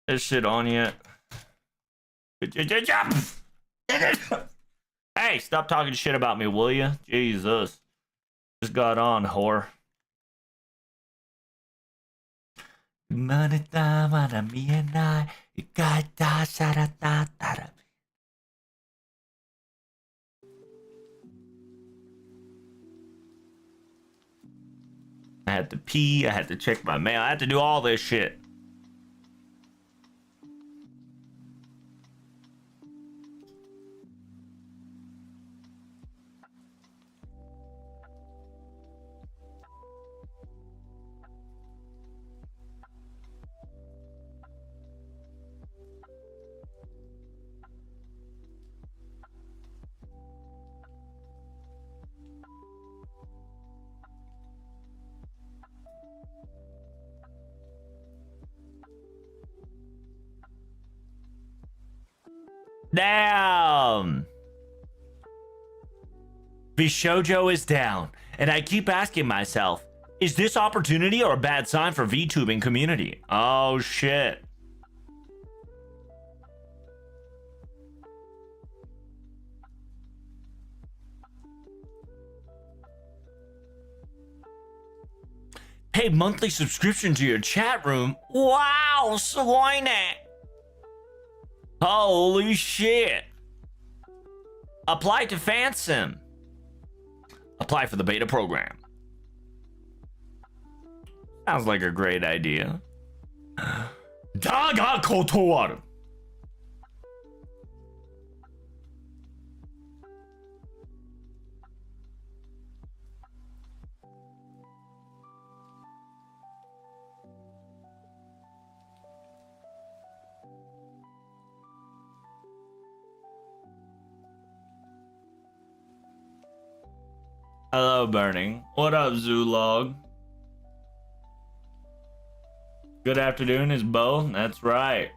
this shit on yet? Hey, stop talking shit about me, will you? Jesus. Just got on, whore. I had to pee, I had to check my mail, I had to do all this shit. Damn! Vishojo is down, and I keep asking myself, is this opportunity or a bad sign for VTubing community? Oh shit. Pay monthly subscription to your chat room? Wow, Swine! Holy shit. Apply to Fansim. Apply for the beta program. Sounds like a great idea. Daga kotowaru. Hello, Burning. What up, Zulog? Good afternoon, is Bo? That's right.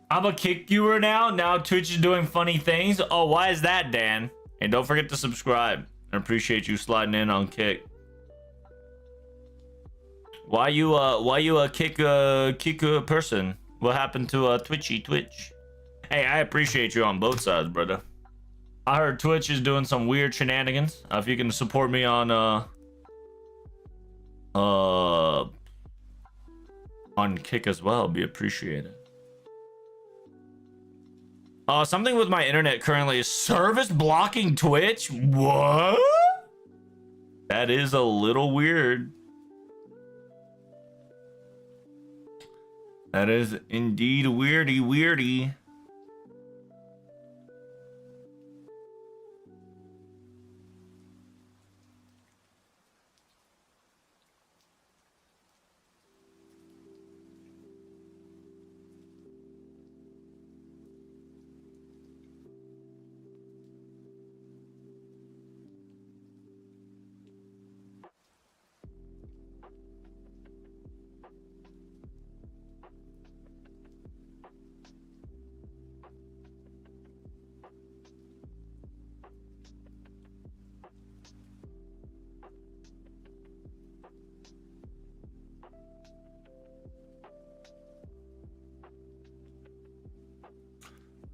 I'm a kick viewer now. Now Twitch is doing funny things. Oh, why is that, Dan? And don't forget to subscribe. I appreciate you sliding in on Kick. Why you a kick person? What happened to Twitch? Hey, I appreciate you on both sides, brother. I heard Twitch is doing some weird shenanigans. If you can support me on Kick as well, be appreciated. Something with my internet currently is service blocking Twitch. What? That is a little weird. That is indeed weirdy.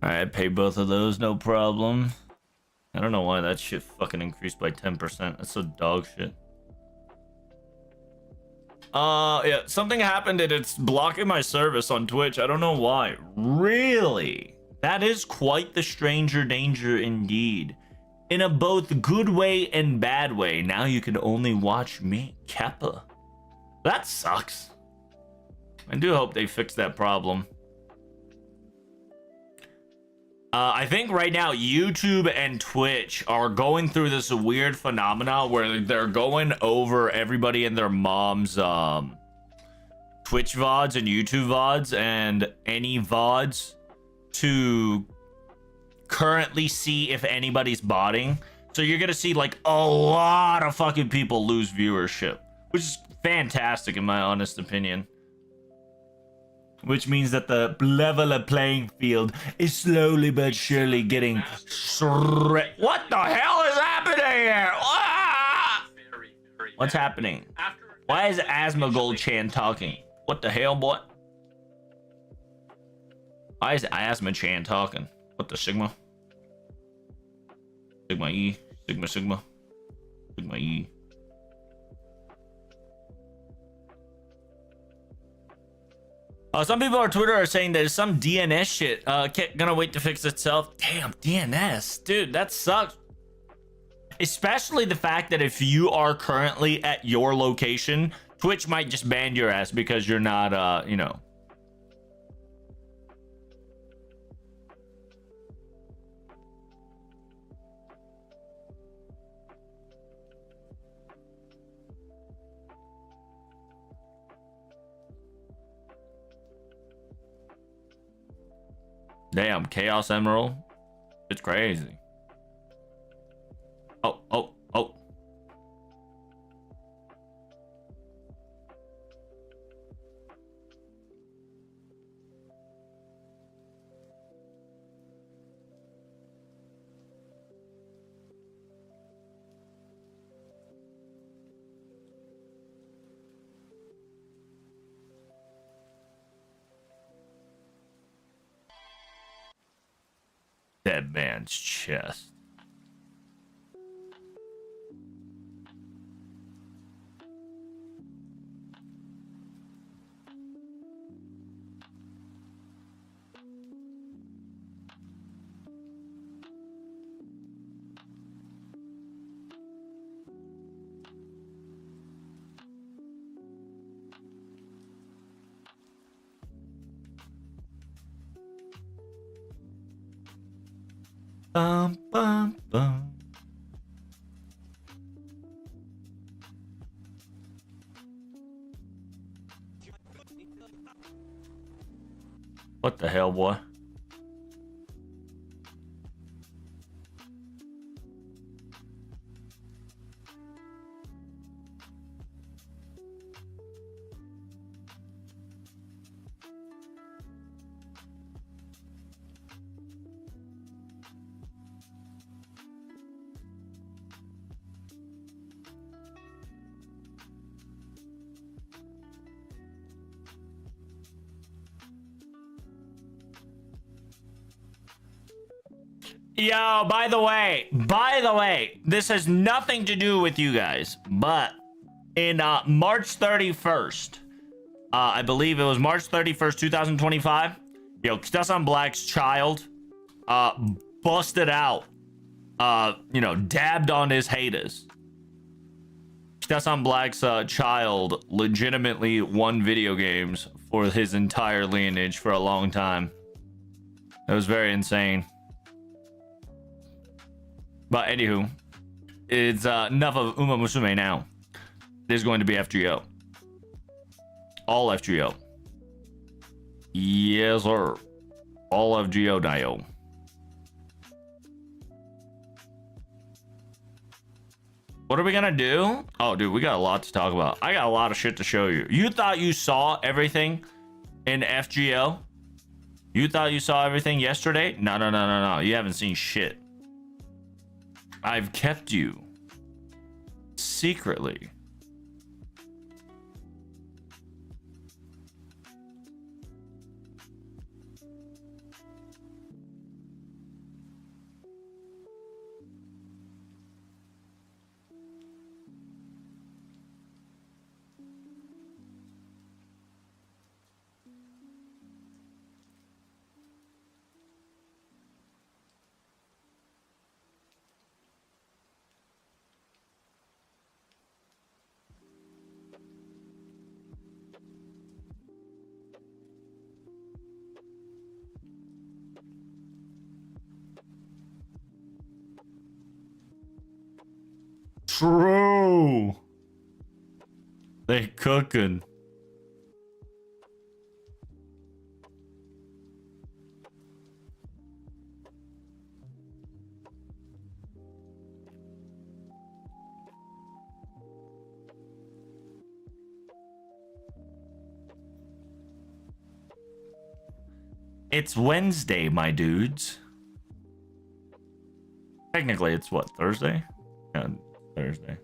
Alright, pay both of those, no problem. I don't know why that shit fucking increased by 10%. That's so dog shit. Yeah, something happened and it's blocking my service on Twitch. I don't know why. Really? That is quite the stranger danger indeed. In a both good way and bad way. Now you can only watch me, Kappa. That sucks. I do hope they fix that problem. I think right now YouTube and Twitch are going through this weird phenomena where they're going over everybody and their mom's Twitch VODs and YouTube VODs and any VODs to currently see if anybody's botting. So you're gonna see like a lot of fucking people lose viewership, which is fantastic in my honest opinion. Which means that the level playing field is slowly but surely getting What the hell is happening here? Ah! What's happening? Why is Asmongold Chan talking? What the hell, boy? Why is Asmachan talking? What the Sigma? Sigma E. Sigma Sigma. Sigma E. Some people on Twitter are saying there's some DNS shit. Gonna wait to fix itself. Damn, DNS. Dude, that sucks. Especially the fact that if you are currently at your location, Twitch might just ban your ass because you're not, you know. Damn, Chaos Emerald. It's crazy. Oh, oh, oh. Dead man's chest. Bum, bum, bum. What the hell, boy? Yo, by the way, this has nothing to do with you guys, but in March 31st, I believe it was March 31st, 2025, yo, Kitasan Black's child, busted out, you know, dabbed on his haters. Kitasan Black's child legitimately won video games for his entire lineage for a long time. It was very insane. But anywho, it's enough of Uma Musume now. There's going to be FGO. All FGO. Yes, sir. All FGO Dio. What are we gonna do? Oh, dude, we got a lot to talk about. I got a lot of shit to show you. You thought you saw everything in FGO? You thought you saw everything yesterday? No, no, no, no, no. You haven't seen shit. I've kept you secretly. True. They cooking. It's Wednesday, my dudes. Technically, it's what, Thursday? Yeah, Thursday.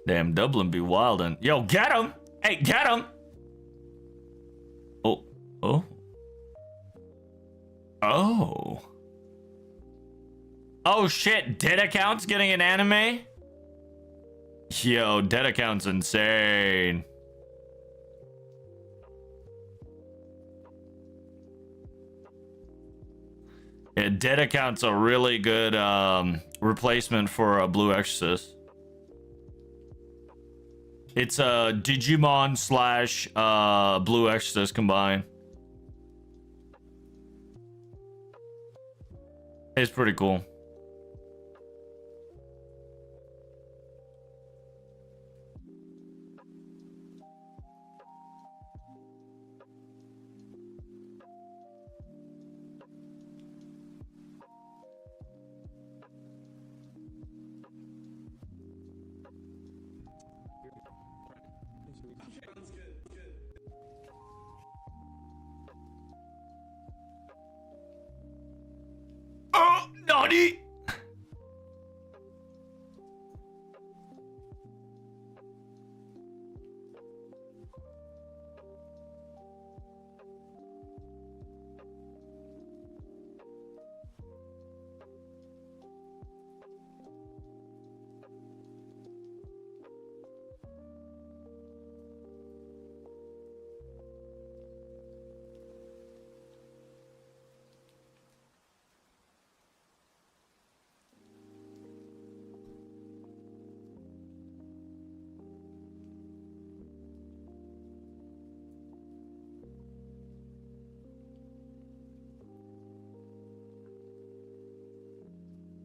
Damn, Dublin be wildin'. Yo, get him! Hey, get him! Oh, oh. Oh. Oh shit, dead account's getting an anime? Yo, dead account's insane. Yeah, dead account's a really good replacement for a Blue Exorcist. It's a Digimon slash Blue Exorcist combined. It's pretty cool. Oh, naughty!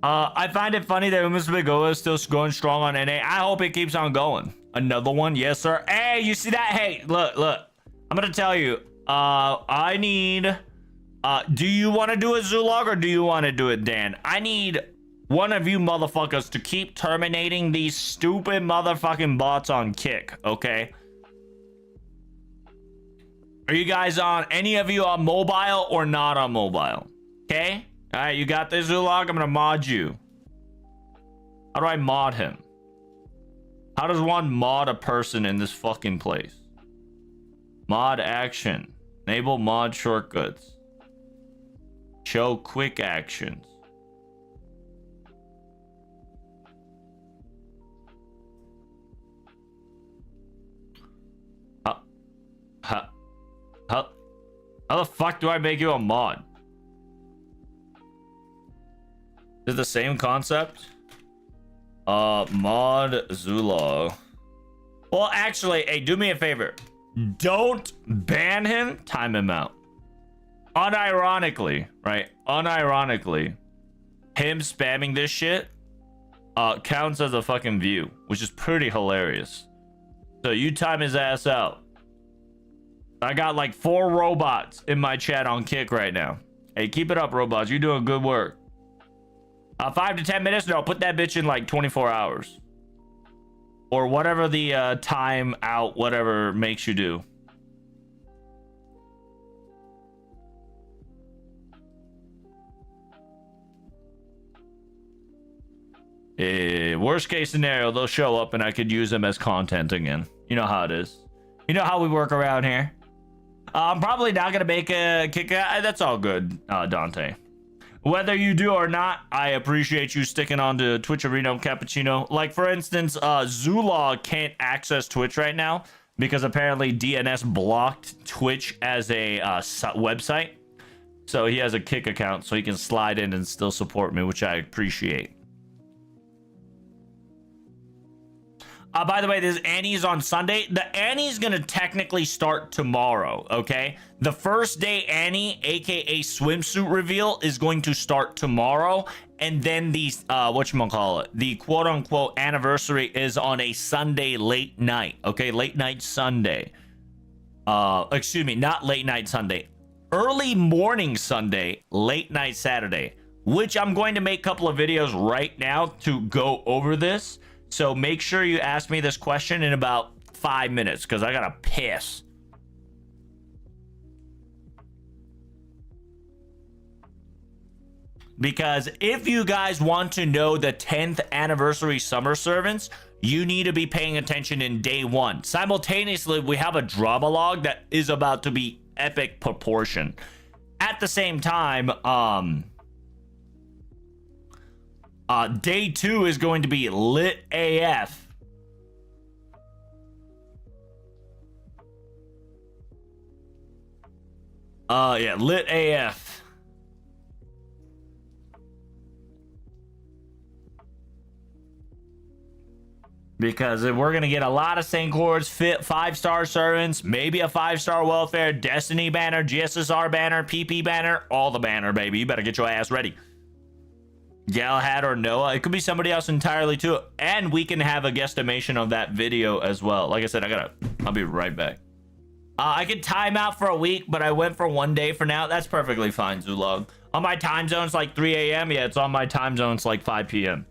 I find it funny that Mr. Bigoa is still going strong on NA. I hope it keeps on going. Another one, yes sir. Hey, you see that? Hey, look. I'm gonna tell you. I need. Do you want to do a Zulog or do you want to do it, Dan? I need one of you motherfuckers to keep terminating these stupid motherfucking bots on Kick. Okay. Are you guys on? Any of you on mobile or not on mobile? Okay. All right, you got this, Zulog? I'm gonna mod you. How do I mod him? How does one mod a person in this fucking place? Mod action. Enable mod shortcuts. Show quick actions. How the fuck do I make you a mod? Is it the same concept? Mod Zula. Well, actually, hey, do me a favor. Don't ban him, time him out. Unironically, right? Unironically, him spamming this shit counts as a fucking view, which is pretty hilarious. So you time his ass out. I got like 4 robots in my chat on Kick right now. Hey, keep it up, robots. You're doing good work. 5 to 10 minutes? No, put that bitch in like 24 hours. Or whatever the time out, whatever makes you do. Worst case scenario, they'll show up and I could use them as content again. You know how it is. You know how we work around here. I'm probably not going to make a kick. That's all good, Dante. Whether you do or not, I appreciate you sticking on to Twitch Arena Cappuccino. Like, for instance, Zula can't access Twitch right now because apparently DNS blocked Twitch as a website. So he has a Kick account so he can slide in and still support me, which I appreciate. By the way, this Annie's on Sunday. The Annie's gonna technically start tomorrow, okay? The first day Annie, aka swimsuit reveal, is going to start tomorrow, and then the whatchamacallit, the quote-unquote anniversary is on a Sunday late night, okay? Late night Sunday. Excuse me, not late night Sunday. Early morning Sunday, late night Saturday, which I'm going to make a couple of videos right now to go over this. So make sure you ask me this question in about 5 minutes because I gotta piss. Because if you guys want to know the 10th anniversary Summer Servants, you need to be paying attention in day one. Simultaneously, we have a drama log that is about to be epic proportion. At the same time, day 2 is going to be lit AF. Yeah, lit AF. Because we're going to get a lot of Sancors, fit 5-star servants, maybe a 5-star welfare, Destiny banner, GSSR banner, PP banner, all the banner, baby. You better get your ass ready. Galahad or Noah. It could be somebody else entirely too. And we can have a guesstimation of that video as well. Like I said, I'll be right back. I could time out for a week, but I went for 1 day for now. That's perfectly fine, Zulog. On my time zone, it's like 3 a.m. Yeah, it's on my time zone, it's like 5 p.m.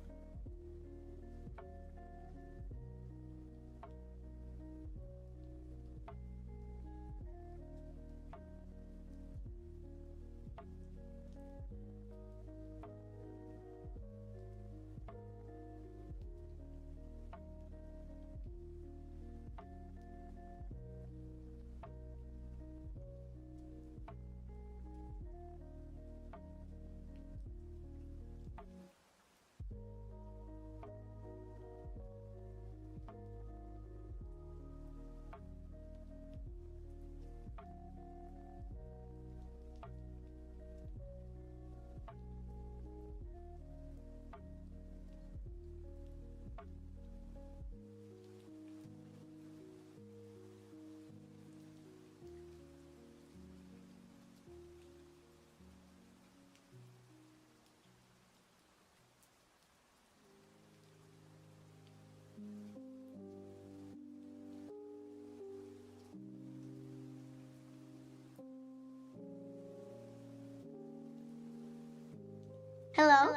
Hello?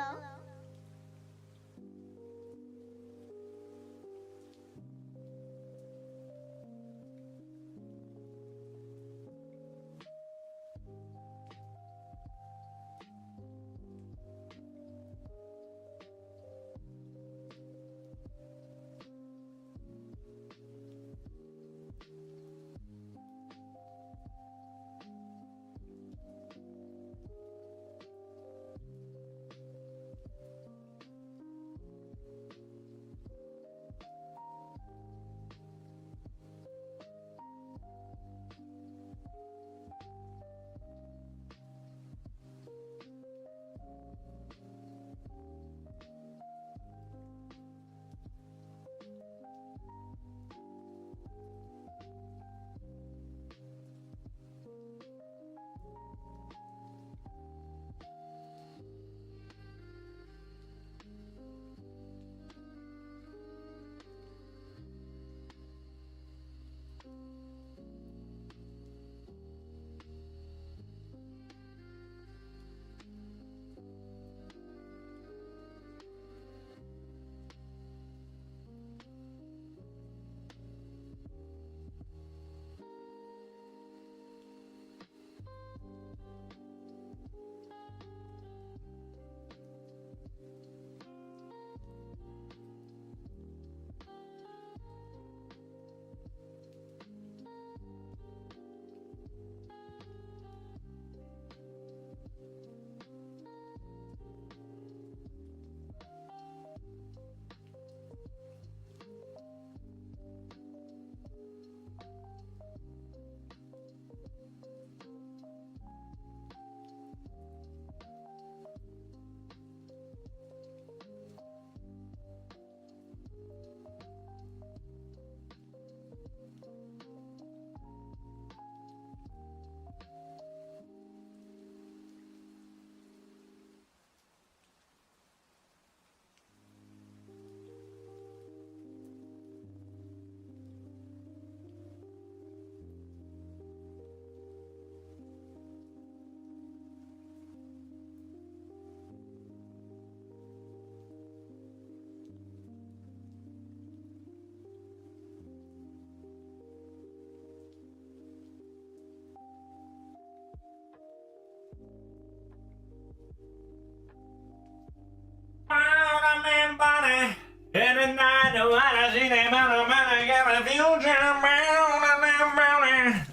Every night I wanna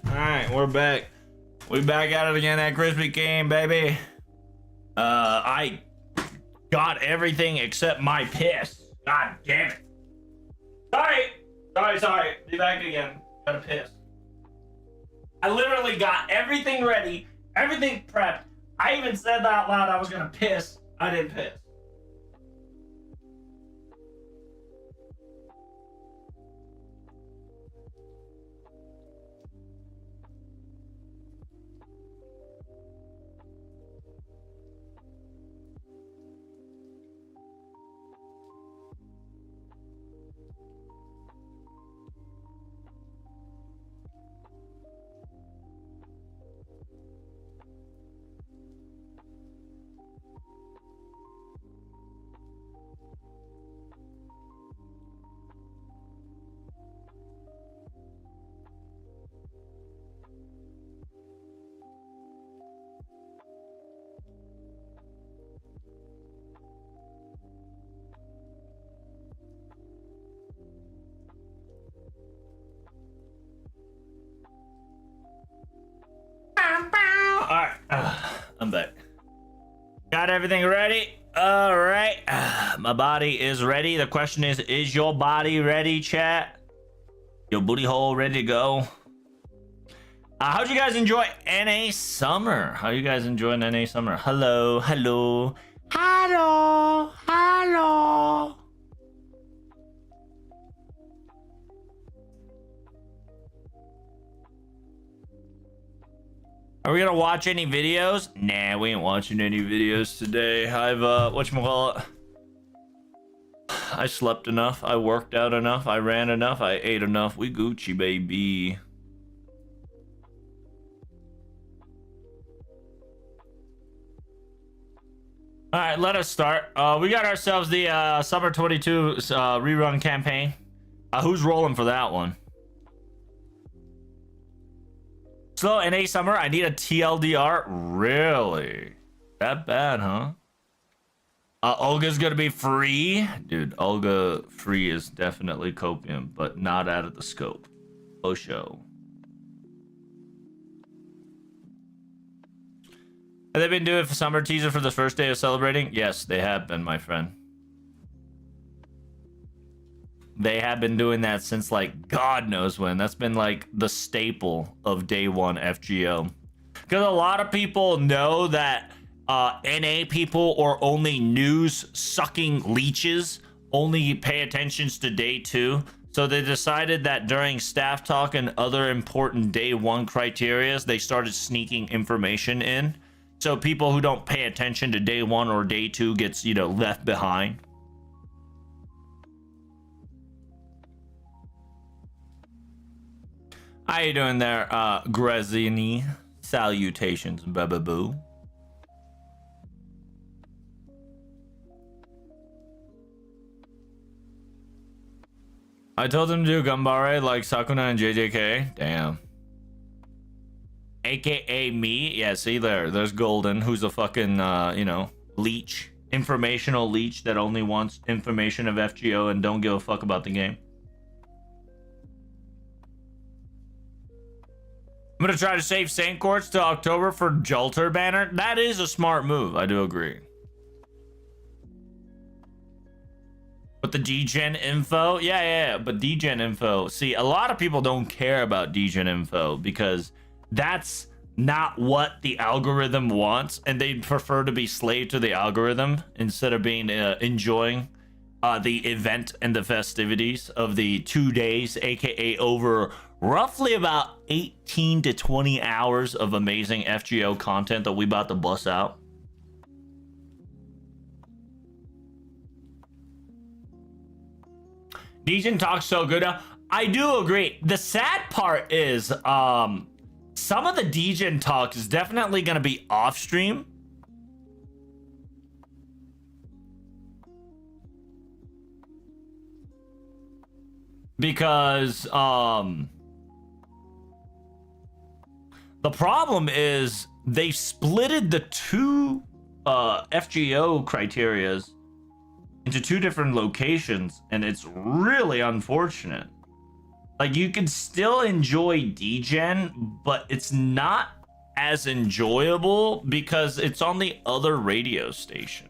Alright, we're back. We back at it again at Krispy Kreme, baby. I got everything except my piss. God damn it. Sorry. Be back again. Gotta piss. I literally got everything ready, everything prepped. I even said that out loud I was gonna piss. I didn't piss. Alright, I'm back. Got everything ready? Alright, my body is ready. The question is your body ready, chat? Your booty hole ready to go? How'd you guys enjoy NA Summer? How you guys enjoying NA Summer? Hello. Are we gonna watch any videos? Nah, we ain't watching any videos today. I've whatchamacallit? I slept enough, I worked out enough, I ran enough, I ate enough. We Gucci, baby. All right, let us start. We got ourselves the Summer 22 rerun campaign. Who's rolling for that one? Slow NA Summer, I need a TLDR. Really? That bad, huh? Olga's gonna be free. Dude, Olga free is definitely copium, but not out of the scope. Oh, show. Have they been doing a summer teaser for the first day of celebrating? Yes, they have been, my friend. They have been doing that since, like, God knows when. That's been, like, the staple of day one FGO. Because a lot of people know that NA people or only news-sucking leeches only pay attention to day two. So they decided that during staff talk and other important day one criterias, they started sneaking information in. So people who don't pay attention to day one or day two gets, you know, left behind. How you doing there, Grazzini? Salutations, bababoo. I told him to do Gambare like Sakuna and JJK. Damn. AKA me. Yeah, see there's Golden, who's a fucking, you know, leech. Informational leech that only wants information of FGO and don't give a fuck about the game. I'm gonna try to save Saint Courts to October for Jolter banner. That is a smart move. I do agree. But the degen info, yeah. But degen info. See, a lot of people don't care about degen info because that's not what the algorithm wants, and they prefer to be slave to the algorithm instead of being enjoying the event and the festivities of the 2 days, aka over roughly about 18 to 20 hours of amazing FGO content that we about to bust out. Degen talks so good. I do agree. The sad part is some of the Degen talk is definitely going to be off stream. Because the problem is they splitted the two FGO criterias into two different locations, and it's really unfortunate. Like, you can still enjoy DGen, but it's not as enjoyable because it's on the other radio station.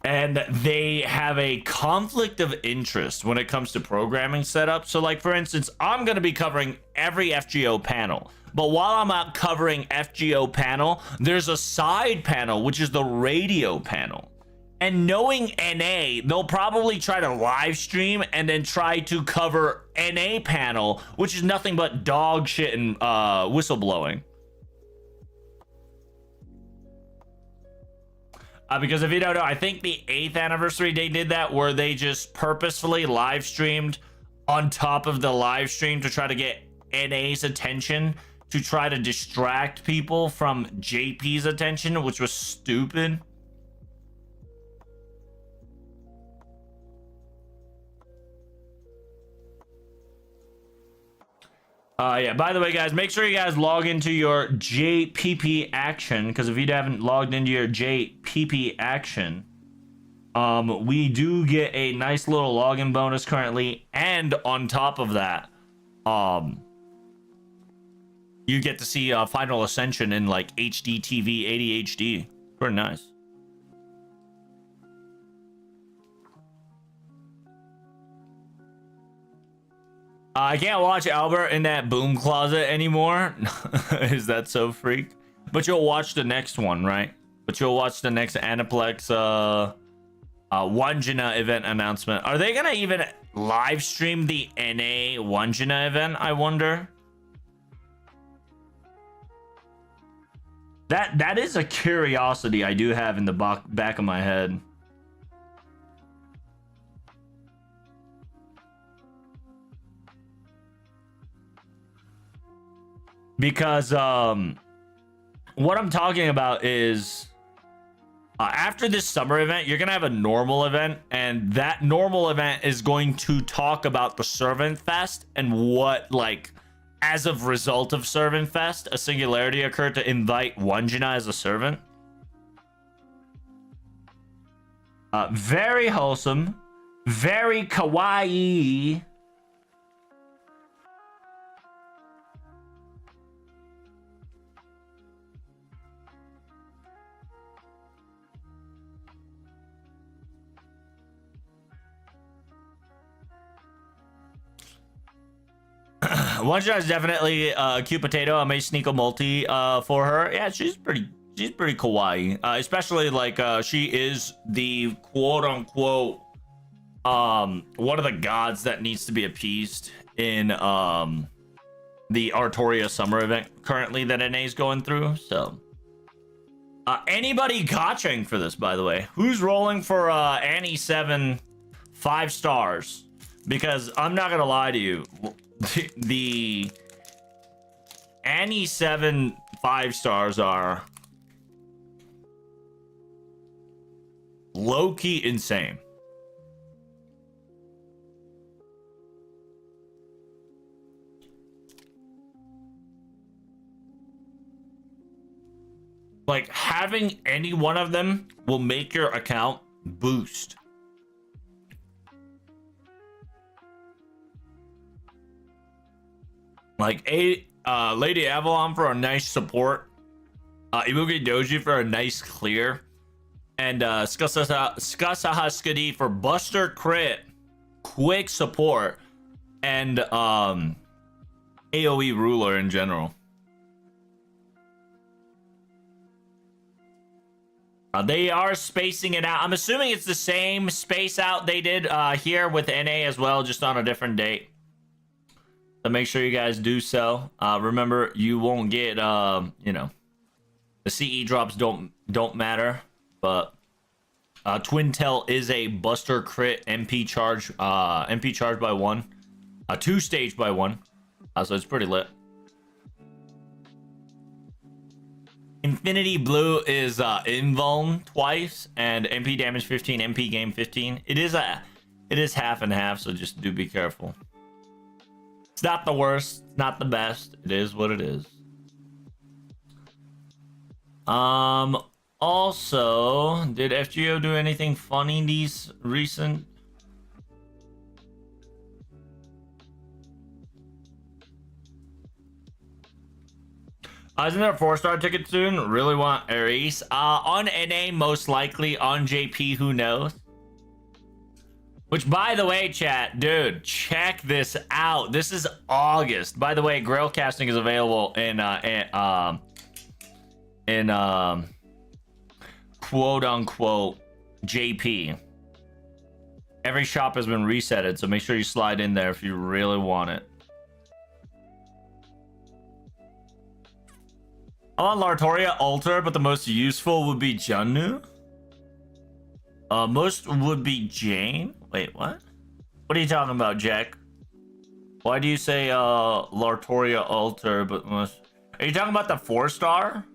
And they have a conflict of interest when it comes to programming setup. So, like, for instance, I'm going to be covering every FGO panel. But while I'm out covering FGO panel, there's a side panel, which is the radio panel. And knowing NA, they'll probably try to live stream and then try to cover NA panel, which is nothing but dog shit and whistleblowing. Because if you don't know, I think the 8th anniversary they did that, where they just purposefully live streamed on top of the live stream to try to get NA's attention, to try to distract people from JP's attention, which was stupid. Yeah, by the way, guys, make sure you guys log into your JPP action, because if you haven't logged into your JPP action, we do get a nice little login bonus currently, and on top of that, you get to see Final Ascension in like HD TV 80 HD. Pretty nice. I can't watch Albert in that boom closet anymore. Is that so freak? But you'll watch the next one, right? But you'll watch the next Aniplex Wanjina event announcement. Are they gonna even live stream the NA Wanjina event, I wonder? That is a curiosity I do have in the back of my head. Because what I'm talking about is after this summer event, you're gonna have a normal event, and that normal event is going to talk about the Servant Fest and what, like, as of result of Servant Fest, a singularity occurred to invite Wanjina as a servant. Very wholesome, very kawaii. Wanjina is definitely a cute potato. I may sneak a multi for her. Yeah, she's pretty kawaii. Especially like she is the quote unquote one of the gods that needs to be appeased in the Artoria summer event currently that NA is going through. So anybody gotching for this, by the way? Who's rolling for Annie 7 5 stars? Because I'm not gonna lie to you, the Annie 7 5 stars are low-key insane. Like, having any one of them will make your account boost. Like, Lady Avalon for a nice support, Imugi Doji for a nice clear, and Skasahaskadi for Buster Crit, quick support, and AoE Ruler in general. They are spacing it out. I'm assuming it's the same space out they did here with NA as well, just on a different date. So make sure you guys do so. Remember, you won't get you know, the CE drops don't matter, but Twin Tail is a Buster Crit MP charge by 1, 2 stage by 1, so it's pretty lit. Infinity Blue is invuln twice and MP damage 15, MP game 15. It is half and half, so just do be careful. It's not the worst, it's not the best. It is what it is. Also, did FGO do anything funny these recent? Isn't there a 4-star ticket soon? Really want Aries. On NA, most likely. On JP, who knows? Which, by the way, chat, dude, check this out. This is August. By the way, Grail casting is available in quote unquote JP. Every shop has been resetted, so make sure you slide in there if you really want it. I want Lartoria Alter, but the most useful would be Junnu. Most would be Jane. Wait, what? What are you talking about, Jack? Why do you say Lartoria Alter, but most? Are you talking about the 4-star?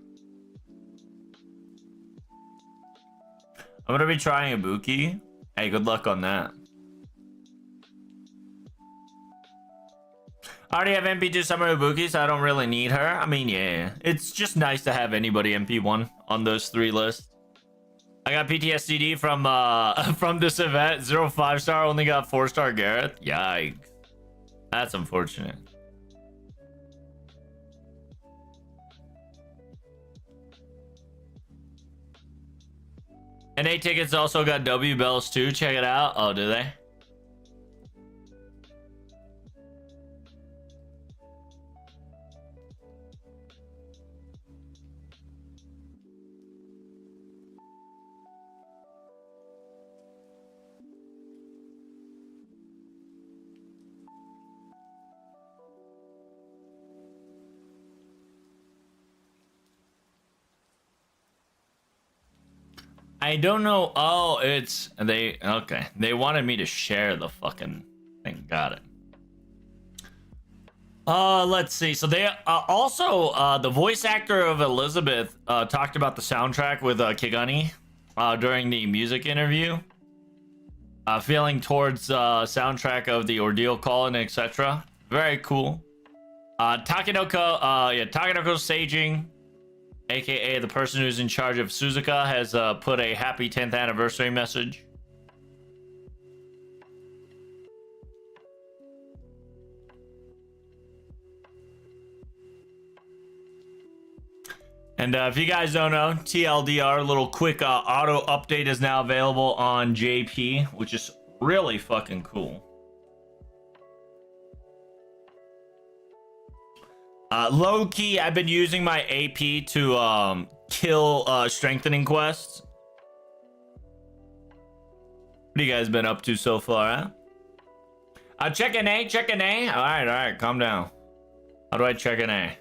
I'm gonna be trying Ibuki. Hey, good luck on that. I already have MP2 Summer Ibuki, so I don't really need her. I mean, yeah, it's just nice to have anybody MP1 on those 3 lists. I got PTSD from this event. 0 5-star, only got 4-star Gareth. Yikes. That's unfortunate. NA tickets also got W bells too. Check it out. Oh, do they? I don't know. Oh, it's they. Okay, they wanted me to share the fucking thing. Got it. Let's see. So they also the voice actor of Elizabeth talked about the soundtrack with Kigani during the music interview. Feeling towards soundtrack of the Ordeal Call and etc. Very cool. Takenoko Seijing, aka the person who's in charge of Suzuka, has put a happy 10th anniversary message. And if you guys don't know, TLDR, a little quick auto update is now available on JP, which is really fucking cool. Low key, I've been using my AP to kill strengthening quests. What have you guys been up to so far, huh? Check an A, check an A. All right, calm down. How do I check an A?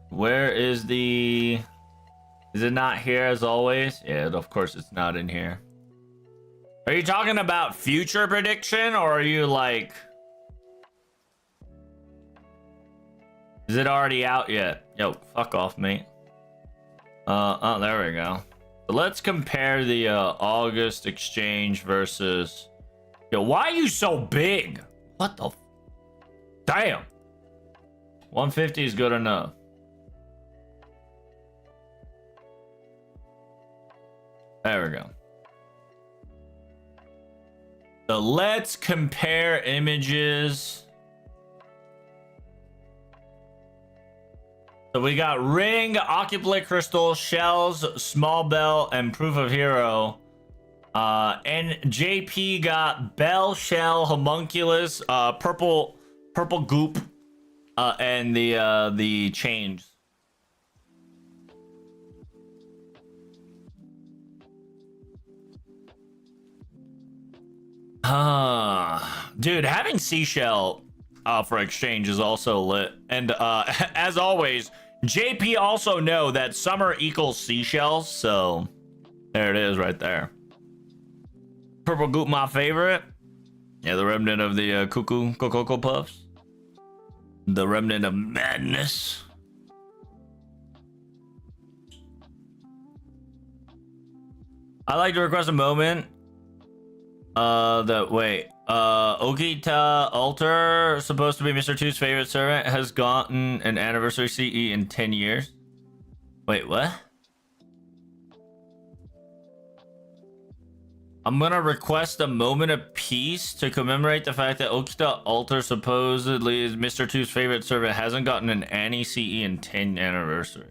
Where is the... Is it not here as always? Yeah, of course it's not in here. Are you talking about future prediction, or are you like... Is it already out yet? Yo, fuck off, mate. Oh, there we go. So let's compare the August exchange versus... Yo, why are you so big? What the... Damn. 150 is good enough. There we go. So let's compare images. So we got ring, occuplate crystal, shells, small bell, and proof of hero. And JP got bell, shell, homunculus, purple goop, and the chains. Dude, having seashell for exchange is also lit. And as always, JP also know that summer equals seashells, so there it is right there. Purple goop, my favorite. Yeah, the remnant of the cuckoo Cocoa Puffs. The remnant of madness. I like to request a moment. Okita Alter, supposed to be Mr. Two's favorite servant, has gotten an anniversary CE in 10 years. Wait, what? I'm gonna request a moment of peace to commemorate the fact that Okita Alter, supposedly is Mr. Two's favorite servant, hasn't gotten an Anni CE in 10 anniversary.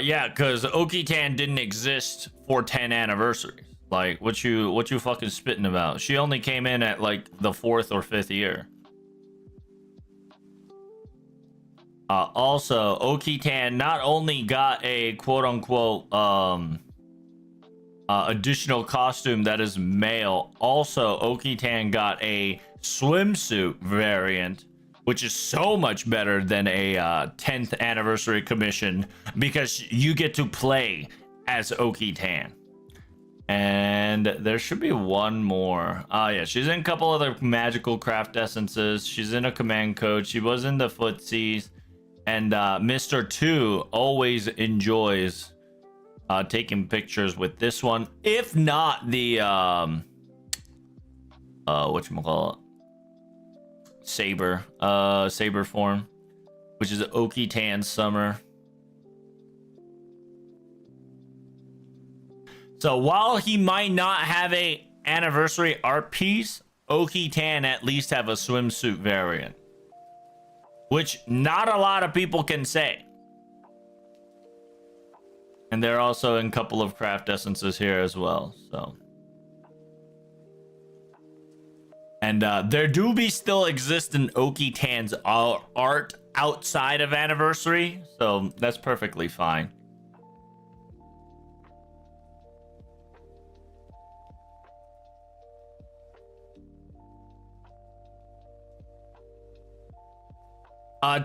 Yeah, because Okitan didn't exist for 10 anniversaries. Like, what you fucking spitting about? She only came in at like the 4th or 5th year. Also, Okitan not only got a quote-unquote additional costume that is male, also Okitan got a swimsuit variant, which is so much better than a 10th anniversary commission because you get to play as Okitan. And there should be one more. Yeah, she's in a couple other magical craft essences. She's in a command code. She was in the footsies. And Mr. 2 always enjoys taking pictures with this one, if not the whatchamacallit, saber form, which is Okitan Summer. So while he might not have a anniversary art piece, Okitan at least have a swimsuit variant, which not a lot of people can say. And they're also in a couple of craft essences here as well. So, and there do be still exist in Okitan's art outside of anniversary, so that's perfectly fine.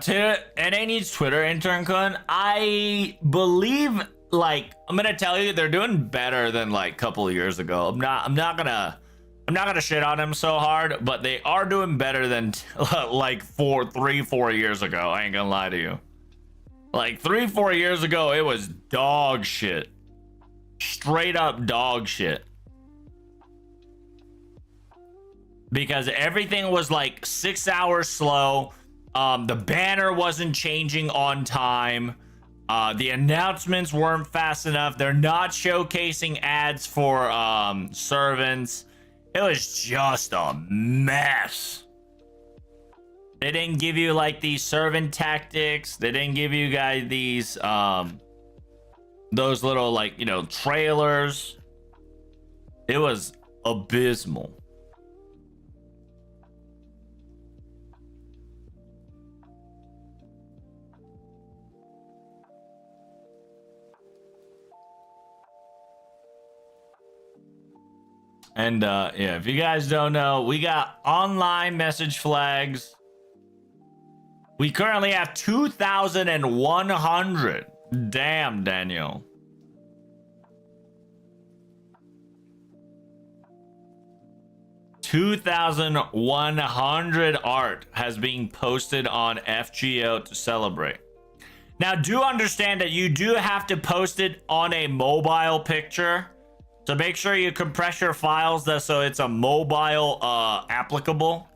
To Anni's Twitter intern Kun, I believe, like, I'm gonna tell you, they're doing better than like a couple of years ago. I'm not gonna shit on them so hard, but they are doing better than like 3-4 years ago. I ain't gonna lie to you. Like 3-4 years ago, it was dog shit, straight up dog shit. Because everything was like 6 hours slow. The banner wasn't changing on time. The announcements weren't fast enough. They're not showcasing ads for servants. It was just a mess. They didn't give you like these servant tactics. They didn't give you guys these those little, like, you know, trailers. It was abysmal. And yeah, if you guys don't know, we got online message flags. We currently have 2,100. Damn, Daniel. $2,100 art has been posted on FGO to celebrate. Now, do understand that you do have to post it on a mobile picture. So make sure you compress your files so it's a mobile applicable,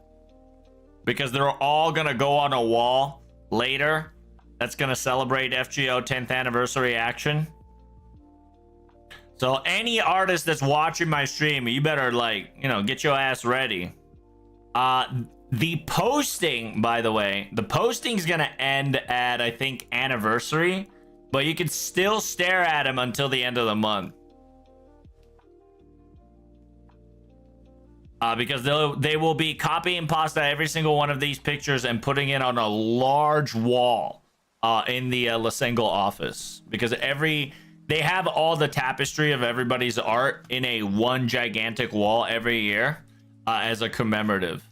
because they're all gonna go on a wall later that's gonna celebrate FGO 10th anniversary action. So any artist that's watching my stream, you better, like, you know, get your ass ready. The posting, by the way, the posting's gonna end at, I think, anniversary, but you can still stare at them until the end of the month. Because they will be copy and pasta every single one of these pictures and putting it on a large wall in the Lasengo office, because they have all the tapestry of everybody's art in a one gigantic wall every year as a commemorative.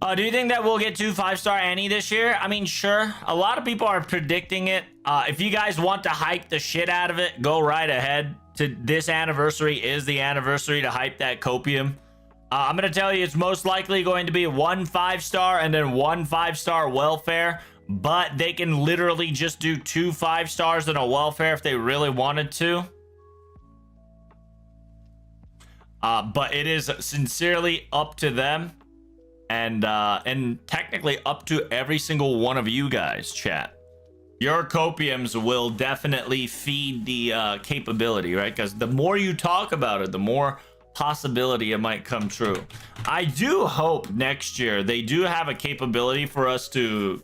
Do you think that we'll get 2 5-star Annie this year? I mean, sure. A lot of people are predicting it. If you guys want to hype the shit out of it, go right ahead. This anniversary is the anniversary to hype that copium. I'm going to tell you it's most likely going to be 1 5-star and then 1 5-star welfare. But they can literally just do 2 5-stars and a welfare if they really wanted to. But it is sincerely up to them. And technically up to every single one of you guys, chat. Your copiums will definitely feed the capability, right? Because the more you talk about it, the more possibility it might come true. I do hope next year they do have a capability for us to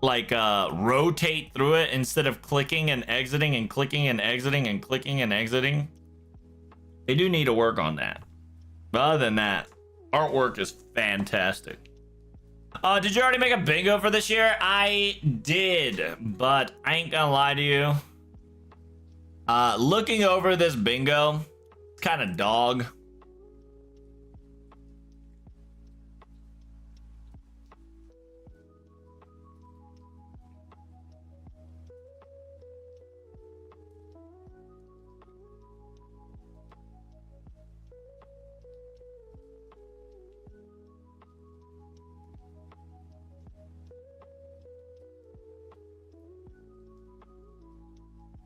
like rotate through it instead of clicking and exiting and clicking and exiting and clicking and exiting. They do need to work on that. But other than that, artwork is fantastic. Did you already make a bingo for this year? I did, but I ain't gonna lie to you. Looking over this bingo, it's kind of dog.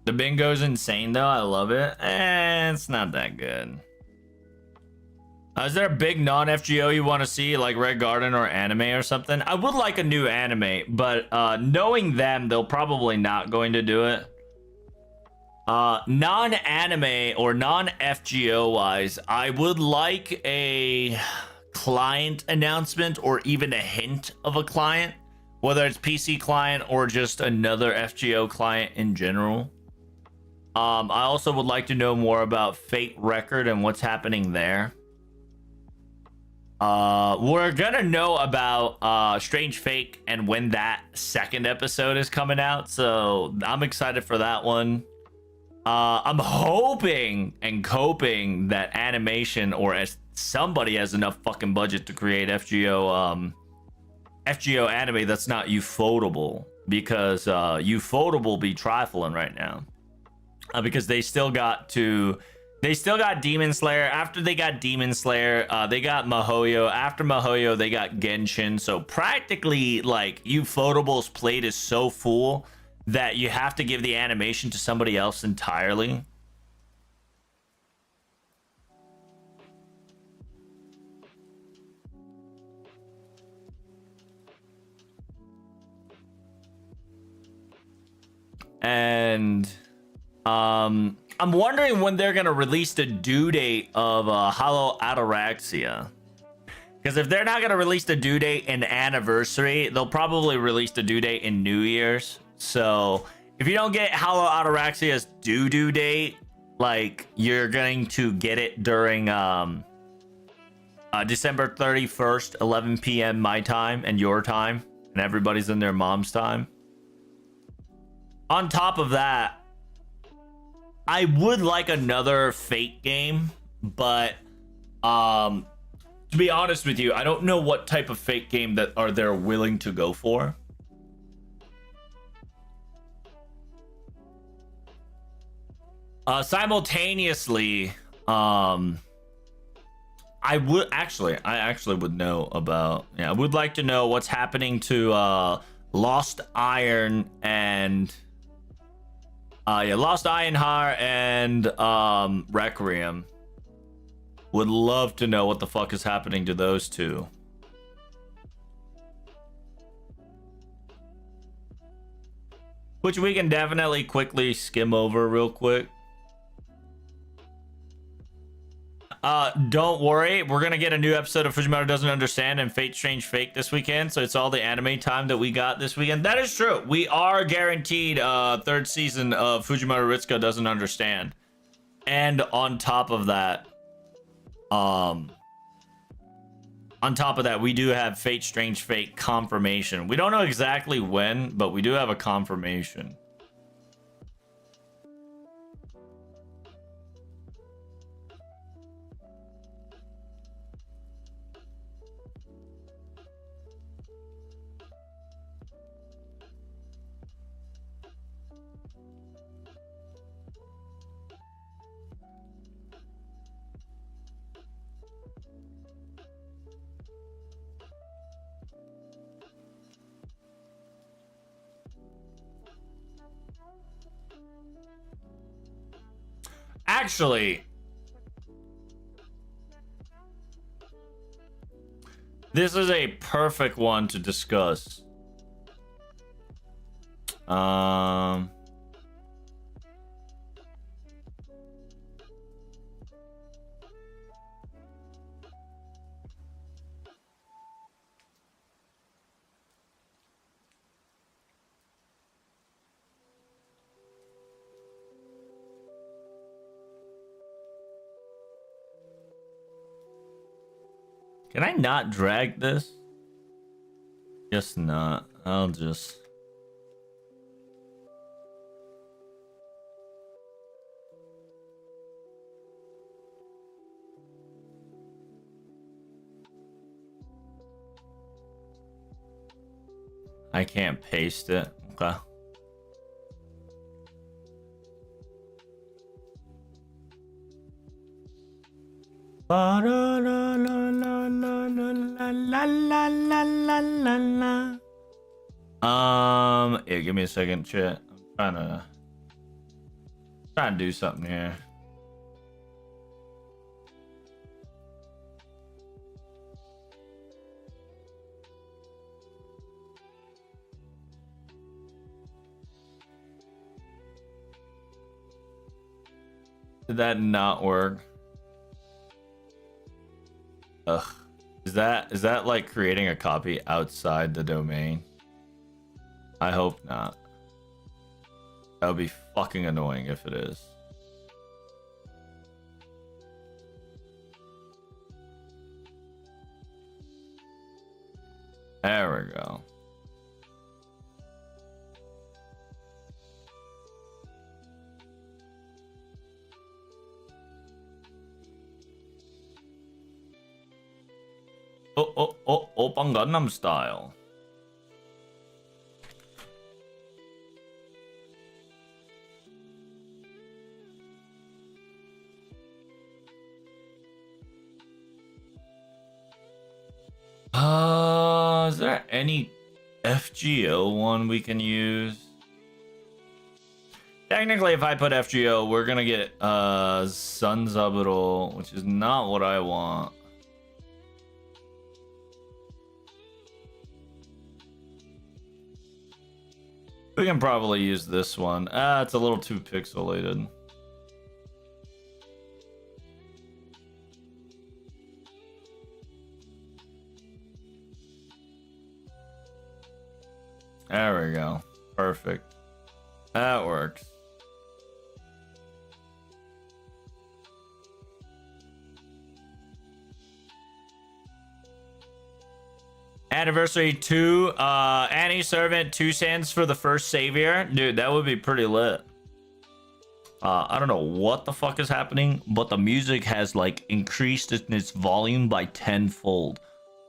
The bingo's insane though. I love it. It's not that good. Is there a big non-FGO you want to see, like Red Garden or anime or something? I would like a new anime, but knowing them, they'll probably not going to do it. Non-anime or non-FGO wise, I would like a client announcement or even a hint of a client, whether it's PC client or just another FGO client in general. I also would like to know more about Fate Record and what's happening there. We're gonna know about Strange Fate and when that second episode is coming out, so I'm excited for that one. I'm hoping and coping that animation or as somebody has enough fucking budget to create FGO anime that's not ufotable, because ufotable be trifling right now. Because they still got Demon Slayer. After they got Demon Slayer, they got Mihoyo. After Mihoyo, they got Genshin. So practically, like, Ufotable's plate is so full that you have to give the animation to somebody else entirely. And I'm wondering when they're gonna release the due date of Hollow Ataraxia. Because if they're not gonna release the due date in anniversary, they'll probably release the due date in New Year's. So if you don't get Hollow Ataraxia's due date, like, you're going to get it during December 31st, 11 p.m. my time and your time, and everybody's in their mom's time. On top of that, I would like another Fate game, but to be honest with you, I don't know what type of Fate game that they're willing to go for. Simultaneously, I actually would know about, I would like to know what's happening to Lost Iron and Lost Ironheart and Requiem. Would love to know what the fuck is happening to those two. Which we can definitely quickly skim over real quick. Don't worry, we're gonna get a new episode of Fujimoto Doesn't Understand and Fate Strange Fake this weekend, so it's all the anime time that we got this weekend. That is true. We are guaranteed third season of Fujimoto Ritsuko Doesn't Understand. And on top of that, we do have Fate Strange Fate confirmation. We don't know exactly when, but we do have a confirmation. Actually, this is a perfect one to discuss. Can I not drag this? Guess not. I'll just... I can't paste it. Okay. La la la la la la la la la la la. Yeah, give me a second, chat. I'm trying to do something here. Did that not work? Ugh. Is that like creating a copy outside the domain? I hope not. That would be fucking annoying if it is. There we go. Oppa Gangnam Style. Is there any FGO one we can use? Technically, if I put FGO, we're gonna get Sunzaburo, which is not what I want. We can probably use this one. It's a little too pixelated. There we go. Perfect. That works. Anniversary 2, Annie Servant 2 cents for the first savior. Dude, that would be pretty lit. I don't know what the fuck is happening, but the music has like increased in its volume by 10-fold.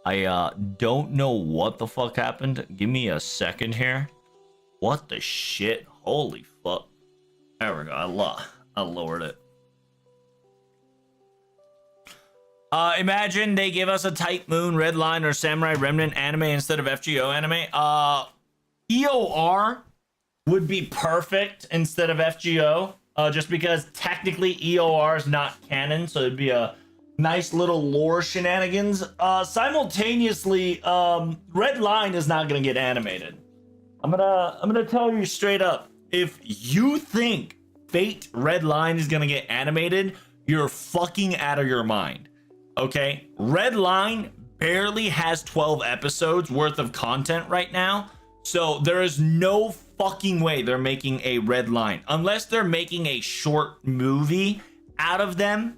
I don't know what the fuck happened. Give me a second here. What the shit? Holy fuck. There we go. I lowered it. Imagine they give us a Typemoon, Redline, or Samurai Remnant anime instead of FGO anime. EOR would be perfect instead of FGO. Just because technically EOR is not canon, so it'd be a nice little lore shenanigans. Simultaneously, Redline is not gonna get animated. I'm gonna tell you straight up. If you think Fate Redline is gonna get animated, you're fucking out of your mind. Okay, Redline barely has 12 episodes worth of content right now, so there is no fucking way they're making a Redline unless they're making a short movie out of them.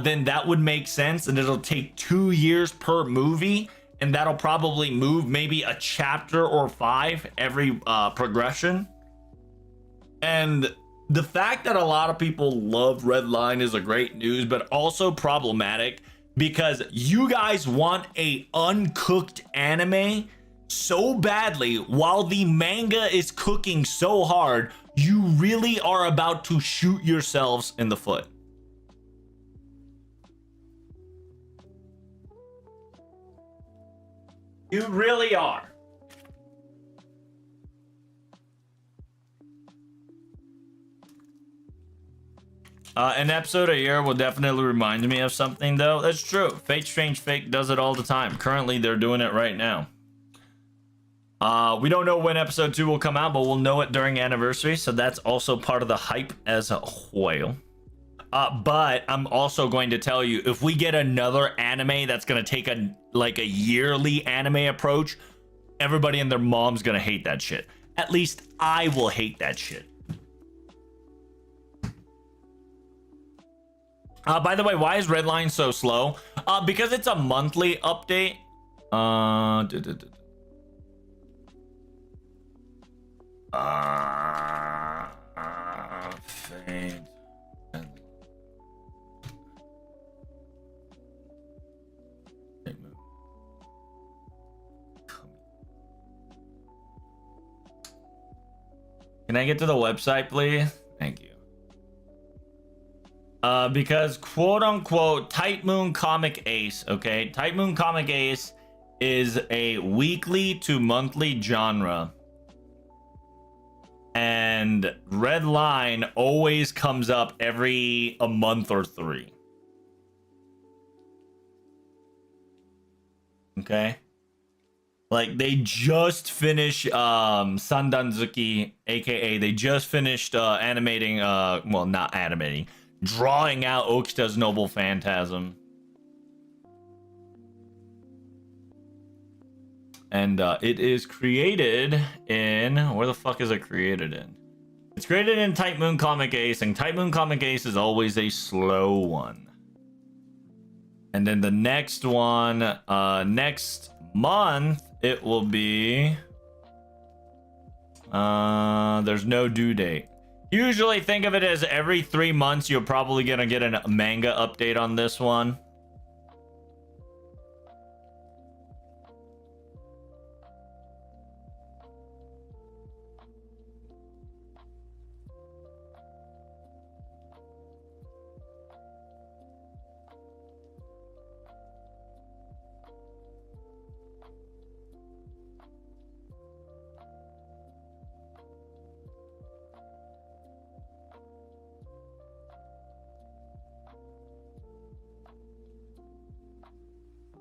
Then that would make sense, and it'll take 2 years per movie, and that'll probably move maybe a chapter or 5 every progression. And the fact that a lot of people love Redline is a great news, but also problematic because you guys want a uncooked anime so badly while the manga is cooking so hard. You really are about to shoot yourselves in the foot. You really are. An episode a year will definitely remind me of something, though. That's true. Fate Strange Fake does it all the time. Currently, they're doing it right now. We don't know when episode 2 will come out, but we'll know it during anniversary, so that's also part of the hype as a whale. But I'm also going to tell you, if we get another anime that's going to take a yearly anime approach, everybody and their mom's going to hate that shit. At least I will hate that shit. By the way, why is Redline so slow? Because it's a monthly update. Fate. Can I get to the website, please? Thank you. Because quote unquote Typemoon Comic Ace, okay? Typemoon Comic Ace is a weekly to monthly genre. And Red Line always comes up every a month or 3. Okay? Like, they just finished Sandanzuki, aka they just finished animating, well, not animating, drawing out Okita's Noble Phantasm. And it is created in, where the fuck is it created in? It's created in Typemoon Comic Ace, and Typemoon Comic Ace is always a slow one. And then the next one, next month, it will be, there's no due date. Usually think of it as every 3 months, you're probably gonna get a manga update on this one.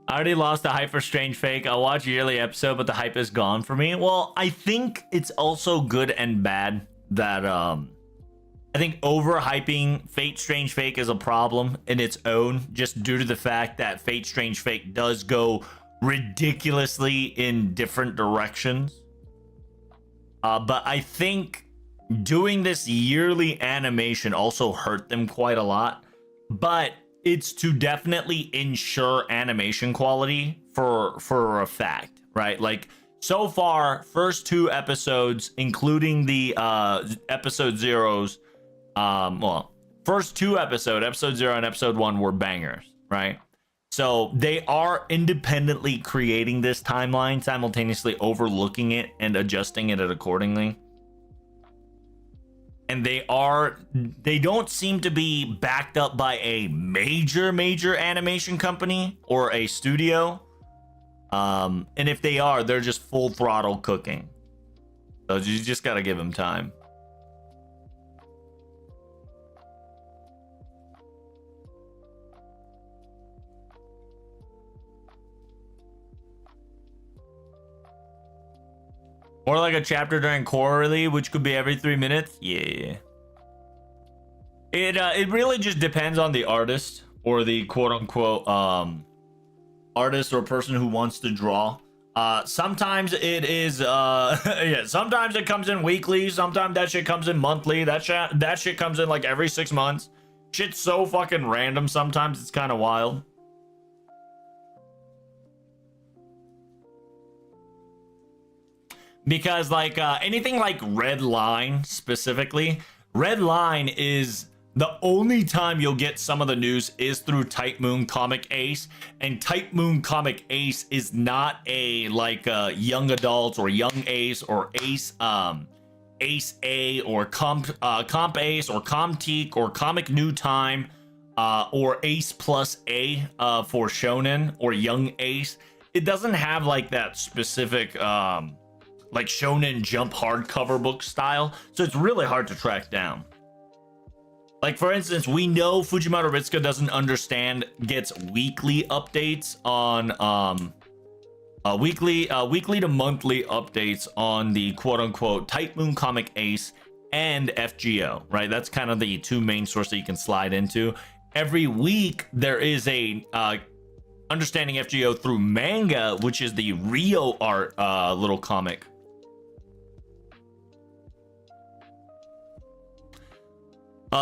I already lost the hype for Strange Fake. I'll watch a yearly episode, but the hype is gone for me. Well, I think it's also good and bad that I think overhyping Fate Strange Fake is a problem in its own, just due to the fact that Fate Strange Fake does go ridiculously in different directions. But I think doing this yearly animation also hurt them quite a lot. But it's to definitely ensure animation quality for a fact, right? Like, so far, first 2 episodes, including the episode zeros, well, first 2 episodes, episode 0 and episode 1, were bangers, right? So they are independently creating this timeline, simultaneously overlooking it and adjusting it accordingly. And they don't seem to be backed up by a major animation company or a studio. And if they are, they're just full throttle cooking. So you just gotta give them time. Or like a chapter during quarterly, which could be every 3 minutes. Yeah. It really just depends on the artist or the quote unquote artist or person who wants to draw. Sometimes it is yeah, sometimes it comes in weekly, sometimes that shit comes in monthly, that shit comes in like every 6 months. Shit's so fucking random sometimes, it's kind of wild. Because like anything like Red Line specifically, Red Line is the only time you'll get some of the news is through Typemoon Comic Ace, and Typemoon Comic Ace is not a like young adults or young Ace or Ace Ace A or Comp Ace or Comtique or Comic New Time or Ace plus A for Shonen or Young Ace. It doesn't have like that specific like Shonen Jump hardcover book style, so it's really hard to track down. Like, for instance, we know Fujimoto Ritsuka doesn't understand, gets weekly updates on weekly to monthly updates on the quote-unquote Typemoon Comic Ace and FGO, right? That's kind of the two main sources that you can slide into. Every week there is a understanding FGO through manga, which is the Rio art little comic.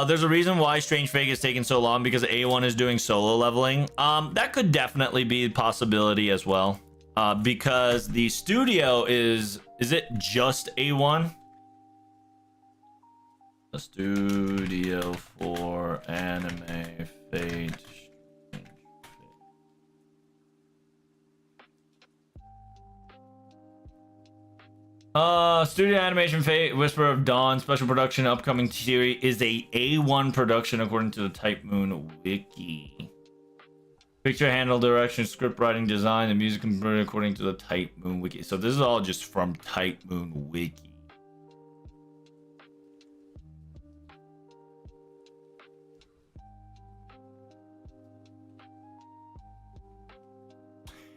There's a reason why Strange Fake is taking so long, because A1 is doing solo leveling. That could definitely be a possibility as well. Because the studio is it just A1? The studio for anime Fate. Studio Animation Fate, Whisper of Dawn, special production, upcoming series is a A1 production according to the Typemoon wiki. Picture, handle, direction, script writing, design, and music composed according to the Typemoon wiki. So this is all just from Typemoon wiki.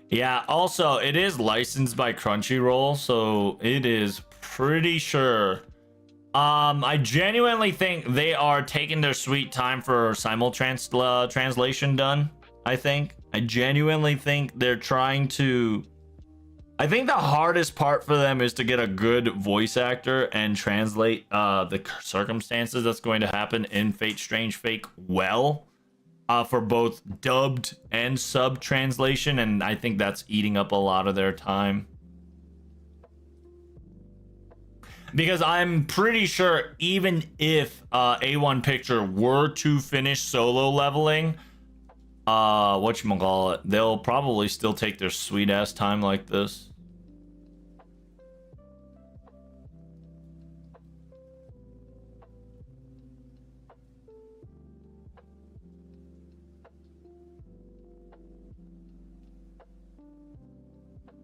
Yeah, also it is licensed by Crunchyroll, so it is pretty sure. I genuinely think they are taking their sweet time for translation done. I genuinely think they're trying to. I think the hardest part for them is to get a good voice actor and translate the circumstances that's going to happen in Fate Strange Fake well. For both dubbed and sub translation, and I think that's eating up a lot of their time. Because I'm pretty sure even if A1 Picture were to finish solo leveling, whatchamacallit, they'll probably still take their sweet ass time like this.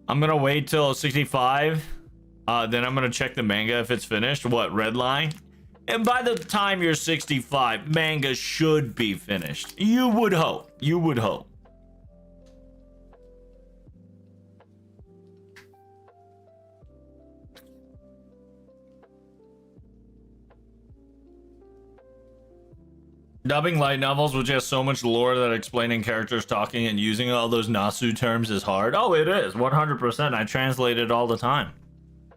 I'm gonna wait till 65. Then I'm gonna check the manga if it's finished. What, Redline? And by the time you're 65, manga should be finished. You would hope. You would hope. Dubbing light novels, which has so much lore that explaining characters talking and using all those Nasu terms is hard. Oh, it is 100%. I translate it all the time,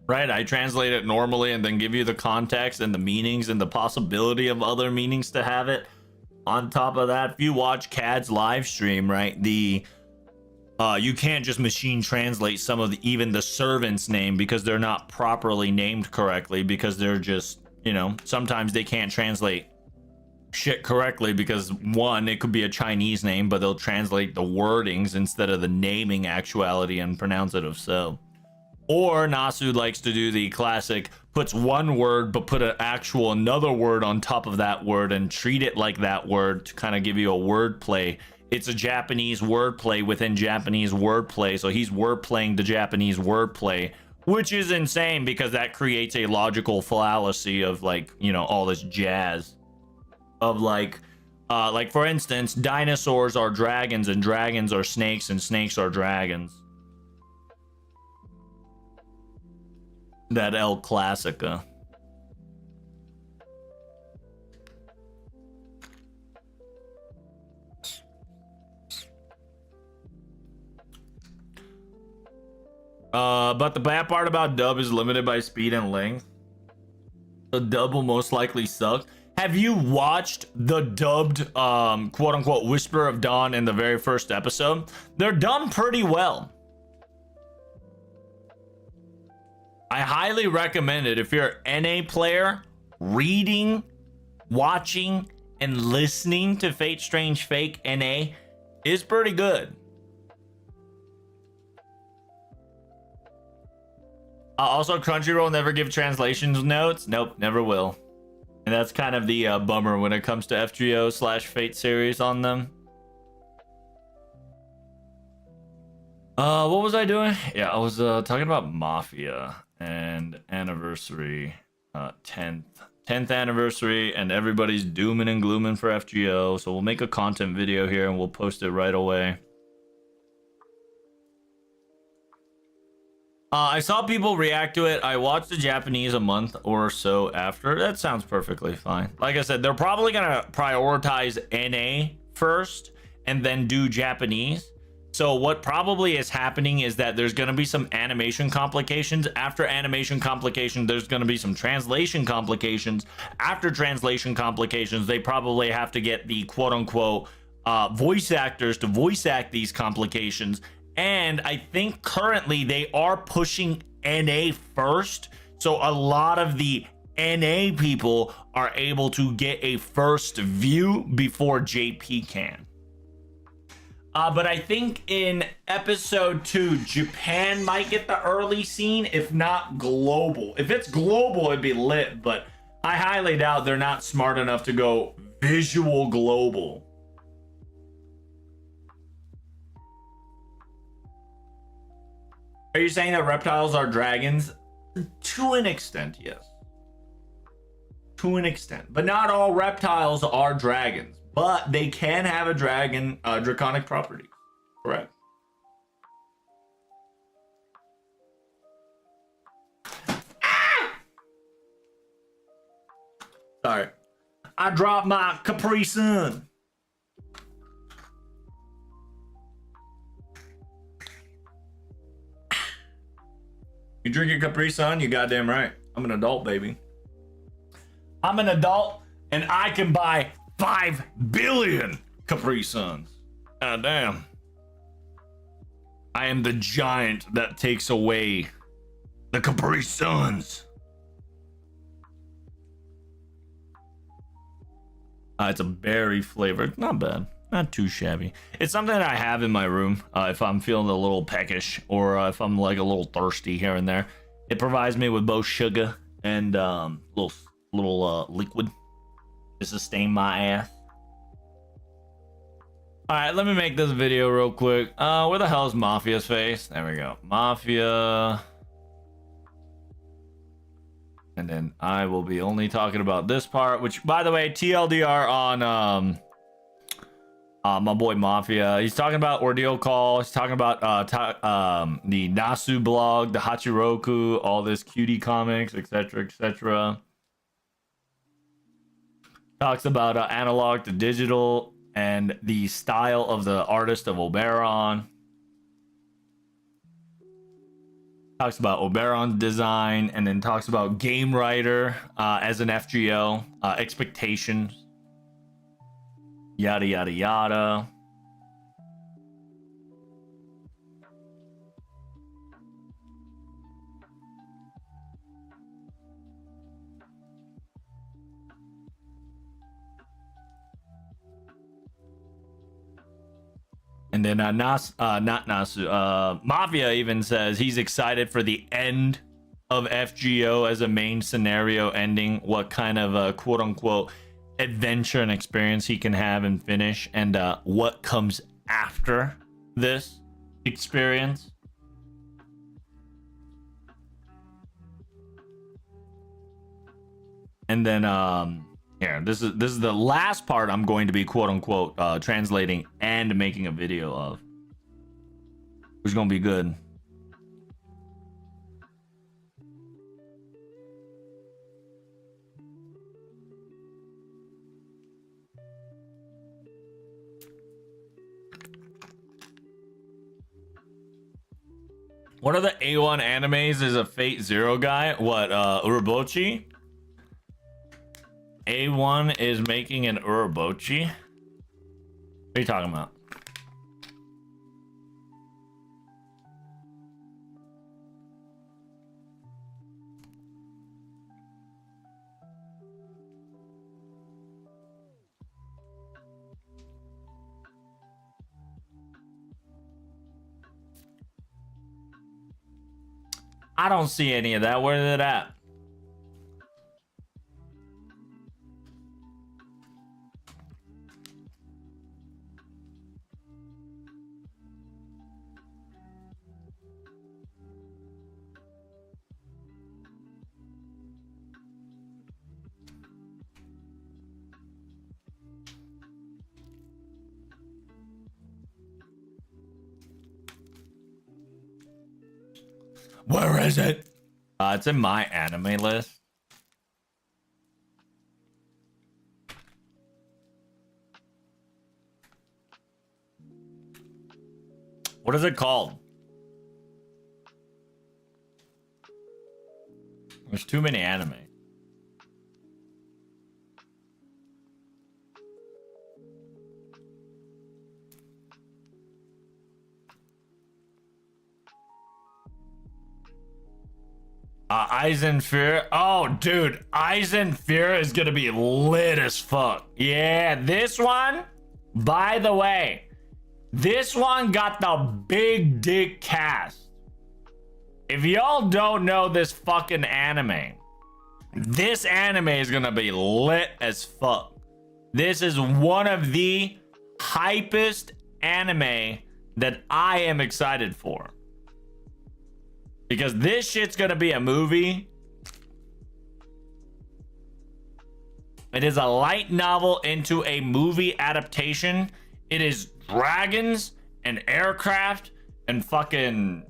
right? I translate it normally and then give you the context and the meanings and the possibility of other meanings to have it. On top of that, if you watch CAD's live stream, right, you can't just machine translate some of even the servants' name because they're not properly named correctly, because they're just, you know, sometimes they can't translate shit correctly because, one, it could be a Chinese name, but they'll translate the wordings instead of the naming actuality and pronounce it of so. Or Nasu likes to do the classic, puts one word but put an actual another word on top of that word and treat it like that word to kind of give you a word play. It's a Japanese wordplay within Japanese wordplay, so he's wordplaying the Japanese wordplay, which is insane because that creates a logical fallacy of, like, you know, all this jazz of like for instance, dinosaurs are dragons and dragons are snakes and snakes are dragons. That El Clasica. But the bad part about dub is limited by speed and length. The dub will most likely suck. Have you watched the dubbed quote-unquote Whisper of Dawn in the very first episode? They're done pretty well. I highly recommend it if you're an NA player. Reading, watching, and listening to Fate Strange Fake NA is pretty good. Also, Crunchyroll never give translations notes. Nope, never will. And that's kind of the bummer when it comes to FGO slash Fate series on them. What was I doing? Yeah, I was talking about Mafia and anniversary, 10th anniversary, and everybody's dooming and glooming for FGO. So we'll make a content video here and we'll post it right away. I saw people react to it. I watched the Japanese a month or so after. That sounds perfectly fine. Like I said, they're probably gonna prioritize NA first and then do Japanese. So what probably is happening is that there's going to be some animation complications. After animation complications, there's going to be some translation complications. After translation complications, they probably have to get the quote-unquote voice actors to voice act these complications. And I think currently they are pushing NA first. So a lot of the NA people are able to get a first view before JP can. But I think in episode 2, Japan might get the early scene, if not global. If it's global, it'd be lit, but I highly doubt they're not smart enough to go visual global. Are you saying that reptiles are dragons? To an extent, yes. To an extent. But not all reptiles are dragons. But they can have a dragon, draconic property. Correct. Ah! Sorry. I dropped my Capri Sun. You drink your Capri Sun? You goddamn right. I'm an adult, baby. I'm an adult, and I can buy 5 billion Capri Suns. God damn. I am the giant that takes away the Capri Suns. It's a berry flavored. Not bad. Not too shabby. It's something that I have in my room if I'm feeling a little peckish or if I'm like a little thirsty here and there. It provides me with both sugar and little liquid to sustain my ass. All right, let me make this video real quick. Where the hell is Mafia's face? There we go. Mafia. And then I will be only talking about this part, which, by the way, TLDR on my boy Mafia. He's talking about Ordeal Call. He's talking about the Nasu blog, the Hachiroku, all this cutie comics, etc., etc. Talks about analog to digital and the style of the artist of Oberon. Talks about Oberon's design and then talks about game writer as an FGO, expectations, yada yada yada. And then Mafia even says he's excited for the end of FGO as a main scenario ending, what kind of quote unquote adventure and experience he can have and finish, and what comes after this experience. And then here, this is the last part I'm going to be quote unquote translating and making a video of, which is gonna be good. One of the A1 animes is a Fate Zero guy. What, Urobochi? A1 is making an Urobochi? What are you talking about? I don't see any of that. Where is it at? Where is it? It's in my anime list. What is it called? There's too many anime. Eisenfear. Oh, dude. Eisenfear is gonna be lit as fuck. Yeah, this one, by the way, this one got the big dick cast. If y'all don't know this fucking anime, this anime is gonna be lit as fuck. This is one of the hypest anime that I am excited for. Because this shit's gonna be a movie. It is a light novel into a movie adaptation. It is dragons and aircraft and fucking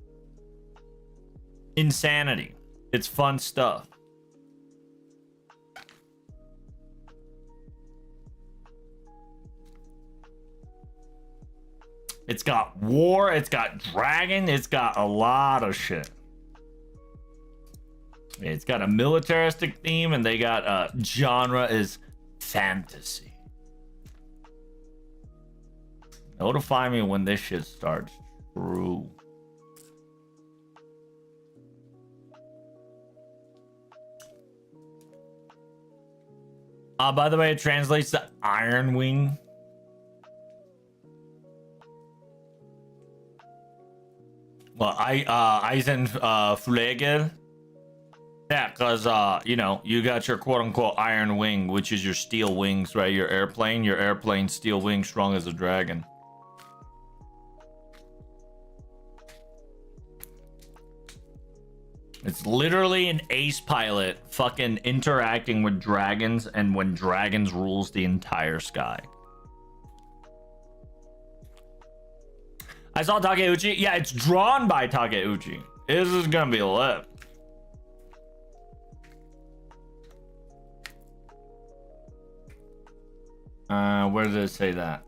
insanity. It's fun stuff. It's got war, it's got dragon, it's got a lot of shit. It's got a militaristic theme, and they got genre is fantasy. Notify me when this shit starts. True. By the way, it translates to Iron Wing. Well, Eisenflügel. Yeah, because, you know, you got your quote-unquote iron wing, which is your steel wings, right? Your airplane steel wing, strong as a dragon. It's literally an ace pilot fucking interacting with dragons, and when dragons rules the entire sky. I saw Takeuchi. Yeah, it's drawn by Takeuchi. This is gonna be lit. Where did it say that?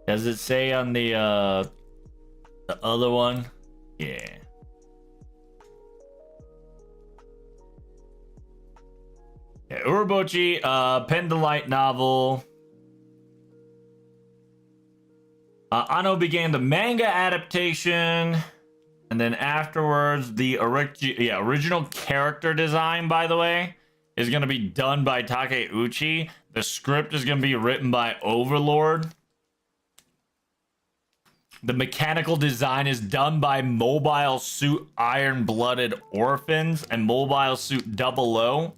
Does it say on the other one? Yeah. Yeah, Urobuchi, pen the light novel. Anno began the manga adaptation. And then afterwards, the original character design, by the way, is going to be done by Takeuchi. The script is going to be written by Overlord. The mechanical design is done by Mobile Suit Iron-Blooded Orphans and Mobile Suit 00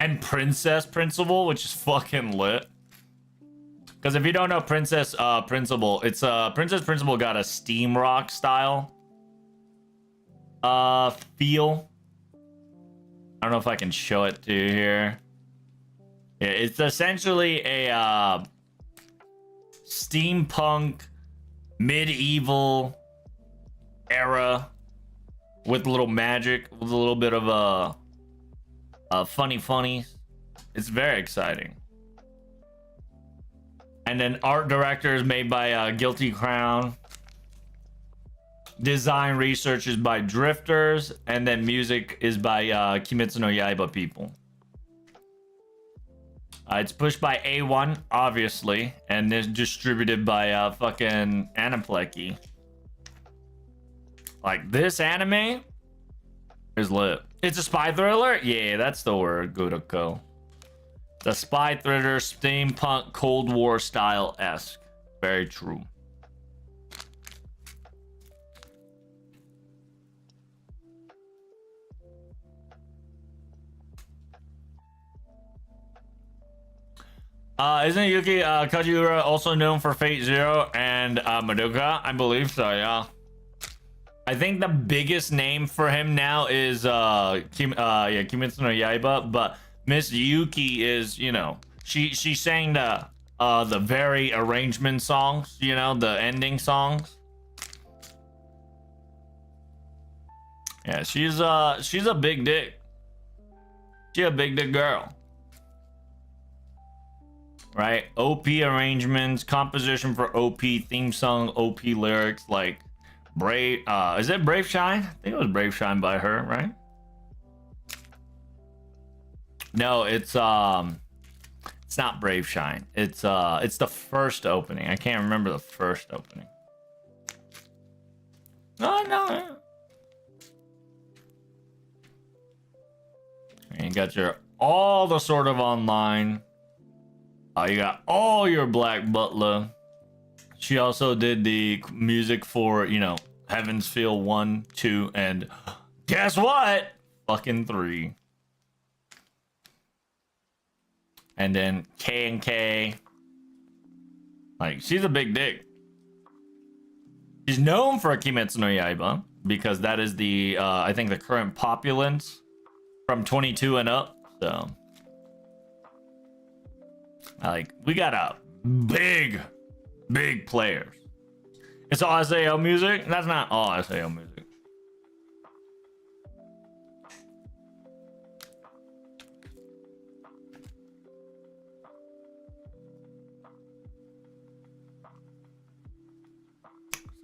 and Princess Principal, which is fucking lit. Because if you don't know Princess Principal, it's Princess Principal got a Steam Rock style feel. I don't know if I can show it to you here. Yeah, it's essentially a steampunk medieval era with a little magic, with a little bit of funny. It's very exciting. And then art director is made by Guilty Crown. Design research is by Drifters, and then music is by Kimetsu no Yaiba people. It's pushed by A1, obviously, and is distributed by fucking Aniplex. Like, this anime is lit. It's a spy thriller? Yeah, that's the word, Gurako. The spy thriller, steampunk, Cold War style-esque. Very true. Isn't Yuki Kajiura also known for Fate Zero and Madoka? I believe so, yeah. I think the biggest name for him now is Kimetsu no Yaiba, but Miss Yuki is, you know, she sang the very arrangement songs, you know, the ending songs. Yeah, she's a big dick. She's a big dick girl. Right? OP arrangements, composition for OP, theme song, OP lyrics, like Brave, is it Brave Shine? I think it was Brave Shine by her, right? No, it's not Brave Shine. It's the first opening. I can't remember the first opening. Oh no. And you got your all the sort of online. You got all your Black Butler. She also did the music for, you know, Heaven's Feel 1, 2, and guess what? Fucking 3. And then K and K. Like, she's a big dick. She's known for Kimetsu no Yaiba because that is the, I think the current populace from 22 and up. So, like, we got a big players. It's all SAO music? That's not all SAO music.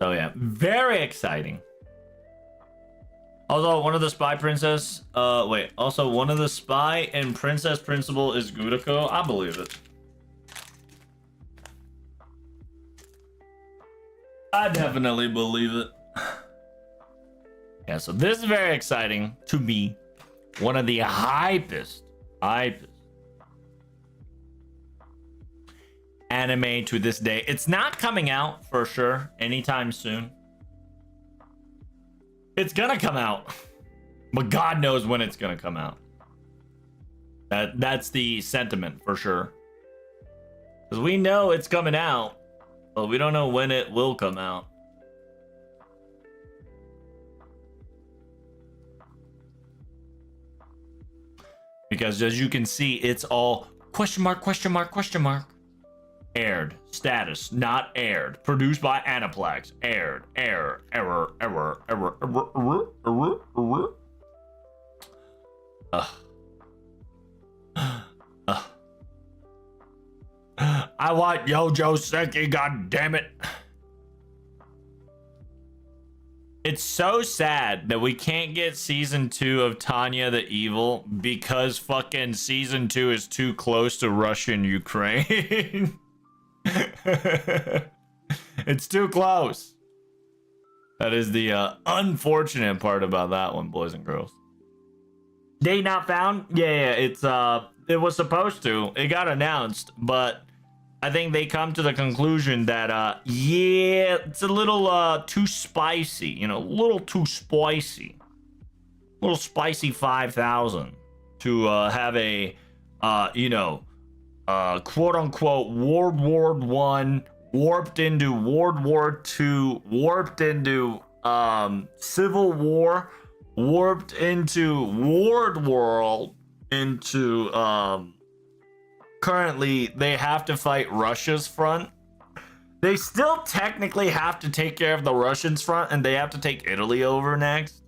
So yeah, very exciting. Also, one of the spy princess, also one of the spy and princess principal is Gudako. I believe it. I definitely believe it. Yeah, so this is very exciting to me. One of the hypest anime to this day. It's not coming out for sure anytime soon. It's gonna come out, but God knows when it's gonna come out. That's the sentiment for sure. Because we know it's coming out, but we don't know when it will come out. Because as you can see, it's all question mark, question mark, question mark. Aired. Status. Not aired. Produced by Aniplex. Aired. Error. Error. Error. Error. Error. Error. Error. Error. I want Yojo Seki, god damn it. It's so sad that we can't get season 2 of Tanya the Evil because fucking season 2 is too close to Russian Ukraine. It's too close. That is the unfortunate part about that one, boys and girls. Date not found? Yeah, it's it was supposed to. It got announced, but I think they come to the conclusion that yeah, it's a little too spicy, you know, a little too spicy. A little spicy 5000 to have a you know, quote unquote World War One warped into World War Two, warped into Civil War, warped into Ward World, into currently they have to fight Russia's front. They still technically have to take care of the Russians front, and they have to take Italy over next.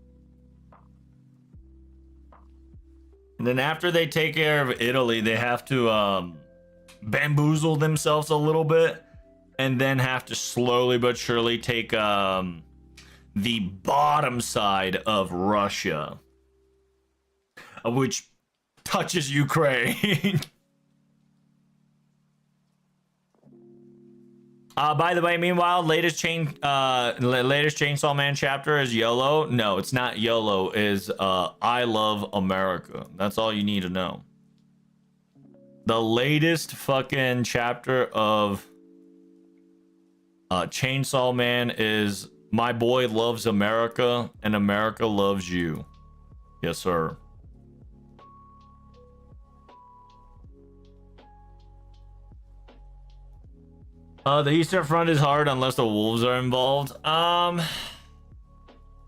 And then after they take care of Italy, they have to bamboozle themselves a little bit, and then have to slowly but surely take the bottom side of Russia, which touches Ukraine. By the way, meanwhile, latest Chainsaw Man chapter is YOLO. No, it's not YOLO. Is I Love America. That's all you need to know. The latest fucking chapter of Chainsaw Man is My Boy Loves America and America Loves You. Yes, sir. The Eastern Front is hard unless the wolves are involved.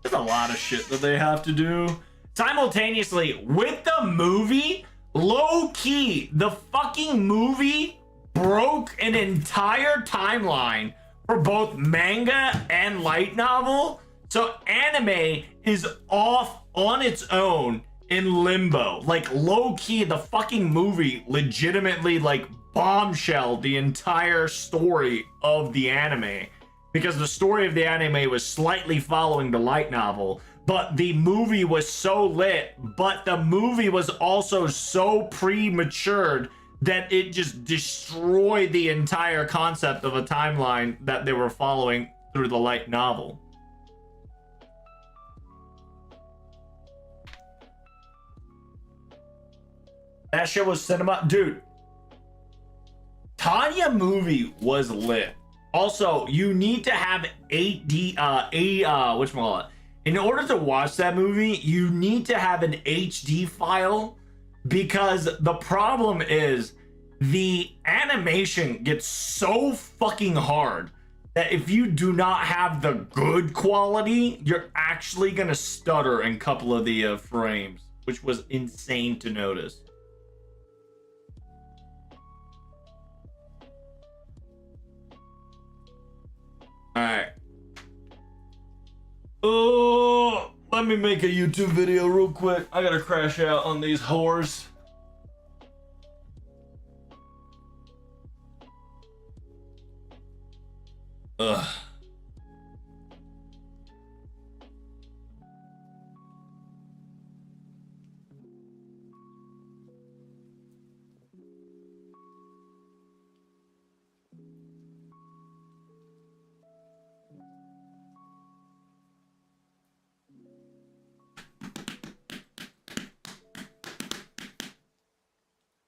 There's a lot of shit that they have to do. Simultaneously, with the movie, low key, the fucking movie broke an entire timeline for both manga and light novel. So anime is off on its own in limbo. Like, low key, the fucking movie legitimately, like, bombshelled the entire story of the anime, because the story of the anime was slightly following the light novel, but the movie was so lit, but the movie was also so prematured that it just destroyed the entire concept of a timeline that they were following through the light novel. That shit was cinema, dude. Tanya movie was lit. Also, you need to have 8D, whatchamacallit. In order to watch that movie, you need to have an HD file, because the problem is the animation gets so fucking hard that if you do not have the good quality, you're actually gonna stutter in a couple of the frames, which was insane to notice. Alright. Oh, let me make a YouTube video real quick. I gotta crash out on these whores. Ugh.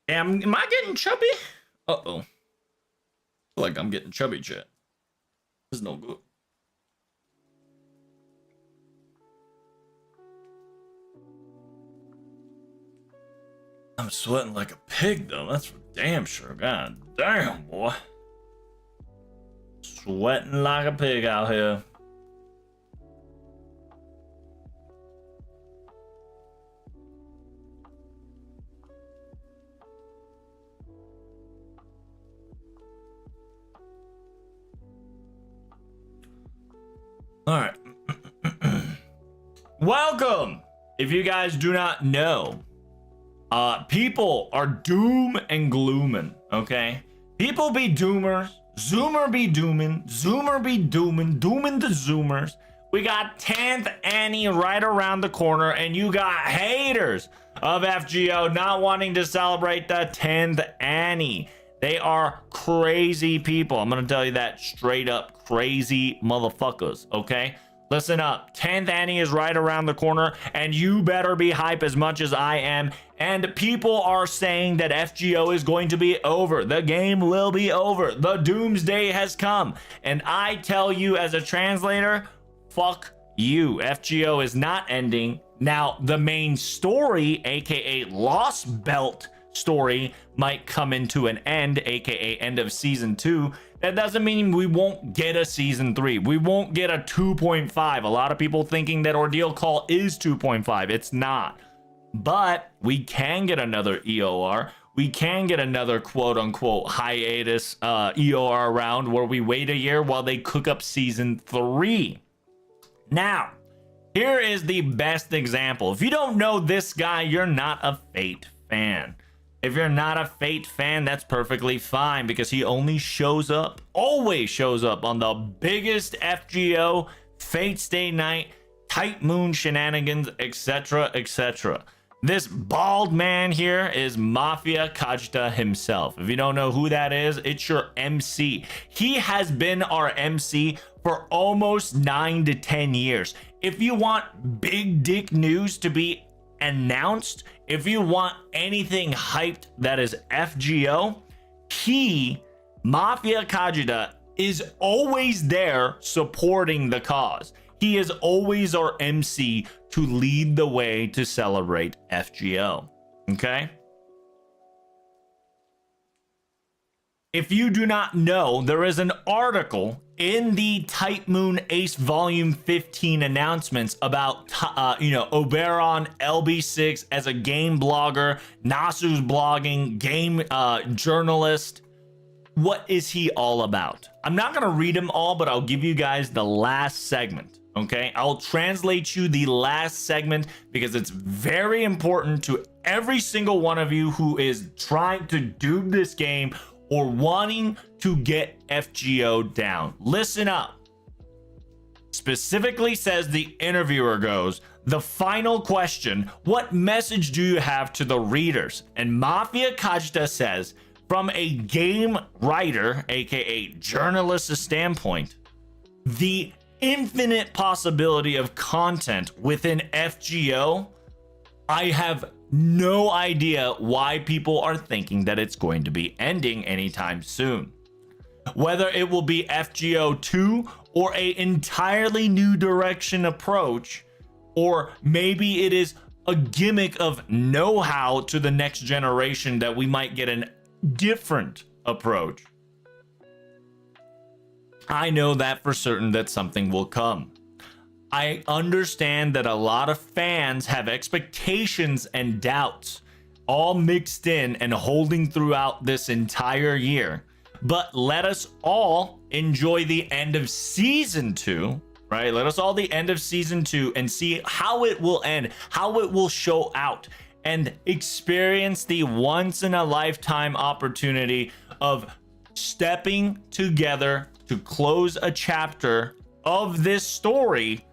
Am I getting chubby? Uh-oh. Feel like I'm getting chubby, chat. This is no good. I'm sweating like a pig, though. That's for damn sure. God damn, boy. Sweating like a pig out here. All right. Welcome. If you guys do not know, people are doom and glooming, okay? People be doomers, Zoomer be dooming, Zoomer be dooming, dooming the Zoomers. We got 10th Annie right around the corner, and you got haters of FGO not wanting to celebrate the 10th Annie. They are crazy people. I'm gonna tell you that straight up, crazy motherfuckers, okay? Listen up, 10th Annie is right around the corner, and you better be hype as much as I am. And people are saying that FGO is going to be over. The game will be over. The doomsday has come. And I tell you as a translator, fuck you. FGO is not ending. Now, the main story, aka Lost Belt story, might come into an end, aka end of season 2. That doesn't mean we won't get a season 3. We won't get a 2.5. A lot of people thinking that Ordeal Call is 2.5. It's not. But we can get another EOR. We can get another quote unquote hiatus EOR round where we wait a year while they cook up season 3. Now, here is the best example. If you don't know this guy, you're not a Fate fan. If you're not a Fate fan, that's perfectly fine, because he only shows up, always shows up on the biggest FGO, Fate Stay Night, Typemoon shenanigans, etc., etc. This bald man here is Mafia Kajita himself. If you don't know who that is, it's your MC. He has been our MC for almost 9 to 10 years. If you want big dick news to be announced if you want anything hyped that is FGO, Mafia Kajita, is always there supporting the cause. He is always our MC to lead the way to celebrate FGO. Okay? If you do not know, there is an article in the Typemoon Ace Volume 15 announcements about, Oberon LB6 as a game blogger, Nasu's blogging, game journalist. What is he all about? I'm not going to read them all, but I'll give you guys the last segment. Okay, I'll translate you the last segment because it's very important to every single one of you who is trying to do this game or wanting to get FGO down. Listen up. Specifically says the interviewer goes, the final question, what message do you have to the readers? And Mafia Kajita says, from a game writer, aka journalist's standpoint, the infinite possibility of content within FGO, I have no idea why people are thinking that it's going to be ending anytime soon. Whether it will be FGO 2 or an entirely new direction approach, or maybe it is a gimmick of know-how to the next generation that we might get a different approach. I know that for certain that something will come. I understand that a lot of fans have expectations and doubts all mixed in and holding throughout this entire year. But let us all enjoy the end of season 2, right? Let us all the end of season 2 and see how it will end, how it will show out, and experience the once in a lifetime opportunity of stepping together to close a chapter of this story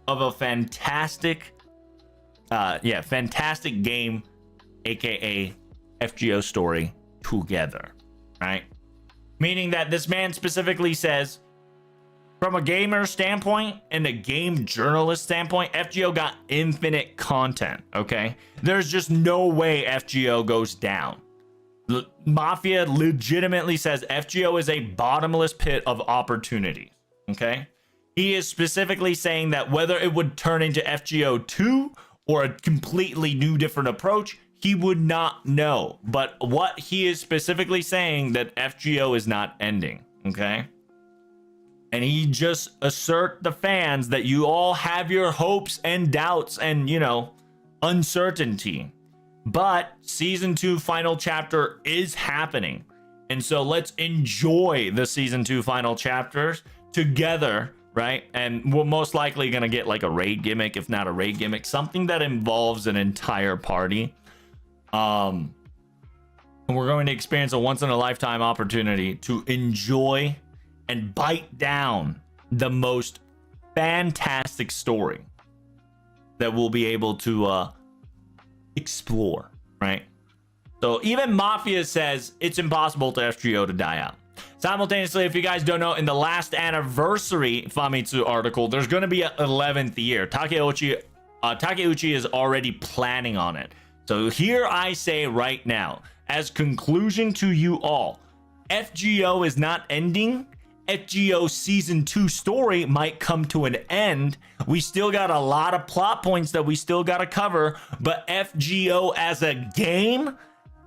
of a fantastic game, aka FGO story together, right? Meaning that this man specifically says, from a gamer standpoint and a game journalist standpoint, FGO got infinite content, okay? There's just no way FGO goes down. Mafia legitimately says FGO is a bottomless pit of opportunities, okay? He is specifically saying that whether it would turn into FGO 2 or a completely new different approach, he would not know. But what he is specifically saying that FGO is not ending, okay? And he just assert the fans that you all have your hopes and doubts and, uncertainty. But season 2 final chapter is happening. And so let's enjoy the season 2 final chapters together, right? And we're most likely going to get like a raid gimmick, if not a raid gimmick, something that involves an entire party. And we're going to experience a once in a lifetime opportunity to enjoy and bite down the most fantastic story that we'll be able to explore, right? So even Mafia says it's impossible to FGO to die out. Simultaneously, if you guys don't know, in the last anniversary Famitsu article, there's going to be an 11th year. Takeuchi is already planning on it. So here I say right now, as conclusion to you all, FGO is not ending. FGO season 2 story might come to an end. We still got a lot of plot points that we still got to cover, but FGO as a game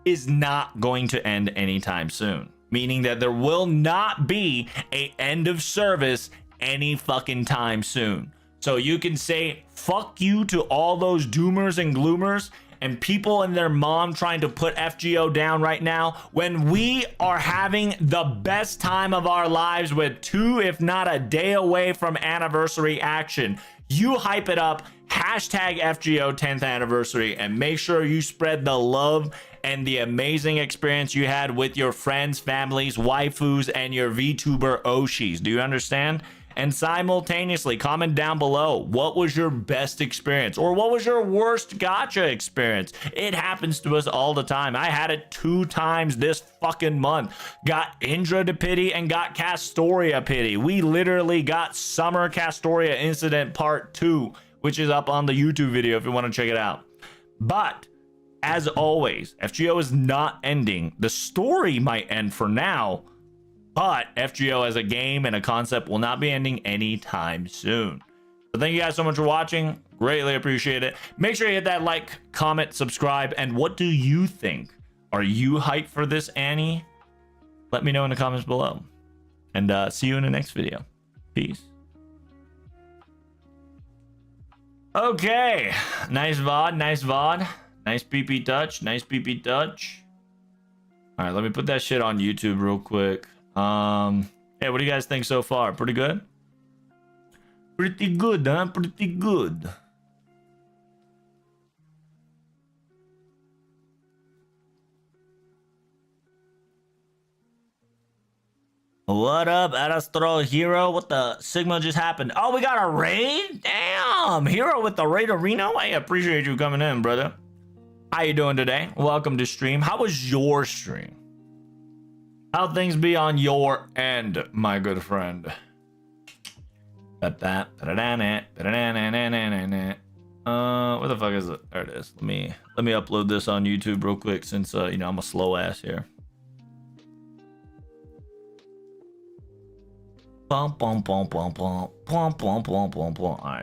is not going to end anytime soon, meaning that there will not be a end of service any fucking time soon. So you can say fuck you to all those doomers and gloomers and people and their mom trying to put FGO down right now when we are having the best time of our lives with 2, if not a day away from anniversary action. You hype it up, hashtag FGO 10th anniversary, and make sure you spread the love and the amazing experience you had with your friends, families, waifus, and your VTuber Oshis. Do you understand? And simultaneously, comment down below, what was your best experience? Or what was your worst gacha experience? It happens to us all the time. I had it 2 times this fucking month. Got Indra to pity and got Castoria pity. We literally got Summer Castoria Incident Part 2, which is up on the YouTube video if you want to check it out. But as always, FGO is not ending. The story might end for now, but FGO as a game and a concept will not be ending anytime soon. So thank you guys so much for watching. Greatly appreciate it. Make sure you hit that like, comment, subscribe, and what do you think? Are you hyped for this, Annie? Let me know in the comments below. And see you in the next video. Peace. Okay. Nice VOD, nice VOD. Nice PP touch, nice PP touch. All right, let me put that shit on YouTube real quick. Hey, what do you guys think so far? Pretty good? Pretty good, huh? Pretty good. What up, Astro Hero? What the Sigma just happened? Oh, we got a raid? Damn, Hero with the raid arena? I appreciate you coming in, brother. How you doing today? Welcome to stream. How was your stream? How things be on your end, my good friend? Where the fuck is it? There it is. Let me upload this on YouTube real quick since you know I'm a slow ass here. All right,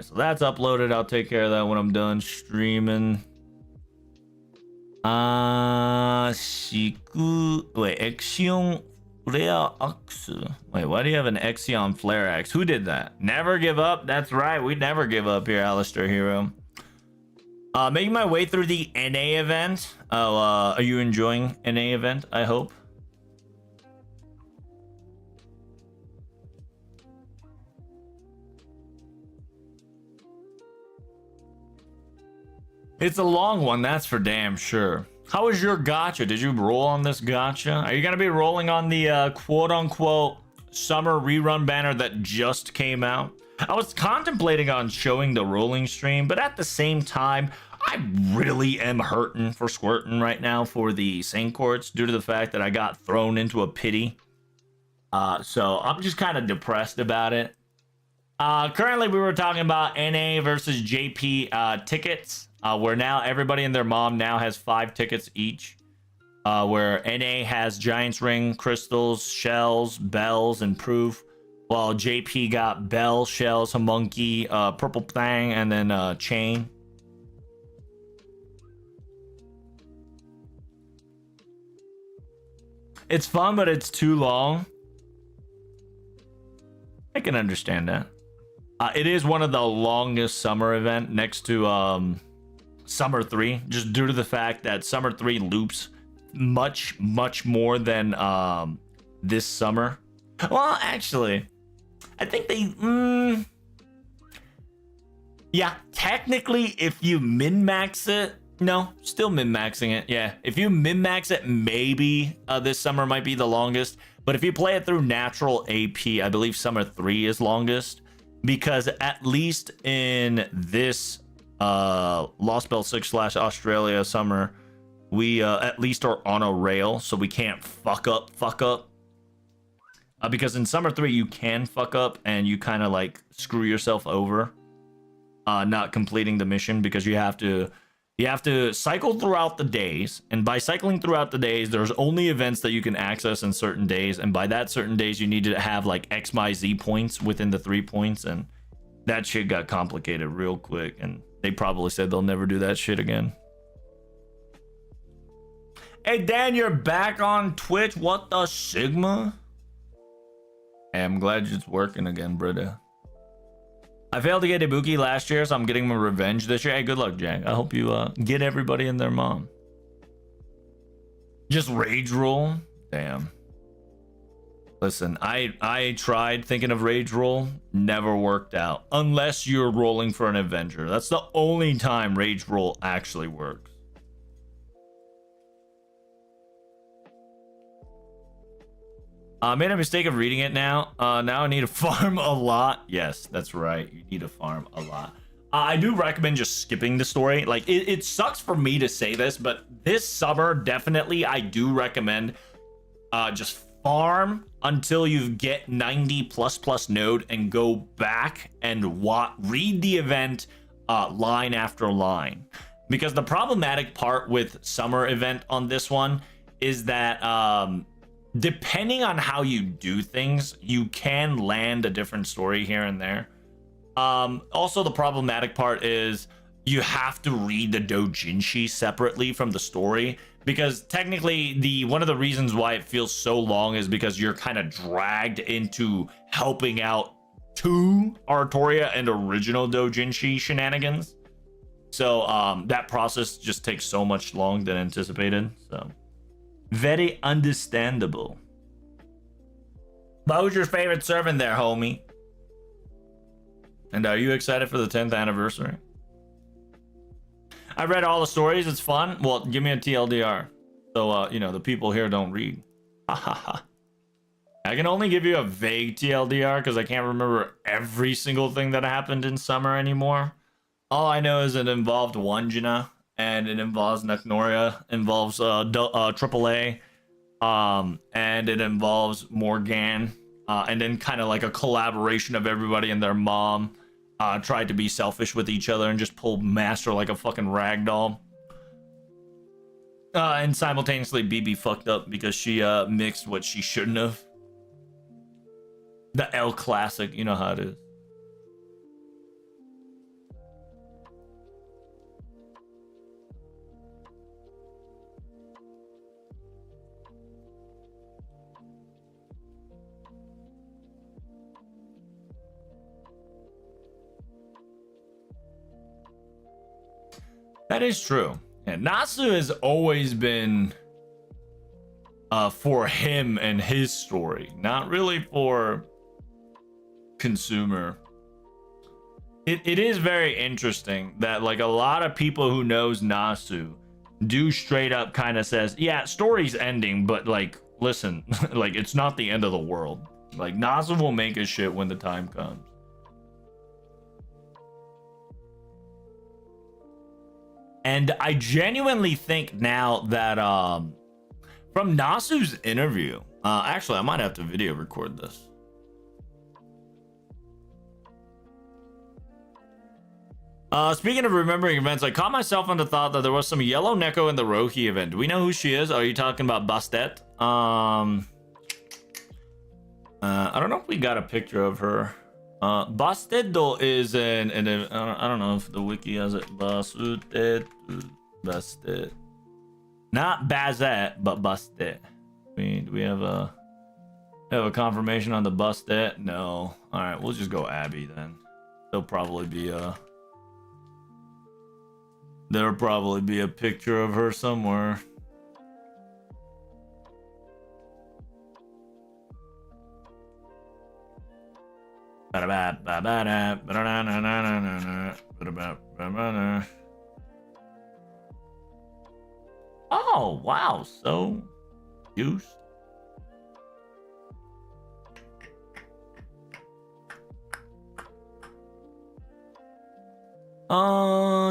so that's uploaded. I'll take care of that when I'm done streaming. Wait, Exion Flare Axe. Wait, why do you have an Exion Flare Axe? Who did that? Never give up. That's right. We never give up here, Alistair Hero. Making my way through the NA event. Oh, are you enjoying NA event? I hope. It's a long one, that's for damn sure. How was your gacha? Did you roll on this gacha? Are you going to be rolling on the quote-unquote summer rerun banner that just came out? I was contemplating on showing the rolling stream, but at the same time, I really am hurting for squirting right now for the Saint Courts due to the fact that I got thrown into a pity. So I'm just kind of depressed about it. Currently, we were talking about NA versus JP tickets. Where now everybody and their mom now has 5 tickets each. Where NA has Giant's Ring, Crystals, Shells, Bells, and Proof. While JP got Bell, Shells, Homunky, Purple Thang, and then Chain. It's fun, but it's too long. I can understand that. It is one of the longest summer event next to Summer 3, just due to the fact that Summer 3 loops much more than this summer. Well, actually, I think they yeah, technically if you min-max it, no, still min-maxing it. Yeah, if you min-max it, maybe this summer might be the longest, but if you play it through natural AP, I believe Summer 3 is longest, because at least in this Lost Bell 6/Australia summer, we at least are on a rail, so we can't fuck up. Because in Summer 3 you can fuck up and you kind of like screw yourself over not completing the mission, because you have to cycle throughout the days, and by cycling throughout the days there's only events that you can access in certain days, and by that certain days you need to have like XYZ points within the 3 points, and that shit got complicated real quick, and they probably said they'll never do that shit again. Hey, Dan, you're back on Twitch. What the Sigma? Hey, I'm glad it's working again, brother. I failed to get Ibuki last year, so I'm getting my revenge this year. Hey, good luck, Jack. I hope you get everybody and their mom. Just rage roll? Damn. Listen, I tried thinking of rage roll, never worked out. Unless you're rolling for an Avenger. That's the only time rage roll actually works. I made a mistake of reading it now. Now I need to farm a lot. Yes, that's right. You need to farm a lot. I do recommend just skipping the story. Like, it sucks for me to say this, but this summer, definitely, I do recommend just farm until you get 90++ node and go back and read the event line after line. because the problematic part with summer event on this one is that depending on how you do things, you can land a different story here and there. Also, the problematic part is you have to read the doujinshi separately from the story, because technically one of the reasons why it feels so long is because you're kind of dragged into helping out two Artoria and original doujinshi shenanigans. So that process just takes so much longer than anticipated. So very understandable. What was your favorite servant there, homie? And are you excited for the 10th anniversary? I read all the stories. It's fun. Well, give me a TLDR. So, you know, the people here don't read. I can only give you a vague TLDR because I can't remember every single thing that happened in summer anymore. All I know is it involved Wanjina, and it involves Naknoria, involves AAA, and it involves Morgan, and then kind of like a collaboration of everybody and their mom tried to be selfish with each other and just pull Master like a fucking ragdoll. And simultaneously BB fucked up because she mixed what she shouldn't have. The L classic, you know how it is. That is true. And Nasu has always been for him and his story, not really for consumer. It is very interesting that like a lot of people who knows Nasu do straight up kind of says, yeah, story's ending, but like, listen, like it's not the end of the world. Like Nasu will make his shit when the time comes. And I genuinely think now that from Nasu's interview, actually I might have to video record this. Speaking of remembering events, I caught myself on the thought that there was some yellow Neko in the Rohi event. Do we know who she is? Are you talking about Bastet? I don't know if we got a picture of her. Bastet is I don't know if the wiki has it. Bastet. Not Bazet, but Bastet. Do we have a confirmation on the Bastet? No. All right, we'll just go Abby then. There'll probably be a picture of her somewhere. Oh wow, so used.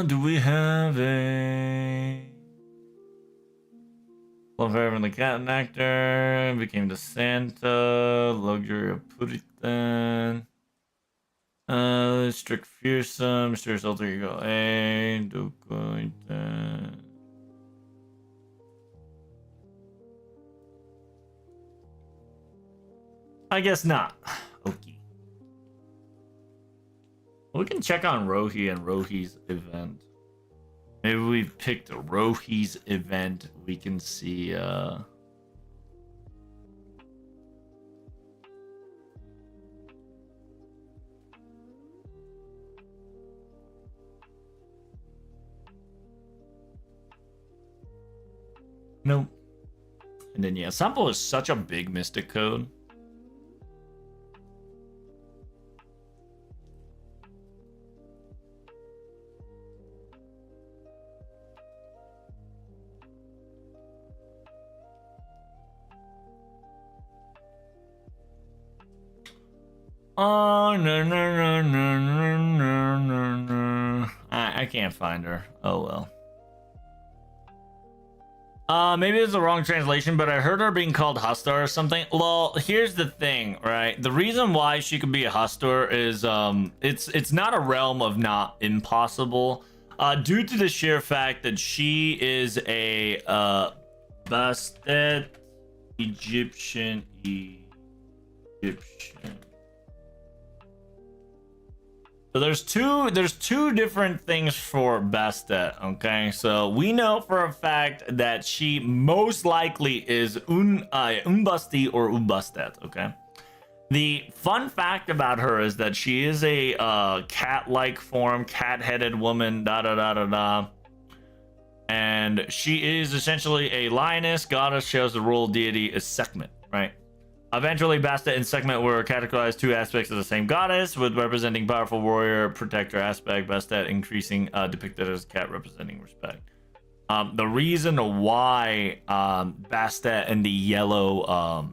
Do we have a love her from the cat and actor became the Santa luxury of Puritan. Strict fearsome, mysterious alter ego A, I guess not. Okay. We can check on Rohi and Rohi's event. Maybe we picked Rohi's event. We can see nope. And then yeah, Sampo is such a big mystic code. Oh no. I can't find her. Oh well. Maybe it's the wrong translation, but I heard her being called Hustar or something. Well, here's the thing, right? The reason why she could be a Hustar is it's not a realm of not impossible. Due to the sheer fact that she is a Bastet Egyptian. So there's two different things for Bastet, okay? So we know for a fact that she most likely is Umbasti or Umbastet, okay? The fun fact about her is that she is a cat-like form, cat-headed woman, da-da-da-da-da. And she is essentially a lioness, goddess, shares the role deity as Sekhmet, right? Eventually, Bastet and Sekhmet were categorized two aspects of the same goddess, with representing powerful warrior protector aspect, Bastet increasing depicted as a cat representing respect. The reason why Bastet and the yellow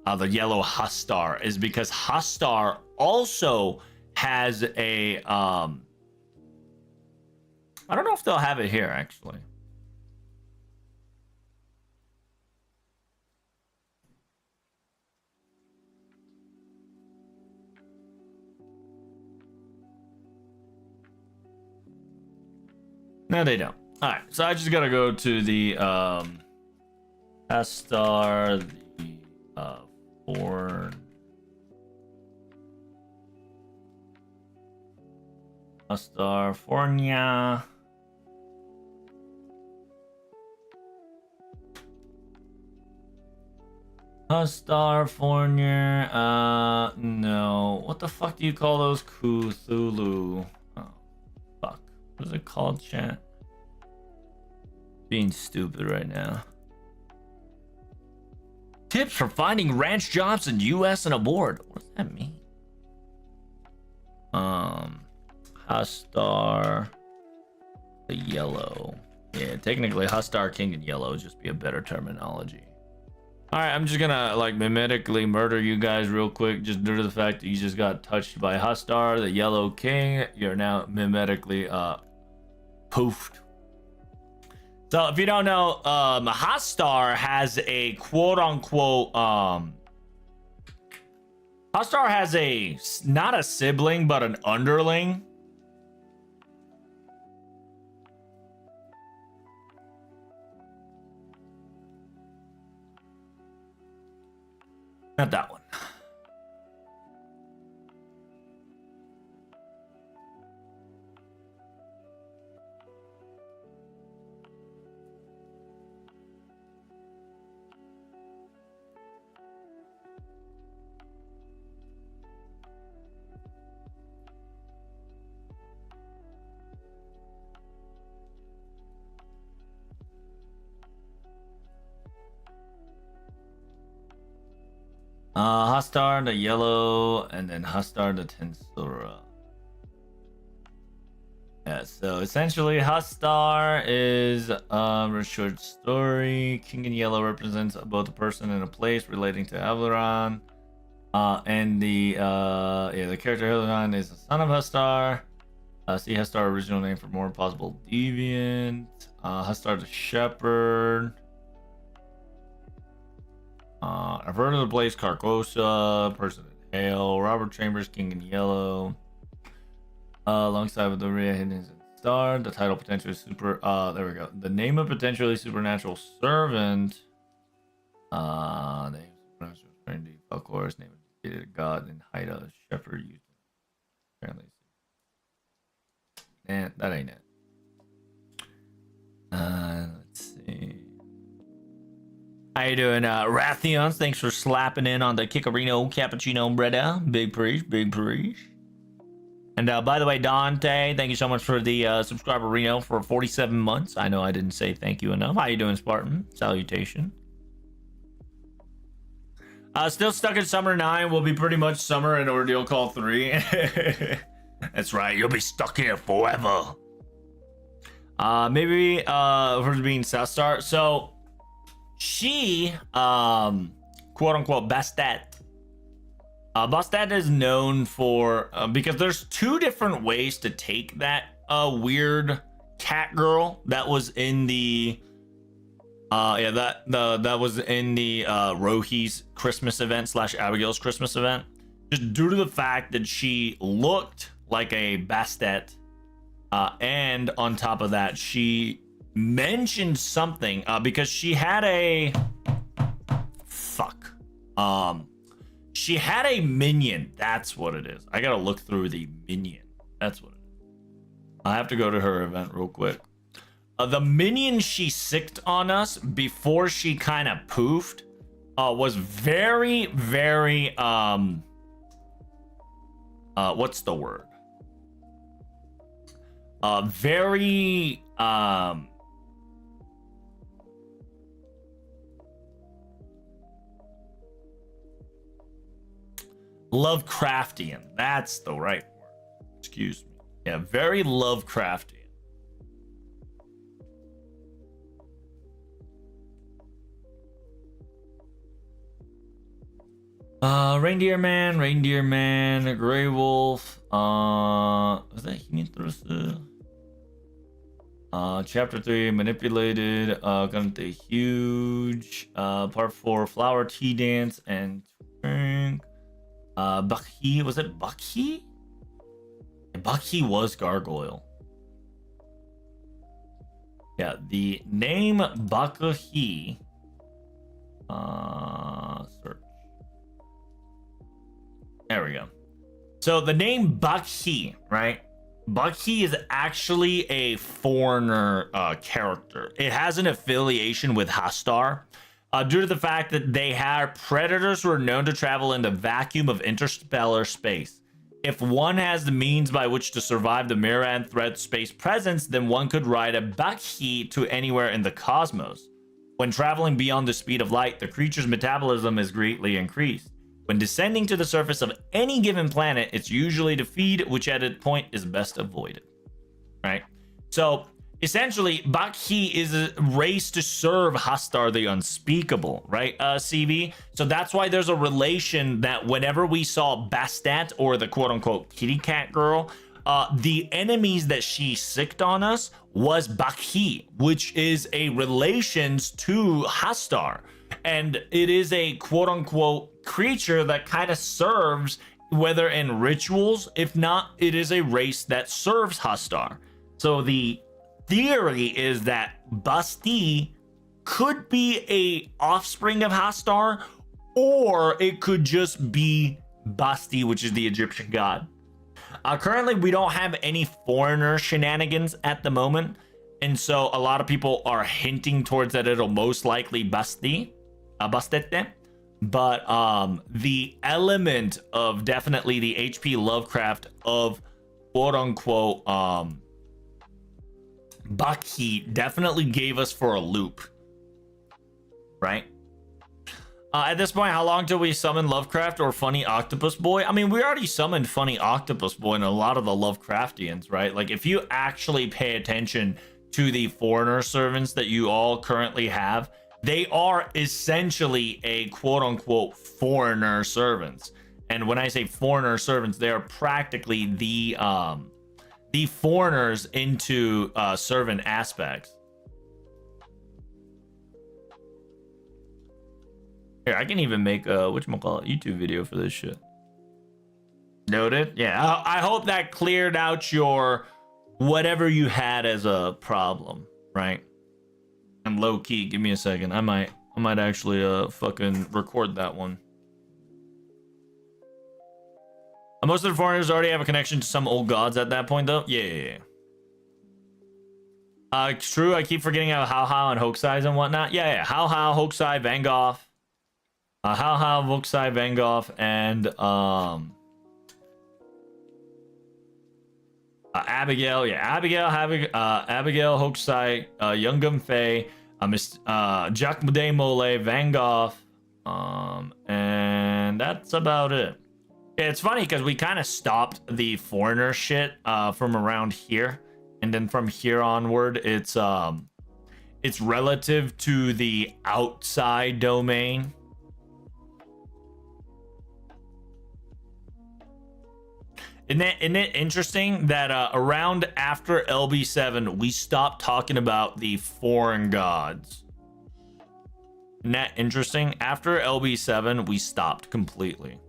Hustar is because Hustar also has a I don't know if they'll have it here actually. No, they don't. All right, so I just gotta go to the Hustar, the foreign Hustar, Fornia. Hustar, Fornia, no. What the fuck do you call those? Cthulhu. Oh, fuck. What is it called, chat? Being stupid right now. Tips for finding ranch jobs in US and abroad. What does that mean? Hustar, the yellow. Yeah, technically Hustar King and yellow would just be a better terminology. All right, I'm just gonna like mimetically murder you guys real quick, just due to the fact that you just got touched by Hustar, the Yellow King. You're now mimetically poofed. So if you don't know, Hustar has a quote-unquote Hustar has a not a sibling but an underling. Not that one. Hustar the yellow, and then Hustar the Tensura. Yeah, so essentially Hustar is a short story. King in yellow represents both a person and a place relating to Avaloran. And the character Hildebrand is the son of Hustar. See Hustar original name for more possible deviant. Hustar the shepherd. I've heard of the place Carcosa, person in Hail, Robert Chambers, King in Yellow. Alongside with the Rhea Hidden Star, the title potentially super. There we go. The name of potentially supernatural servant. Name supernatural friendly fuck horse. Name of god and Haida shepherd used. Apparently, and that ain't it. Let's see. How you doing, Rathions? Thanks for slapping in on the Kikarino Cappuccino Breda. Big preach, big preach. And by the way, Dante, thank you so much for the subscriber Reno for 47 months. I know I didn't say thank you enough. How you doing, Spartan? Salutation. Still stuck in Summer 9. We'll be pretty much Summer in Ordeal Call 3. That's right. You'll be stuck here forever. Maybe for being South Star. So she, quote unquote, Bastet. Bastet is known for because there's two different ways to take that weird cat girl that was in the that was in the Rohi's Christmas event / Abigail's Christmas event, just due to the fact that she looked like a Bastet And on top of that, she mentioned something because she had a she had a minion. That's what it is. I gotta look through the minion. That's what it is. I have to go to her event real quick. The minion she sicked on us before she kind of poofed was very, very what's the word? Very Lovecraftian. That's the right word. Excuse me. Yeah, very Lovecraftian. Reindeer Man, Grey Wolf. Was that Hinithrus? Chapter 3, Manipulated. Gonna huge. Part 4, Flower Tea Dance and Twink. Bakhi, was it Bakhi? Bakhi was Gargoyle. Yeah, the name Bakhi. Search. There we go. So the name Bakhi, right? Bakhi is actually a foreigner character. It has an affiliation with Hastar due to the fact that they have predators who are known to travel in the vacuum of interstellar space. If one has the means by which to survive the Miran threat space presence, then one could ride a Bakhi to anywhere in the cosmos. When traveling beyond the speed of light, the creature's metabolism is greatly increased. When descending to the surface of any given planet, it's usually to feed, which at a point is best avoided. Right? So, essentially, Bakhi is a race to serve Hastar the Unspeakable, right, CB? So that's why there's a relation that whenever we saw Bastet, or the quote-unquote kitty cat girl, the enemies that she sicked on us was Bakhi, which is a relations to Hastar. And it is a quote-unquote creature that kind of serves, whether in rituals, if not, it is a race that serves Hastar. So the theory is that Basti could be a offspring of Hastar, or it could just be Basti, which is the Egyptian god. Currently, we don't have any foreigner shenanigans at the moment, and so a lot of people are hinting towards that it'll most likely Bastete. But the element of definitely the HP Lovecraft of quote unquote Bakhi definitely gave us for a loop, right? At this point, how long till we summon Lovecraft or Funny Octopus Boy? I mean, we already summoned Funny Octopus Boy and a lot of the Lovecraftians, right? Like, if you actually pay attention to the foreigner servants that you all currently have, they are essentially a quote-unquote foreigner servants. And when I say foreigner servants, they are practically the foreigners into servant aspects. Here, I can even make a whatchamacallit YouTube video for this shit. Noted? Yeah, I hope that cleared out your whatever you had as a problem, right? And low key, give me a second. I might actually fucking record that one. Most of the foreigners already have a connection to some old gods at that point, though. Yeah. It's true. I keep forgetting about How and Hokusai and whatnot. Yeah. How, Hokusai, Van Gogh. How, Hokusai, Van Gogh, and Abigail. Yeah, Abigail, Hokusai, Youngum Faye, Jacques de Molay, Van Gogh, and that's about it. It's funny because we kind of stopped the foreigner shit from around here, and then from here onward, it's relative to the outside domain. Isn't it interesting that around after LB7, we stopped talking about the foreign gods? Isn't that interesting? After LB7, we stopped completely.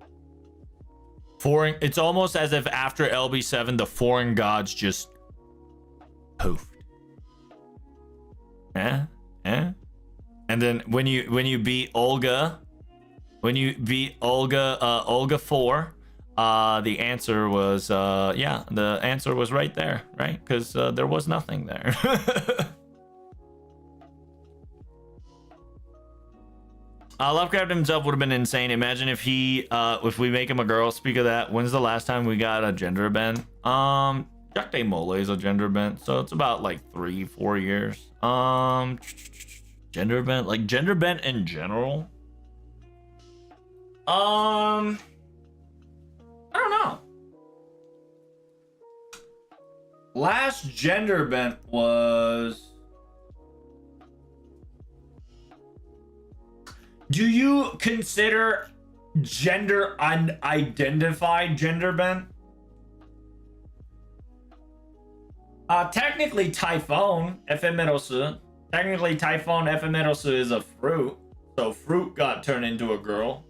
It's almost as if after LB7, the foreign gods just Poofed. Yeah, yeah. And then when you beat Olga, Olga 4, the answer was yeah, the answer was right there, right? Because there was nothing there. Lovecraft himself would have been insane. Imagine if if we make him a girl. Speak of that, when's the last time we got a gender bent? Jack Day Mole is a gender bent, so it's about like 3-4 years. Gender bent, like gender bent in general. I don't know. Last gender bent was. Do you consider gender unidentified gender bent? Technically Typhoon ephemerosu. Technically Typhoon ephemerosu is a fruit. So fruit got turned into a girl.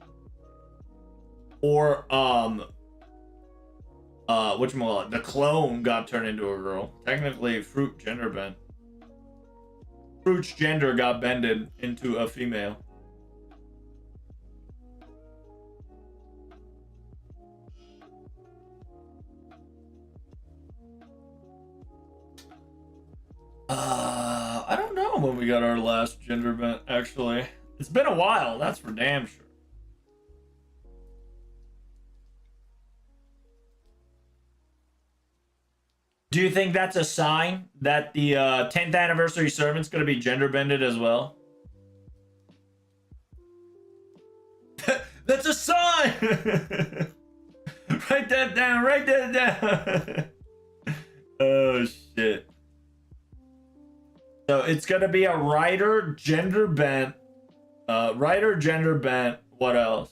Or whatchamacallit, the clone got turned into a girl. Technically fruit gender bent. Fruit's gender got bended into a female. I don't know when we got our last gender bent, actually. It's been a while, that's for damn sure. Do you think that's a sign that the 10th anniversary servant's going to be gender bended as well? That's a sign! Write that down, write that down. Oh, shit. So it's going to be a writer, gender bent. Writer, gender bent. What else?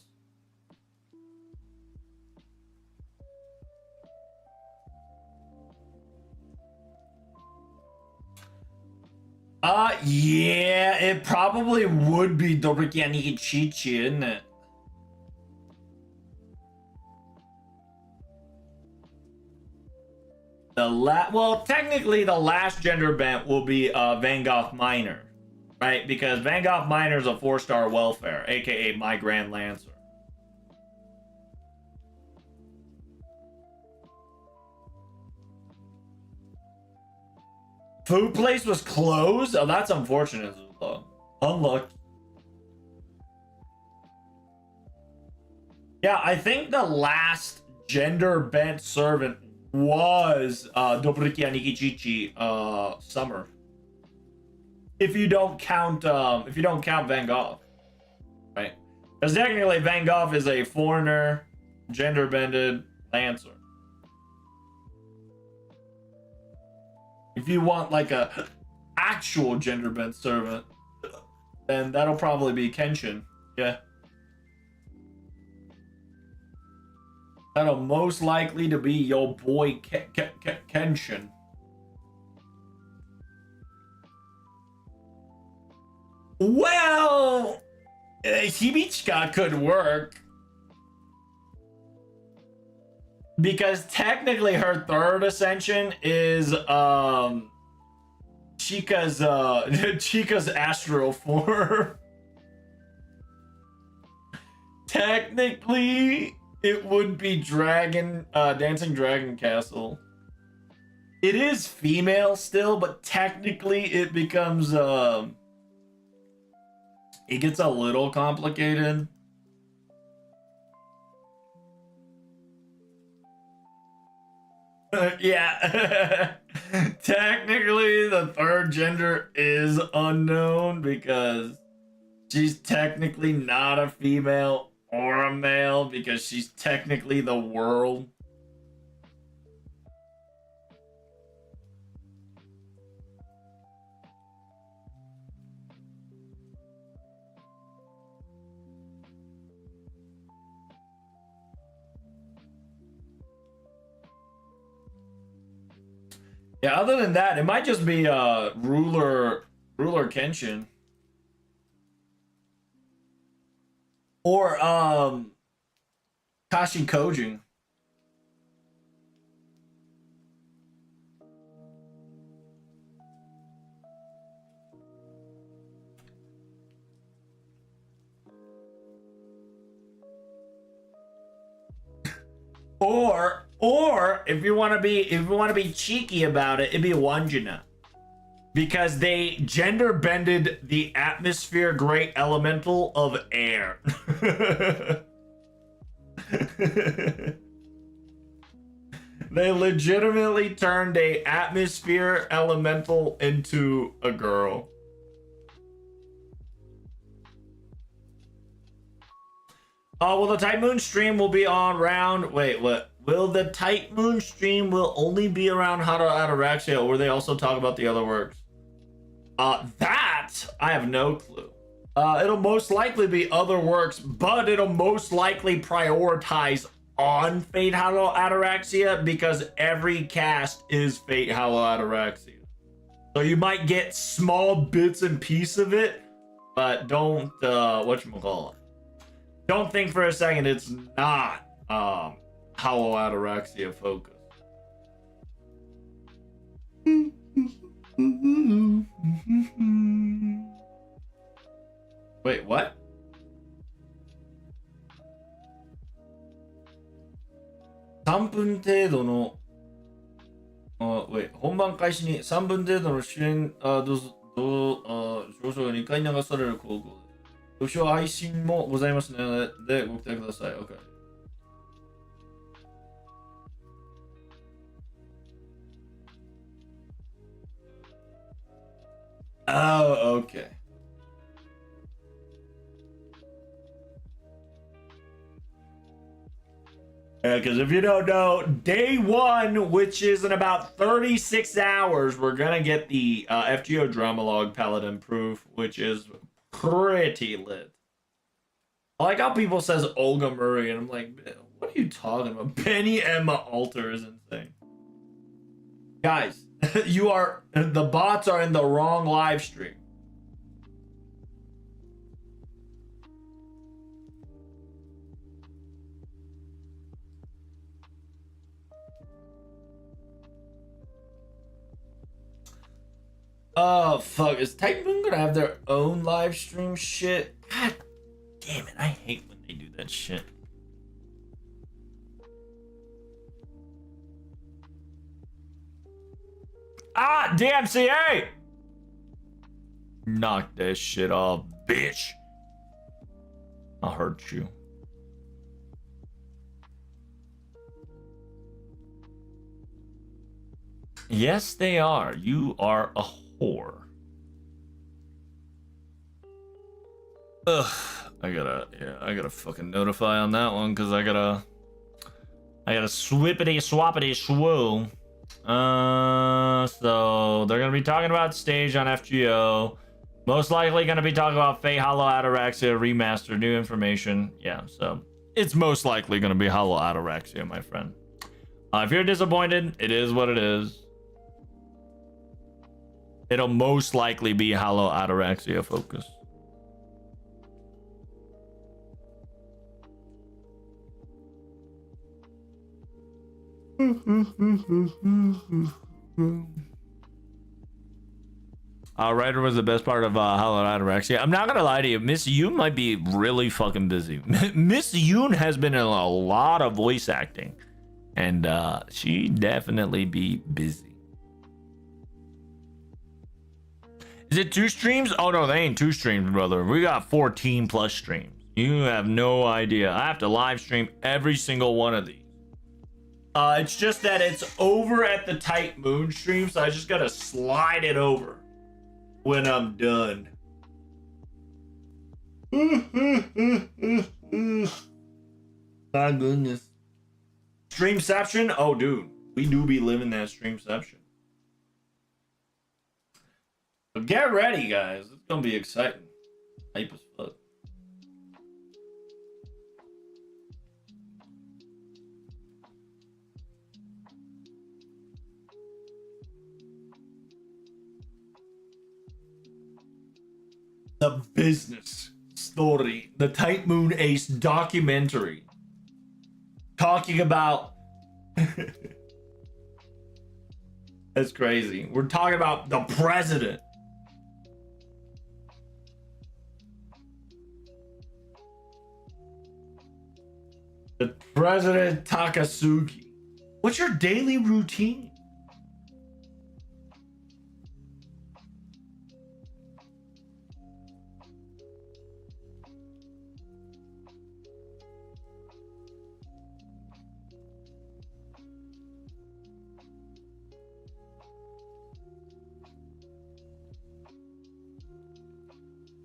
Yeah, it probably would be Doriki Aniki Chichi, isn't it? Well, technically the last gender bent will be Van Gogh Minor, right? Because Van Gogh Minor is a 4-star welfare, aka my Grand Lancer. Food place was closed? Oh, that's unfortunate. Unlucky. Yeah, I think the last gender bent servant was Dobriki Anikichichi Summer. If you don't count Van Gogh. Right? Because technically Van Gogh is a foreigner, gender bended Lancer. If you want like a actual gender bent servant, then that'll probably be Kenshin. Yeah. That'll most likely to be your boy Kenshin. Well, Hibichika could work. Because technically her third ascension is Chika's astral form. Technically it would be Dancing Dragon Castle. It is female still, but technically it becomes it gets a little complicated. Yeah. Technically the third gender is unknown because she's technically not a female or a male because she's technically the world. Yeah, other than that, it might just be ruler Kenshin. Or Kashi Or if you want to be cheeky about it, it'd be Wanjina. Because they gender bended the atmosphere great elemental of air. They legitimately turned a atmosphere elemental into a girl. Well, the Typemoon stream will be on round. Wait, what? Will the Typemoon stream will only be around Hado Ataraxia, or will they also talk about the other works? That I have no clue. It'll most likely be other works, but it'll most likely prioritize on Fate Hollow Ataraxia because every cast is Fate Hollow Ataraxia. So you might get small bits and pieces of it, but don't whatchamacallit. Don't think for a second it's not Hollow Ataraxia focus. Wait, what? wait, 本番開始に3分程度の主演上昇が2回流される広告。予習配信もございますのでご期待ください。OK。Oh, okay. Because if you don't know, day one, which is in about 36 hours, we're going to get the FGO Dramalog Paladin proof, which is pretty lit. I like how people says Olga Murray, and I'm like, what are you talking about? Benny Emma Alter is insane. Guys, the bots are in the wrong live stream. Oh, fuck. Is Typemoon gonna have their own live stream shit? God damn it. I hate when they do that shit. Ah, DMCA! Knock that shit off, bitch. I'll hurt you. Yes, they are. You are a whore. Ugh. I gotta fucking notify on that one because I gotta swippity swappity swoo. So they're gonna be talking about stage on FGO. Most likely gonna be talking about Fate Hollow Ataraxia remaster, new information. Yeah, so it's most likely gonna be Hollow Ataraxia, my friend. If you're disappointed, it is what it is. It'll most likely be Hollow Ataraxia focus. Ryder was the best part of Hollow Ataraxia. I'm not gonna lie to you, Miss Yoon might be really fucking busy. Miss Yoon has been in a lot of voice acting, and she definitely be busy. Is it 2 streams? Oh no, they ain't 2 streams, brother. We got 14 plus streams. You have no idea. I have to live stream every single one of these. It's just that it's over at the Typemoon stream, so I just gotta slide it over when I'm done. My goodness. Streamception? Oh, dude. We do be living that streamception. So get ready, guys. It's gonna be exciting. Hype as fuck. The business story, the Typemoon Ace documentary, talking about that's crazy. We're talking about the president. The President Takasugi. What's your daily routine?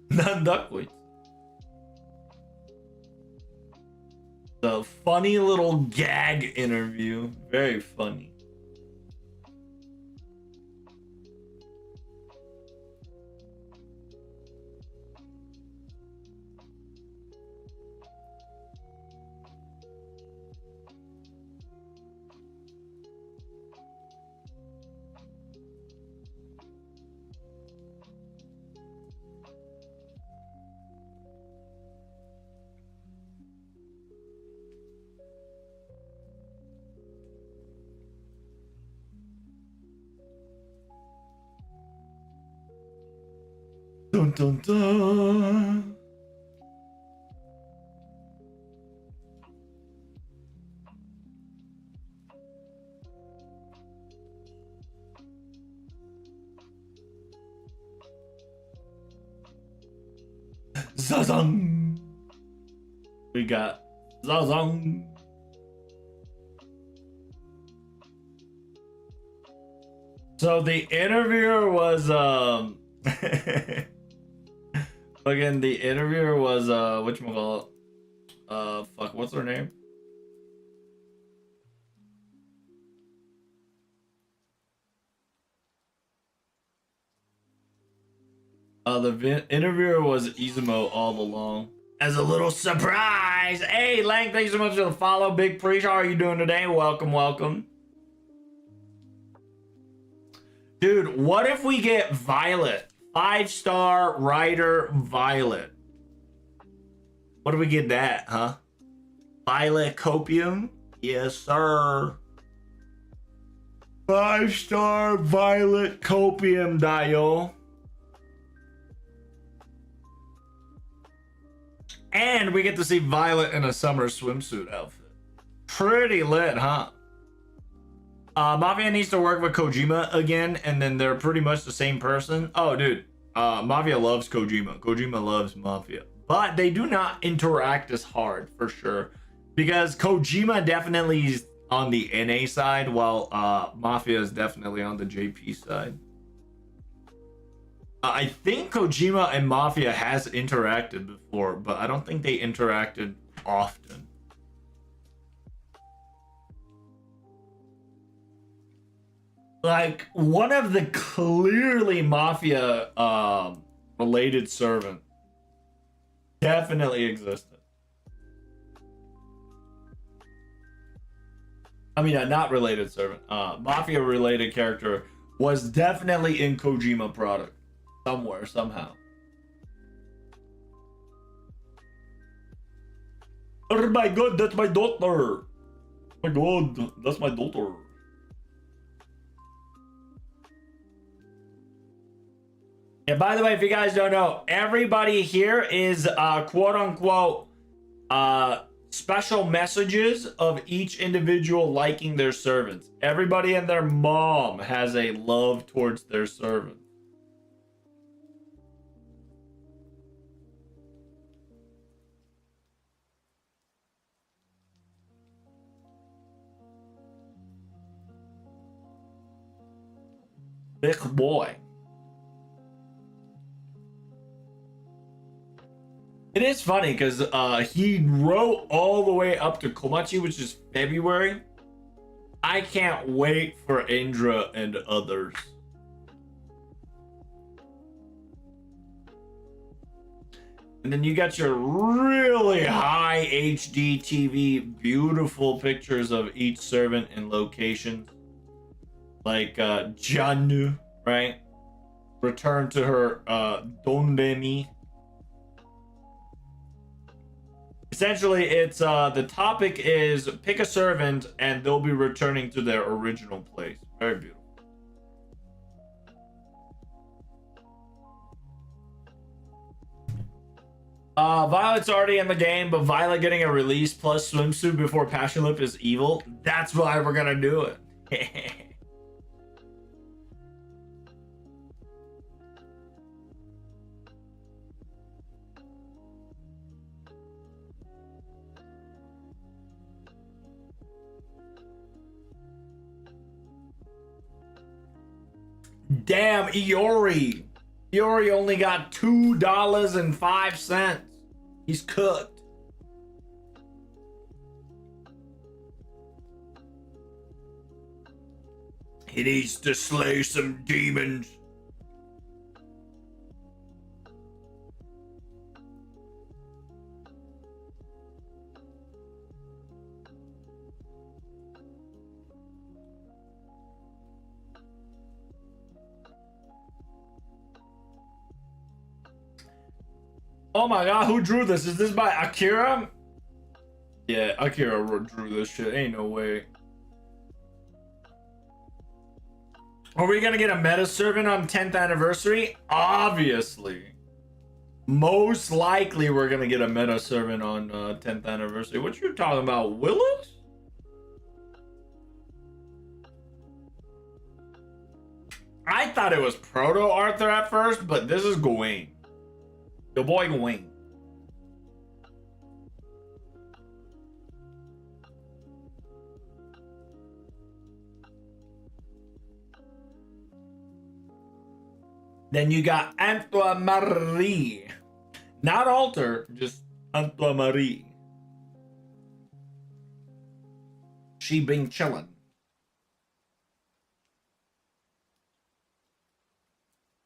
Nandakwit. The funny little gag interview. Very funny. Dun dun dun. Zazang. We got Zazang. So the interviewer was again, the interviewer was whatchamacallit? Fuck, what's her name? The interviewer was Izumo all along. As a little surprise. Hey, Lang, thanks so much for the follow. Big Preach, how are you doing today? Welcome, welcome. Dude, what if we get Violet? 5-star writer Violet. What do we get that, huh? Violet Copium? Yes, sir. 5-star Violet Copium, Dio. And we get to see Violet in a summer swimsuit outfit. Pretty lit, huh? Mafia needs to work with Kojima again, and then they're pretty much the same person. Oh, dude. Mafia loves Kojima. Kojima loves Mafia. But they do not interact as hard, for sure. Because Kojima definitely is on the NA side, while Mafia is definitely on the JP side. I think Kojima and Mafia has interacted before, but I don't think they interacted often. Like, one of the clearly Mafia related servant definitely existed. I mean, not related servant. Mafia related character was definitely in Kojima product. Somewhere, somehow. Oh my god, that's my daughter. Oh my god, that's my daughter. Yeah, by the way, if you guys don't know, everybody here is quote unquote special messages of each individual liking their servants. Everybody and their mom has a love towards their servants. Big boy. It is funny because he wrote all the way up to Komachi, which is February. I can't wait for Indra and others. And then you got your really high HD TV, beautiful pictures of each servant and locations. Like Janu, right? Return to her Dondemi. Essentially, it's the topic is pick a servant and they'll be returning to their original place. Very beautiful. Violet's already in the game, but Violet getting a release plus swimsuit before Passion Lip is evil. That's why we're gonna do it. Damn, Iori. Iori only got $2.05. He's cooked. He needs to slay some demons. Oh my god, who drew this? Is this by Akira? Yeah, Akira drew this shit. Ain't no way. Are we gonna get a meta servant on 10th anniversary? Obviously. Most likely we're gonna get a meta servant on 10th anniversary. What you talking about, Willis? I thought it was Proto Arthur at first, but this is Gawain. Your boy Gawain. Then you got Antoine Marie. Not Alter, just Antoine Marie. She been chillin'.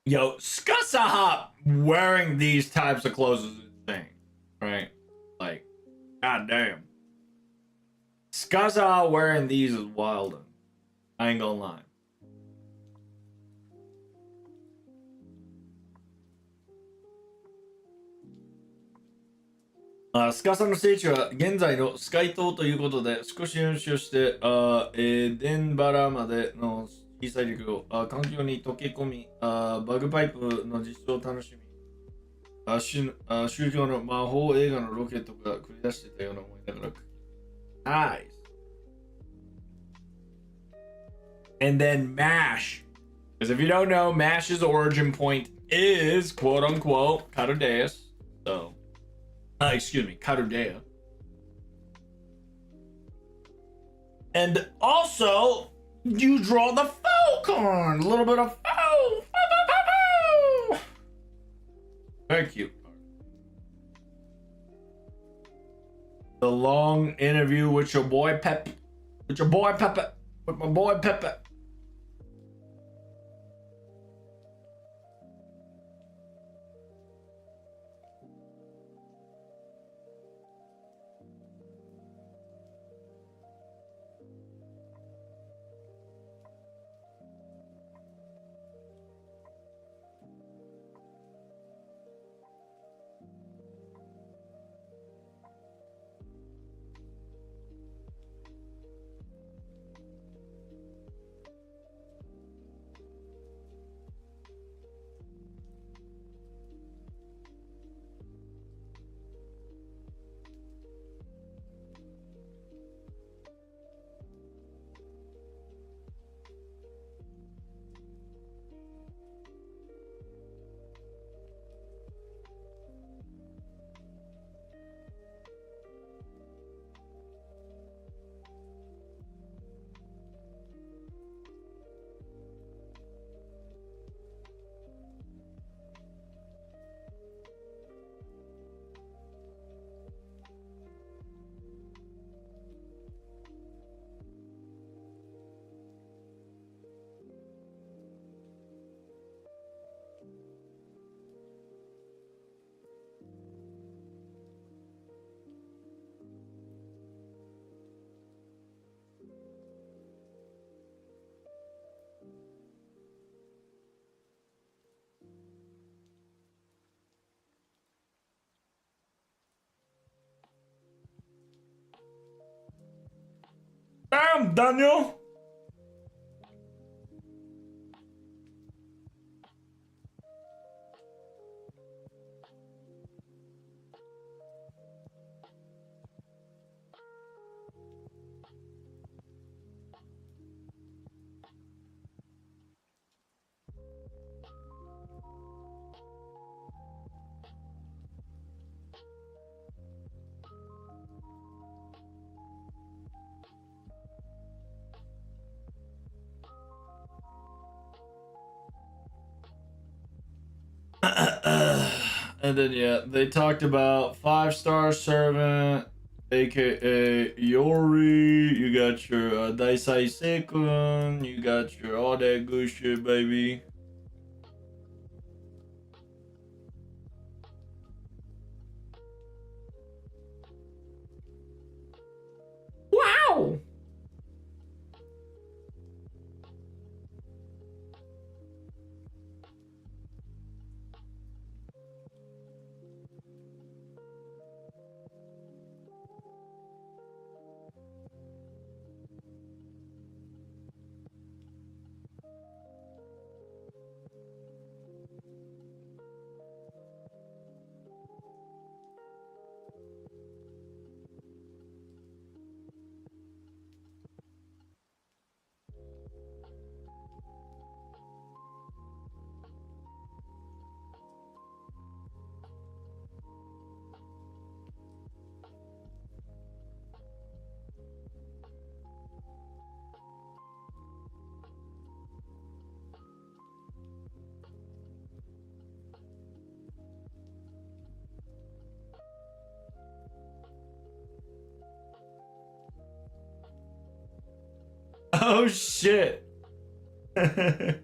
Yo, Skusaha wearing these types of clothes is insane, right? Like, goddamn. Skusaha wearing these is wild. I ain't gonna lie.スカさんの聖地は現在のスカイ島ということで、少し練習して、デンバラまでの小さい陸を環境に溶け込み、バグパイプの実装を楽しみ、宗教の魔法映画のロケットが繰り出してたような思いながら。Nice. And then MASH. Because if you don't know, MASH's origin point is quote unquote Carudeus. So. Excuse me, Carudea. And also, you draw the Falcon. A little bit of very cute. The long interview with your boy Pep. With your boy Pepe. With my boy Pepe. Damn, Daniel! And then yeah, they talked about 5-star servant, aka Yori. You got your Daisai Sekun. You got your all that good shit, baby. Wow. Oh shit. Damn.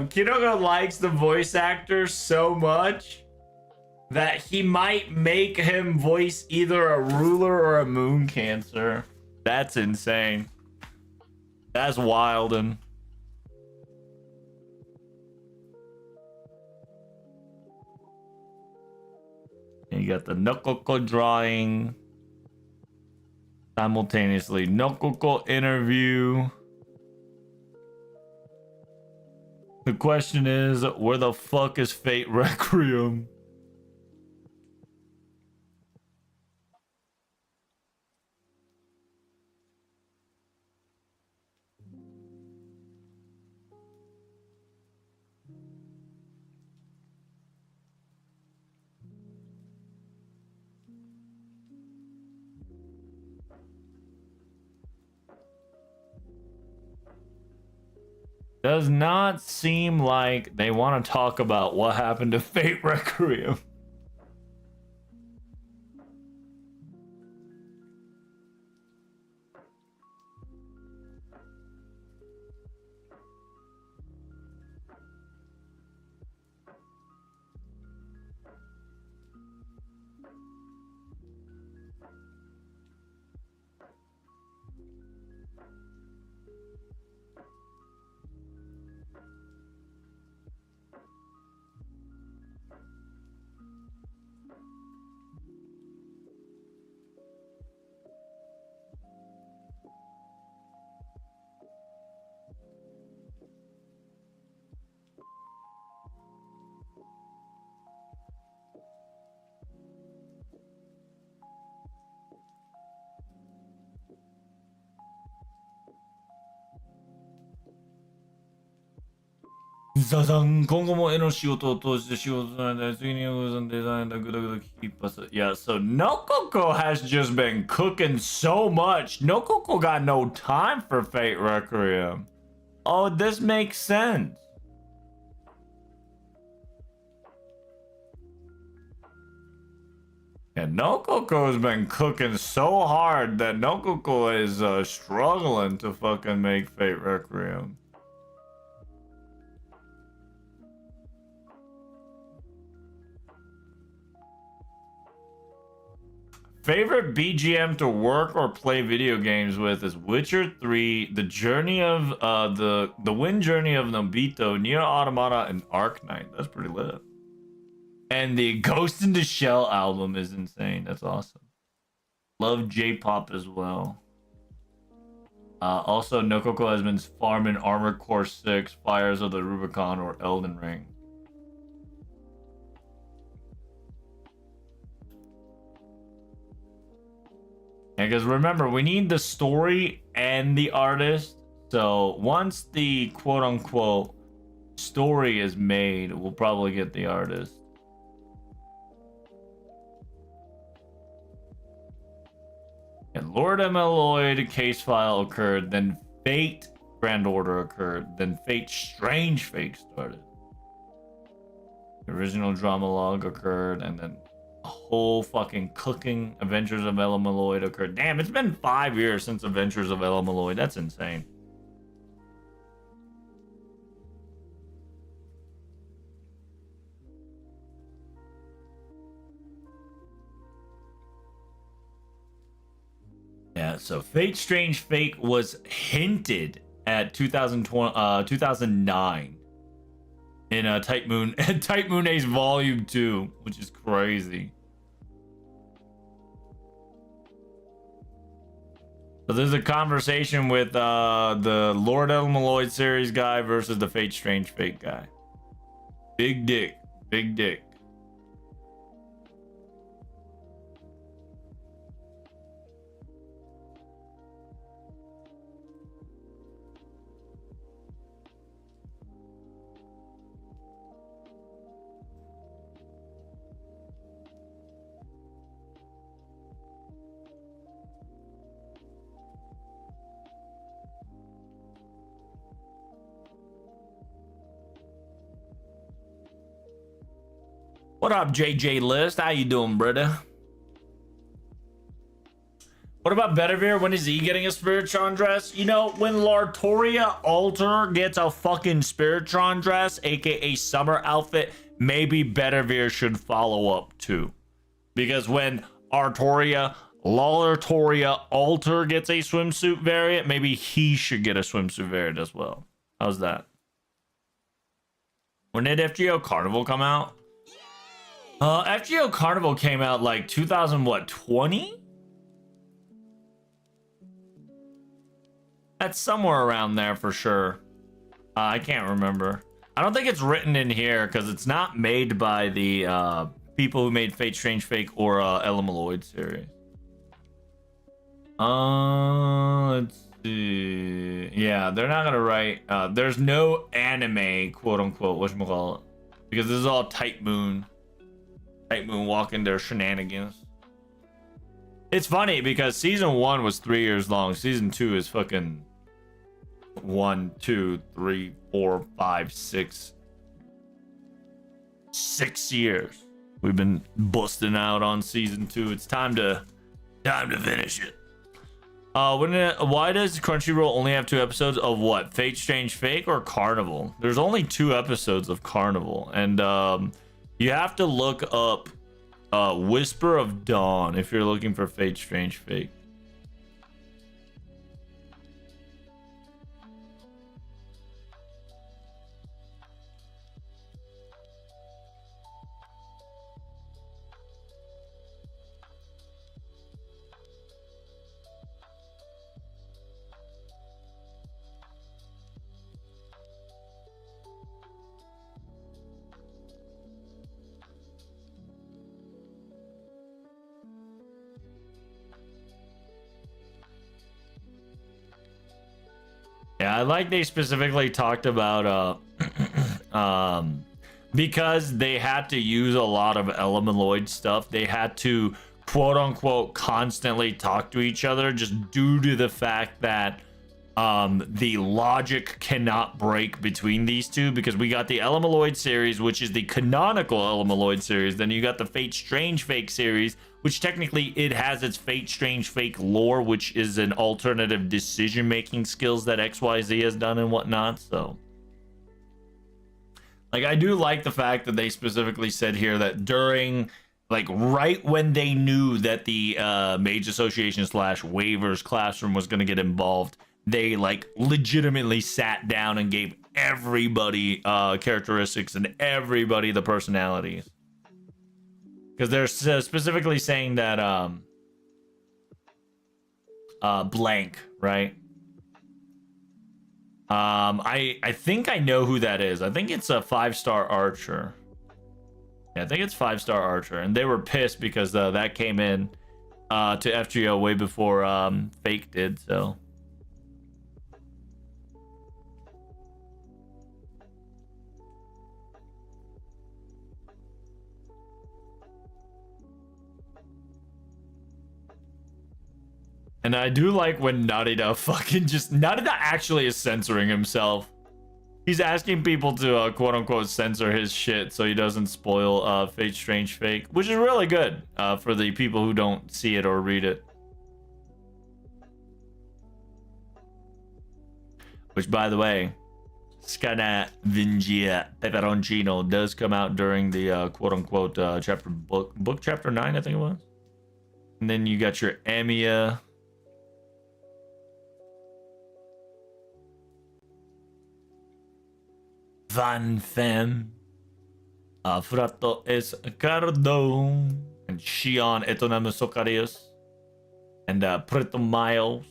Kinoga likes the voice actor so much that he might make him voice either a ruler or a moon cancer. That's insane. That's wild. And you got the Nokoko drawing. Simultaneously, Nokoko interview. The question is, where the fuck is Fate Requiem? Does not seem like they want to talk about what happened to Fate Requiem. Yeah, so Nokoko has just been cooking so much. Nokoko got no time for Fate Requiem. Oh, this makes sense. And Nokoko has been cooking so hard that Nokoko is struggling to fucking make Fate Requiem. Favorite BGM to work or play video games with is Witcher 3, The Journey of the Wind Journey of Nobito, Nier Automata, and Arknight. That's pretty lit. And the Ghost in the Shell album is insane. That's awesome. Love J-pop as well. Also, Nokoko has been farming Armored Core 6, Fires of the Rubicon, or Elden Ring. Because remember, we need the story and the artist. So once the quote-unquote story is made, we'll probably get the artist. And Lord Emeloid case file occurred, then Fate Grand Order occurred, then Fate Strange Fate started. The original drama log occurred, and then a whole fucking cooking Adventures of Ella Malloy occurred. Damn, it's been 5 years since Adventures of Ella Malloy. That's insane. Yeah, so Fate Strange Fake was hinted at 2009 in Typemoon Typemoon Ace Volume 2, which is crazy. So there's a conversation with the Lord Elmaloid series guy versus the Fate Strange Fake guy. Big dick, big dick. What up, JJ List? How you doing, brother? What about Bedivere? When is he getting a Spiritron dress? You know, when Lartoria Alter gets a fucking Spiritron dress, aka summer outfit, maybe Bedivere should follow up too. Because when Lartoria Alter gets a swimsuit variant, maybe he should get a swimsuit variant as well. How's that? When did FGO Carnival come out? FGO Carnival came out like 2020? That's somewhere around there for sure. I can't remember. I don't think it's written in here because it's not made by the people who made Fate Strange Fake or Ella Malloy series. Let's see. Yeah, they're not gonna write. There's no anime, quote unquote, whatchamacallit, because this is all Typemoon. Typemoon walking their shenanigans. It's funny because season 1 was 3 years long. Season 2 is fucking 1, 2, 3, 4, 5, 6. 6 years. We've been busting out on season 2. It's time to finish it. Why does Crunchyroll only have 2 episodes of what? Fate Strange Fake or Carnival? There's only 2 episodes of Carnival, and you have to look up Whisper of Dawn if you're looking for Fate Strange Fake. Yeah, I like they specifically talked about because they had to use a lot of Elementoid stuff, they had to quote unquote constantly talk to each other just due to the fact that the logic cannot break between these two, because we got the Elementoid series, which is the canonical Elementoid series, then you got the Fate Strange Fake series, which technically it has its Fate Strange Fake lore, which is an alternative decision making skills that XYZ has done and whatnot. So like, I do like the fact that they specifically said here that during, like, right when they knew that the Mage Association / Waivers Classroom was going to get involved, they like legitimately sat down and gave everybody characteristics and everybody the personalities, because they're specifically saying that blank, right? I think I know who that is. I think it's a 5-star archer. Yeah, I think it's 5-star archer, and they were pissed because that came in to FGO way before Fake did. So and I do like when Narita fucking just Narita actually is censoring himself. He's asking people to quote unquote censor his shit so he doesn't spoil Fate Strange Fake, which is really good for the people who don't see it or read it. Which, by the way, Scanavingia Peperoncino does come out during the quote unquote chapter book chapter 9, I think it was. And then you got your Emiya. Van Fem, Frato Escardo, and Shion Etonam Socarius, and Preto Miles.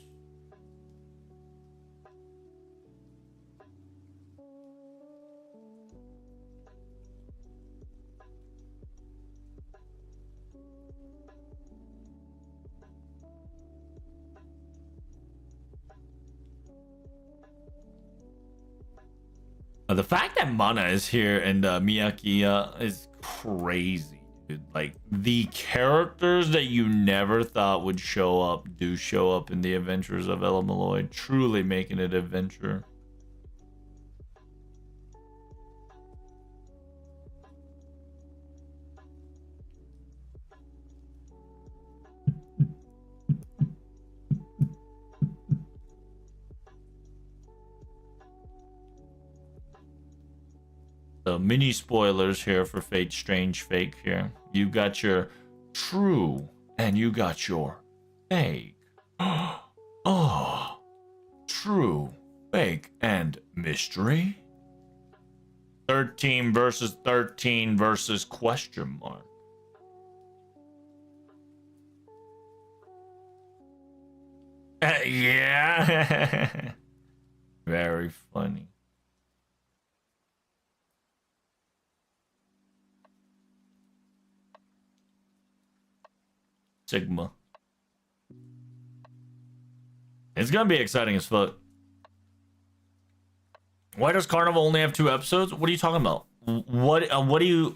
The fact that Mana is here and Miyaki is crazy, dude. Like, the characters that you never thought would show up do show up in the Adventures of Ella Malloy, truly making it adventure. The mini spoilers here for Fate Strange Fake here. You got your true and you got your fake. Oh, true, fake, and mystery. 13 versus 13 versus question mark. Yeah. Very funny. Sigma. It's gonna be exciting as fuck. Why does Carnival only have 2 episodes? What are you talking about? What do you?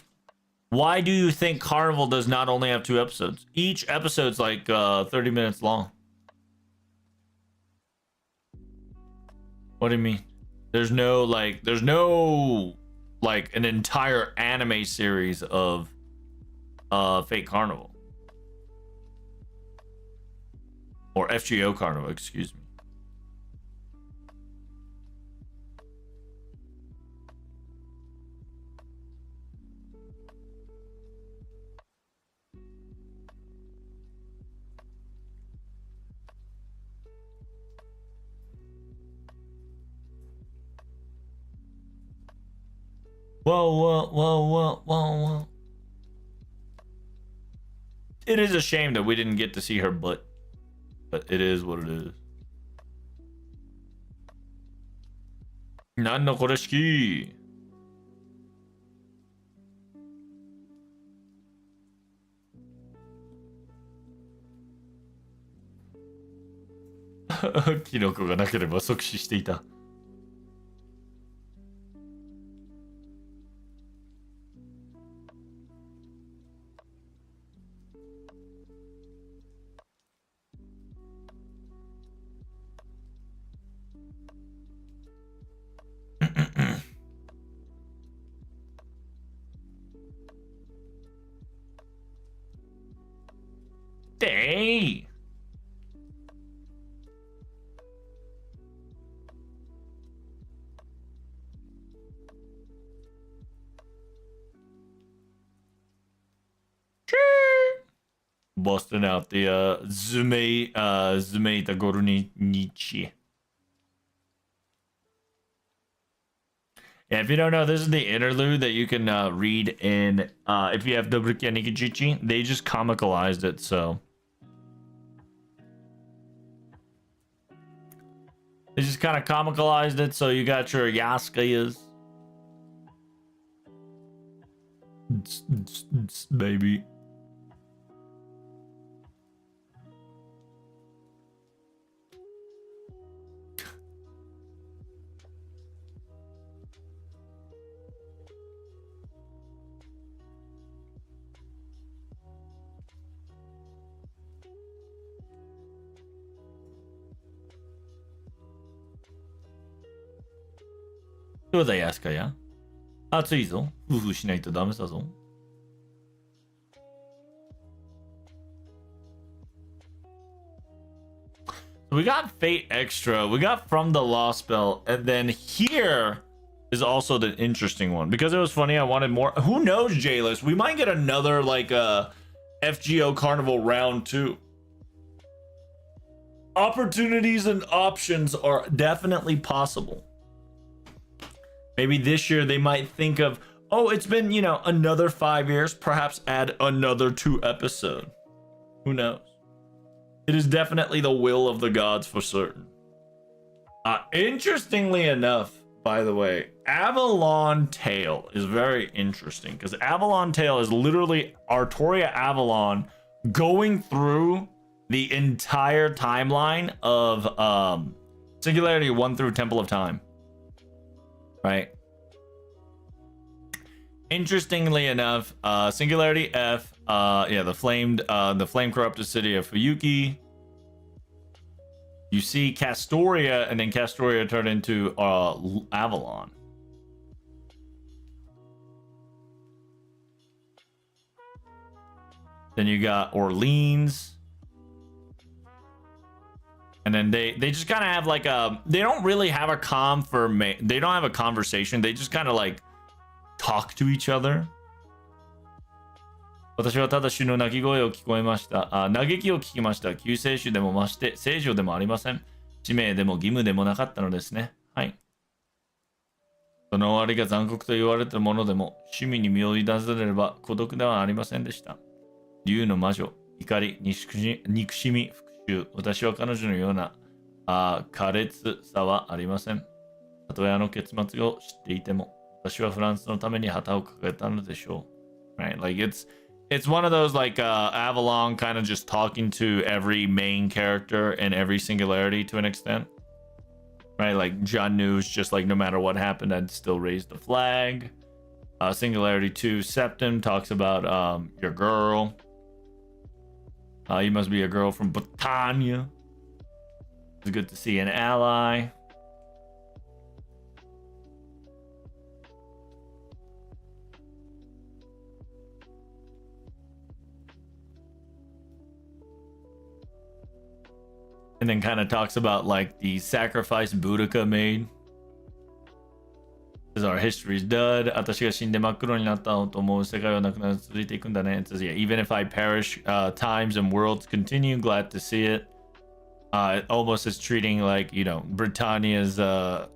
Why do you think Carnival does not only have 2 episodes? Each episode's like 30 minutes long. What do you mean? There's no like an entire anime series of Fate Carnival. Or FGO Carnival, excuse me. Whoa. It is a shame that we didn't get to see her butt. But it is what it is. Nan no koreshiki. Kinoko がなければ即死していた。Dang! Busting out the Zumeita Gorunichi. Yeah, if you don't know, this is the interlude that you can read in if you have Dobrukia Nikijichi. They just comicalized it, so. They just kind of comicalized it, so you got your Yaskayas. Baby. どうだいやすかや。暑いぞ。夫婦しないとダメだぞ。We got Fate Extra. We got From the Lost Belt. And then here is also the interesting one. Because it was funny, I wanted more. Who knows, J-List? We might get another, like, FGO Carnival round 2. Opportunities and options are definitely possible. Maybe this year they might think of, oh, it's been, you know, another 5 years. Perhaps add another 2 episodes. Who knows? It is definitely the will of the gods for certain. Interestingly enough, by the way, Avalon Tale is very interesting because Avalon Tale is literally Artoria Avalon going through the entire timeline of Singularity 1 through Temple of Time. Right? Interestingly enough, Singularity F, yeah, the flame corrupted city of Fuyuki. You see Castoria, and then Castoria turned into Avalon. Then you got Orleans. And then they just kind of have like a, they don't really have a they don't have a conversation. They just kind of like talk to each other. 私はただ主の鳴き声を聞こえました。嘆きを聞きました。救世主でもまして聖女でもありません。使命でも義務でもなかったのですね。はい。その終わりが残酷と言われたものでも、趣味に身を委ねれば孤独ではありませんでした。竜の魔女、怒り、憎しみ、復讐。私は彼女のような苛烈さはありません。たとえあの結末を知っていても、私はフランスのために旗を掲げたのでしょう。Right? Like it's one of those like Avalon kind of just talking to every main character and every singularity to an extent. Right? Like John News, just like no matter what happened, I'd still raise the flag. Singularity 2, Septim talks about your girl. You must be a girl from Britannia. It's good to see an ally. And then kind of talks about like the sacrifice Boudica made. Says our history's done. 私が死んで真っ黒になったと思う世界はなくなる続いていくんだね. It says, yeah, even if I perish, times and worlds continue. Glad to see it. It almost is treating like, you know, Britannia's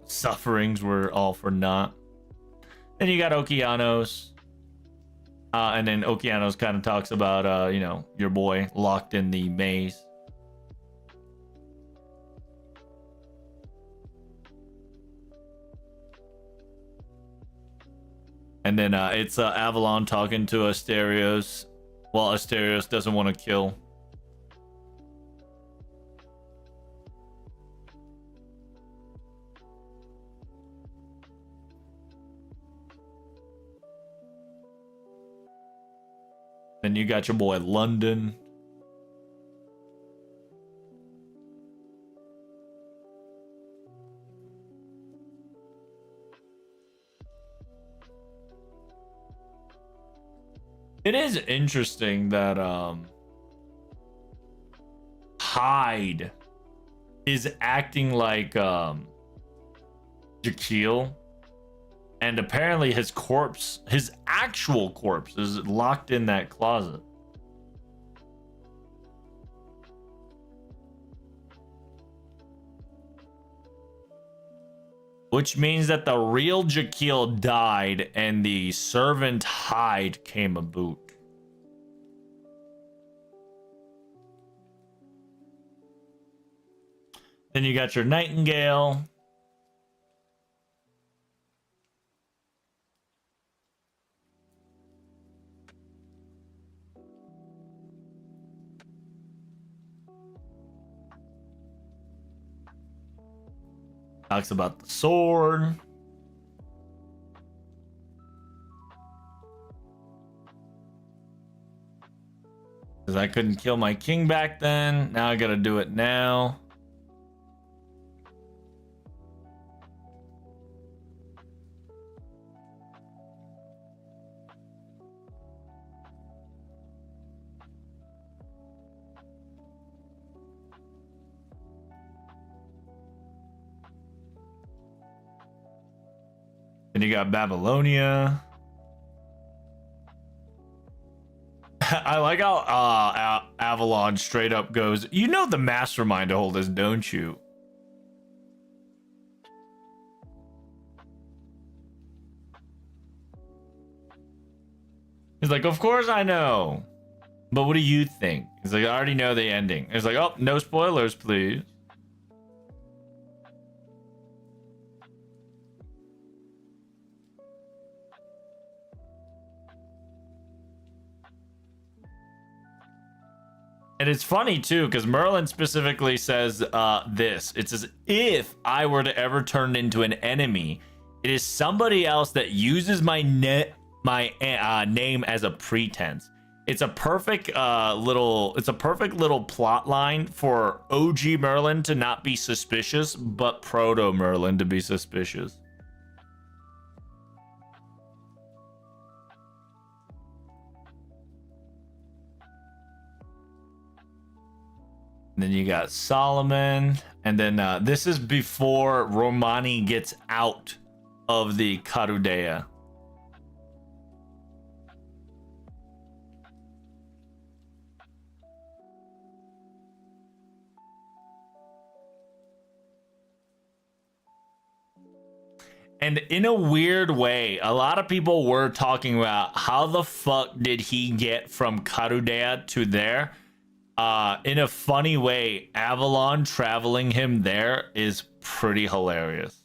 sufferings were all for naught. Then you got Okeanos. And then Okeanos kind of talks about, you know, your boy locked in the maze. And then it's Avalon talking to Asterios. Well, Asterios doesn't want to kill. Then you got your boy London. It is interesting that Hyde is acting like Jekyll, and apparently his corpse, his actual corpse, is locked in that closet. Which means that the real Jekyll died and the servant Hyde came aboot. Then you got your Nightingale. Talks about the sword. Because I couldn't kill my king back then. Now I gotta do it now. you got Babylonia. I like how Avalon straight up goes, you know the mastermind to hold this, don't you? He's like, of course I know. But what do you think? He's like, I already know the ending. He's like, oh, no spoilers, please. And it's funny too, because Merlin specifically says this. It says, if I were to ever turn into an enemy, it is somebody else that uses my name as a pretense. It's a perfect little plot line for OG Merlin to not be suspicious, but Proto Merlin to be suspicious. And then you got Solomon, and then this is before Romani gets out of the Karudea. And in a weird way, a lot of people were talking about how the fuck did he get from Karudea to there? In a funny way, Avalon traveling him there is pretty hilarious.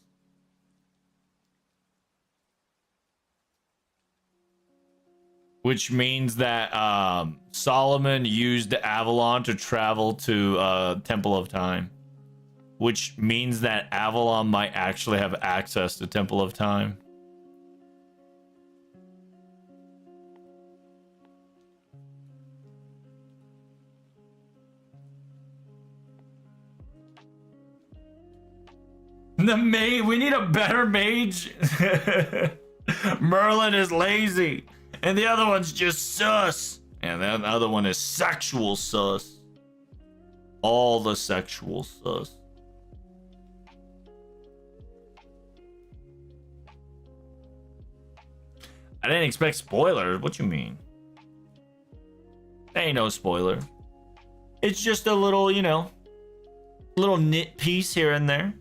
Which means that Solomon used Avalon to travel to Temple of Time. Which means that Avalon might actually have access to Temple of Time. We need a better mage. Merlin is lazy. And the other one's just sus. And the other one is sexual sus. All the sexual sus. I didn't expect spoilers. What you mean? Ain't no spoiler. It's just a little, you know, little nit piece here and there.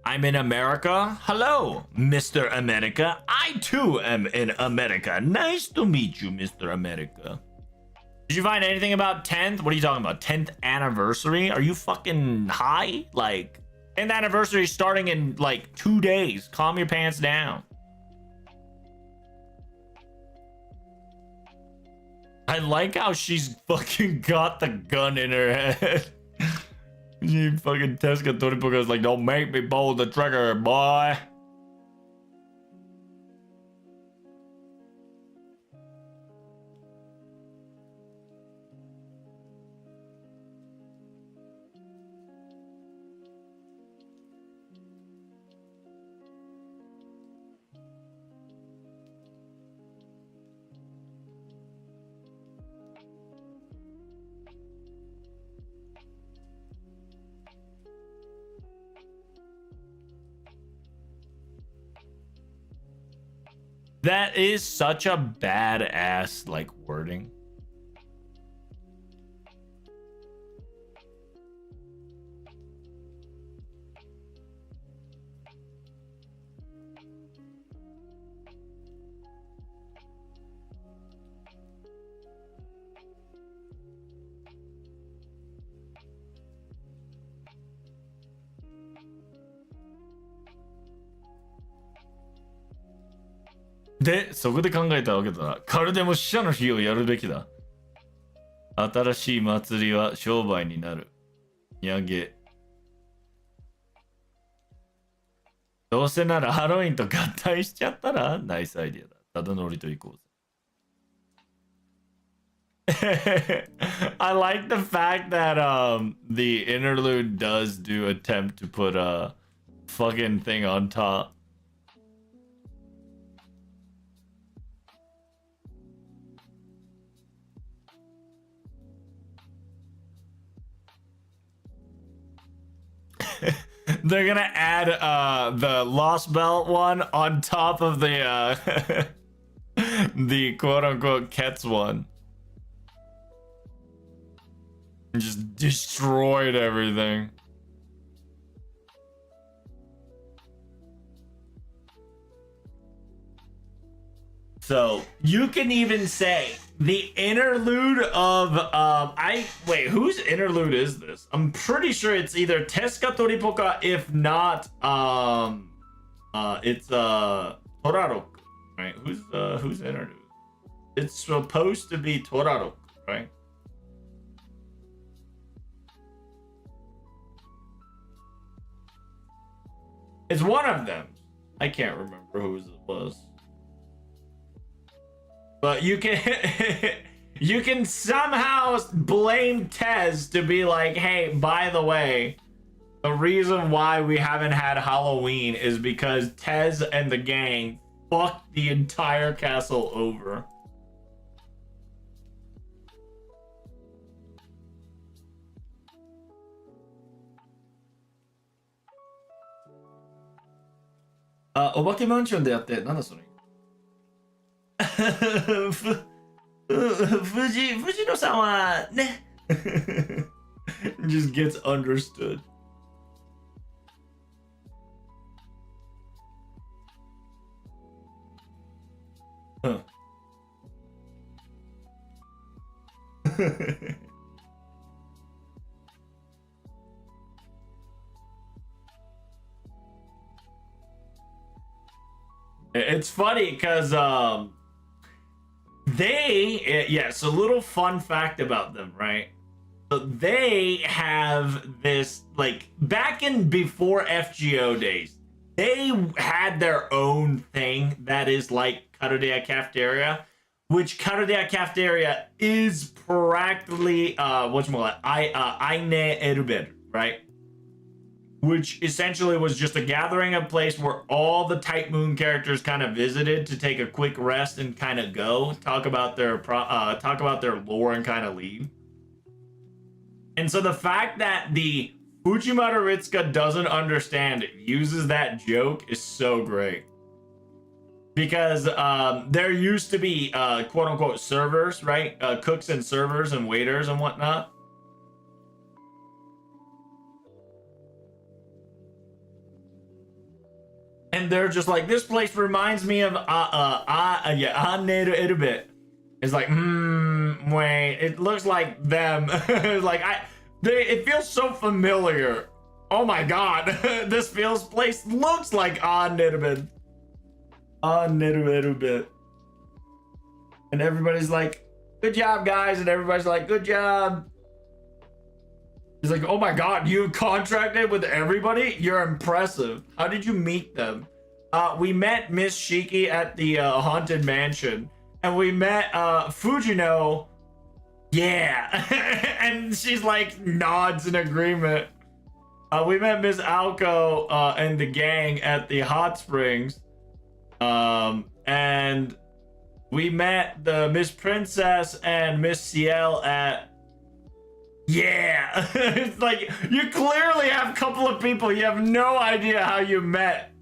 I'm in America. Hello, Mr. America. I too am in America. Nice to meet you, Mr. America. Did you find anything about 10th? What are you talking about? 10th anniversary? Are you fucking high? Like, 10th anniversary starting in like 2 days. Calm your pants down. I like how she's fucking got the gun in her head. She fucking Tesca Toripoka's like, don't make me pull the trigger, boy. That is such a badass, like, wording.で、そこで考えたわけだ。カルデも死者の日をやるべきだ。新しい祭りは商売になる。やげ。どうせならハロウィンと合体しちゃったらナイスアイディアだ。ただ乗りと行こうぜ。I like the fact that the interlude does do attempt to put a fucking thing on top. They're gonna add the Lost Belt one on top of the the quote unquote Kets one. And just destroyed everything. So you can even say the interlude of wait, whose interlude is this? I'm pretty sure it's either Tezuka Toripoka, if not it's Toraro, right? Who's interlude? It's supposed to be Toraro, right? It's one of them. I can't remember whose it was. But you can you can somehow blame Tez to be like, hey, by the way, the reason why we haven't had Halloween is because Tez and the gang fucked the entire castle over. Obake Mansion でやって、なんだそれFujino-san はね just gets understood. Huh. It's funny because yes, a little fun fact about them, right? So they have this, like, back in before FGO days, they had their own thing that is like Karudeya Cafeteria, which Karudeya Cafeteria is practically whatchamacallit, Aine Eruberu, right? Which essentially was just a gathering of place where all the Typemoon characters kind of visited to take a quick rest and kind of go talk about their lore and kind of leave. And so the fact that the Fujimaru Ritsuka doesn't understand uses that joke is so great. Because there used to be quote unquote servers, right? Cooks and servers and waiters and whatnot. And they're just like, this place reminds me of Anni Erube. It's like, wait, it looks like them. Like it feels so familiar. Oh my god, this place looks like Anni Erube. Anni Erube. And everybody's like, good job, guys. And everybody's like, good job. He's like, oh my god, you contracted with everybody? You're impressive. How did you meet them? We met Miss Shiki at the Haunted Mansion. And we met Fujino. Yeah. And she's like, nods in agreement. We met Miss Alco and the gang at the Hot Springs. And we met the Miss Princess and Miss Ciel at... Yeah. It's like, you clearly have a couple of people you have no idea how you met.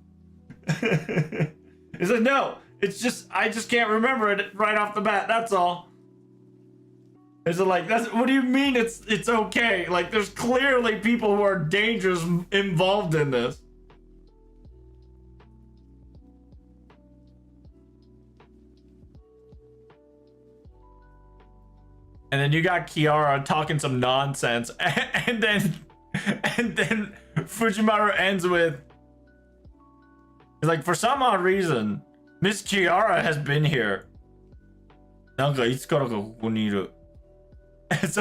It's like, no, it's just, I just can't remember it right off the bat, that's all. Is it like, that's, what do you mean it's okay? Like, there's clearly people who are dangerous involved in this. And then you got Kiara talking some nonsense, and then Fujimaru ends with, he's like, for some odd reason, Miss Kiara has been here. So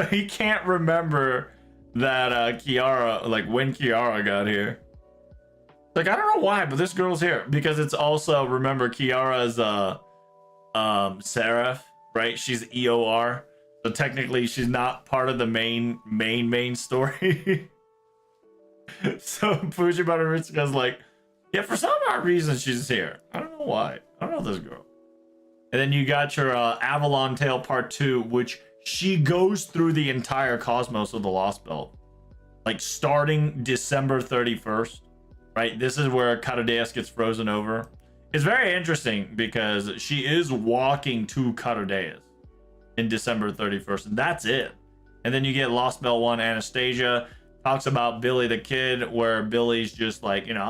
he can't remember that Kiara, like when Kiara got here. Like, I don't know why, but this girl's here because it's also, remember, Kiara's Seraph, right? She's EOR. So technically, she's not part of the main story. So Fujimaru Ritsuka's like, yeah, for some odd reason, she's here. I don't know why. I don't know this girl. And then you got your Avalon Tale Part 2, which she goes through the entire cosmos of the Lost Belt. Like, starting December 31st. right? This is where Catadeus gets frozen over. It's very interesting because she is walking to Catadeus in December 31st, and that's it. And then you get Lost Bell 1 Anastasia talks about Billy the Kid, where Billy's just like, you know,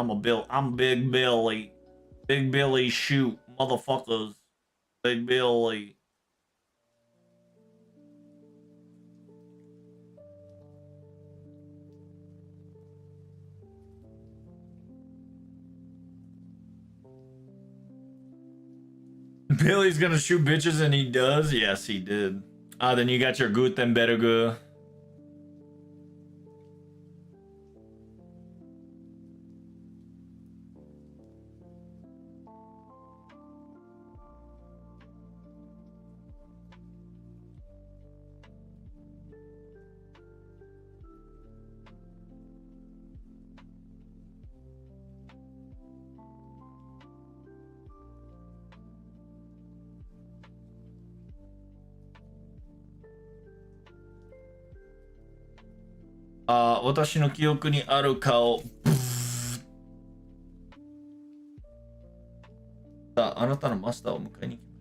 I'm Big Billy. Big Billy shoot motherfuckers. Big Billy. Billy's gonna shoot bitches, and he does. Yes, he did. Then you got your Gutenberg. Ah, 私の記憶にある顔。さあ、あなたのマスターを迎えに行きます。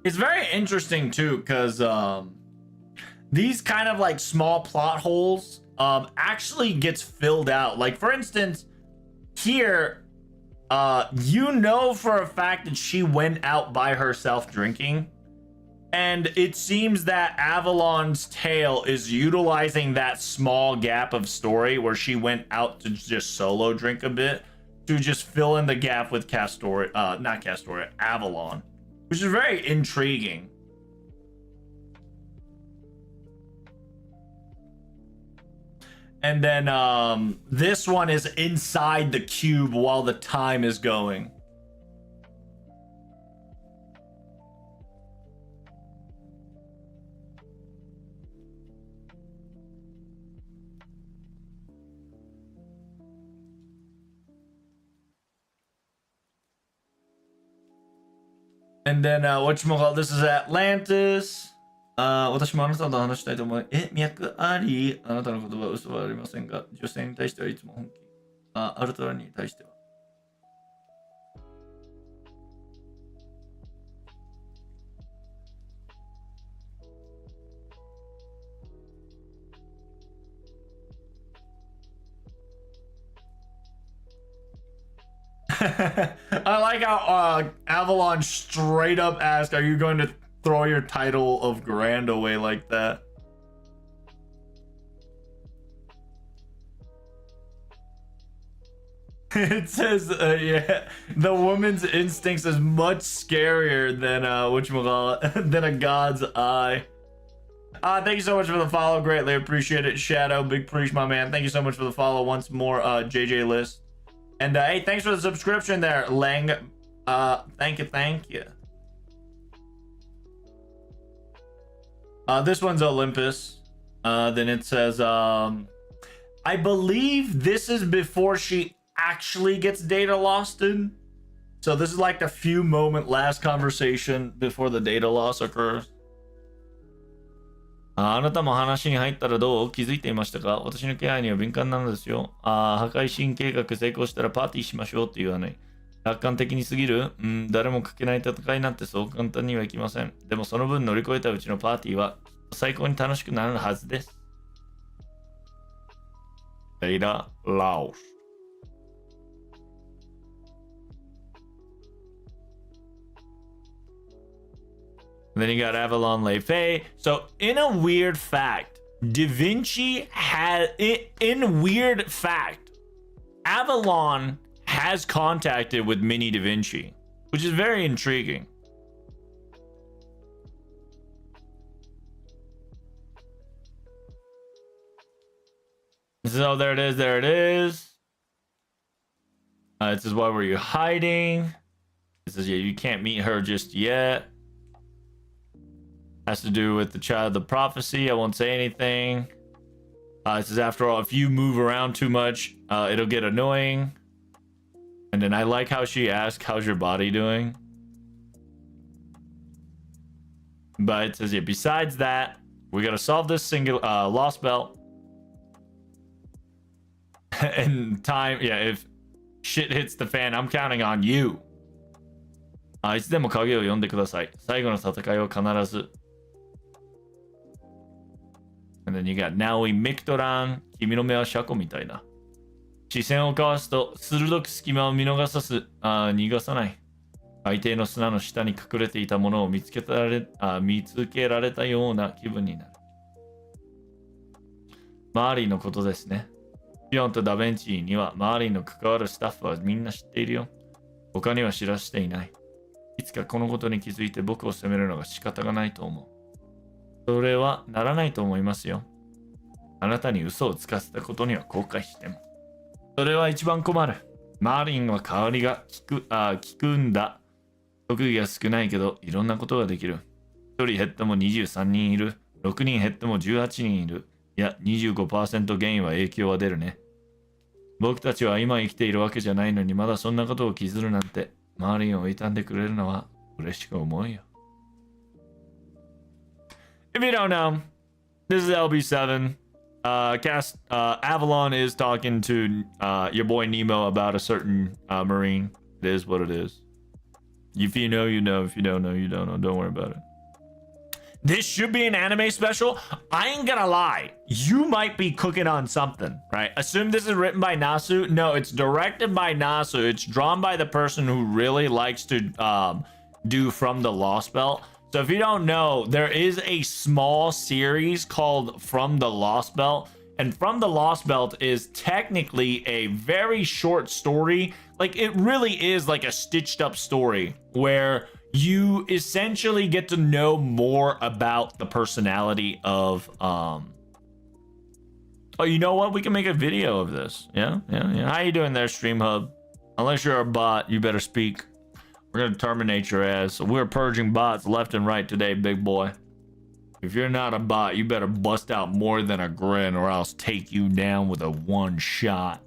It's very interesting too, because these kind of like small plot holes actually gets filled out. Like for instance, here, you know for a fact that she went out by herself drinking, and it seems that Avalon's tale is utilizing that small gap of story where she went out to just solo drink a bit to just fill in the gap with not Castoria, Avalon. Which is very intriguing. And then this one is inside the cube while the time is going. And then whatchamacallit, this is Atlantis. 私もあなたと話したいと思い、脈あり、あなたの言葉は嘘はありませんが、女性に対してはいつも本気。アルトラに対しては。I like how Avalon straight up asked, are you going to throw your title of Grand away like that? It says, yeah, the woman's instincts is much scarier than than a god's eye. Thank you so much for the follow. Greatly appreciate it. Shadow, Big Preach, my man. Thank you so much for the follow once more, JJ List. And hey, thanks for the subscription there, Lang. Thank you. This one's Olympus. Then it says, I believe this is before she actually gets data lost in. So this is like the few moment last conversation before the data loss occurs. あなたも話に入ったらどう気づいていましたか私の気配には敏感なのですよ。破壊神計画成功したらパーティーしましょうって言わない。楽観的に過ぎる誰もかけない戦いなんてそう簡単にはいきません。でもその分乗り越えたうちのパーティーは最高に楽しくなるはずです。Data loss. Then you got Avalon Le Fay. So, in a weird fact, Da Vinci had, in weird fact, Avalon has contacted with Mini Da Vinci, which is very intriguing. So there it is, there it is. It says, why were you hiding? It says, yeah, you can't meet her just yet. Has to do with the child, the prophecy. I won't say anything. It says, after all, if you move around too much, it'll get annoying. And then I like how she asked, how's your body doing? But it says, yeah, besides that, we got to solve this single lost belt. And time, yeah, if shit hits the fan, I'm counting on you. いつでも影を読んでください。最後の戦いを必ず。And then you got Naoi Mictoran. 君の目はシャコみたいな。視線を交わすと鋭く隙間を見逃さす。逃がさない。海底の砂の下に隠れていたものを見つけられたような気分になる。マーリーのことですね。ピオンとダベンチにはマーリーの関わるスタッフはみんな知っているよ。他には知らせていない。いつかこのことに気づいて僕を責めるのが仕方がないと思う。それはならないと思いますよ。あなたに嘘をつかせたことには後悔しても。それは一番困る。マーリンは代わりが効くんだ。特技が少ないけどいろんなことができる。1人減っても23人いる。6人減っても18人いる。いや、25% 減は影響は出るね。僕たちは今生きているわけじゃないのにまだそんなことを気づるなんて。マーリンを悼んでくれるのは嬉しく思うよ。If you don't know, this is LB7. Avalon is talking to your boy Nemo about a certain Marine. It is what it is. If you know, you know. If you don't know, you don't know. Don't worry about it. This should be an anime special. I ain't gonna lie. You might be cooking on something, right? Assume this is written by Nasu. No, it's directed by Nasu. It's drawn by the person who really likes to do From the Lost Belt. So if you don't know, there is a small series called From the Lost Belt. And From the Lost Belt is technically a very short story. Like, it really is like a stitched up story where you essentially get to know more about the personality of oh, you know what, we can make a video of this. Yeah. How you doing there, Stream Hub? Unless you're a bot, you better speak. We're gonna terminate your ass. We're purging bots left and right today, big boy. If you're not a bot, you better bust out more than a grin or else take you down with a one shot.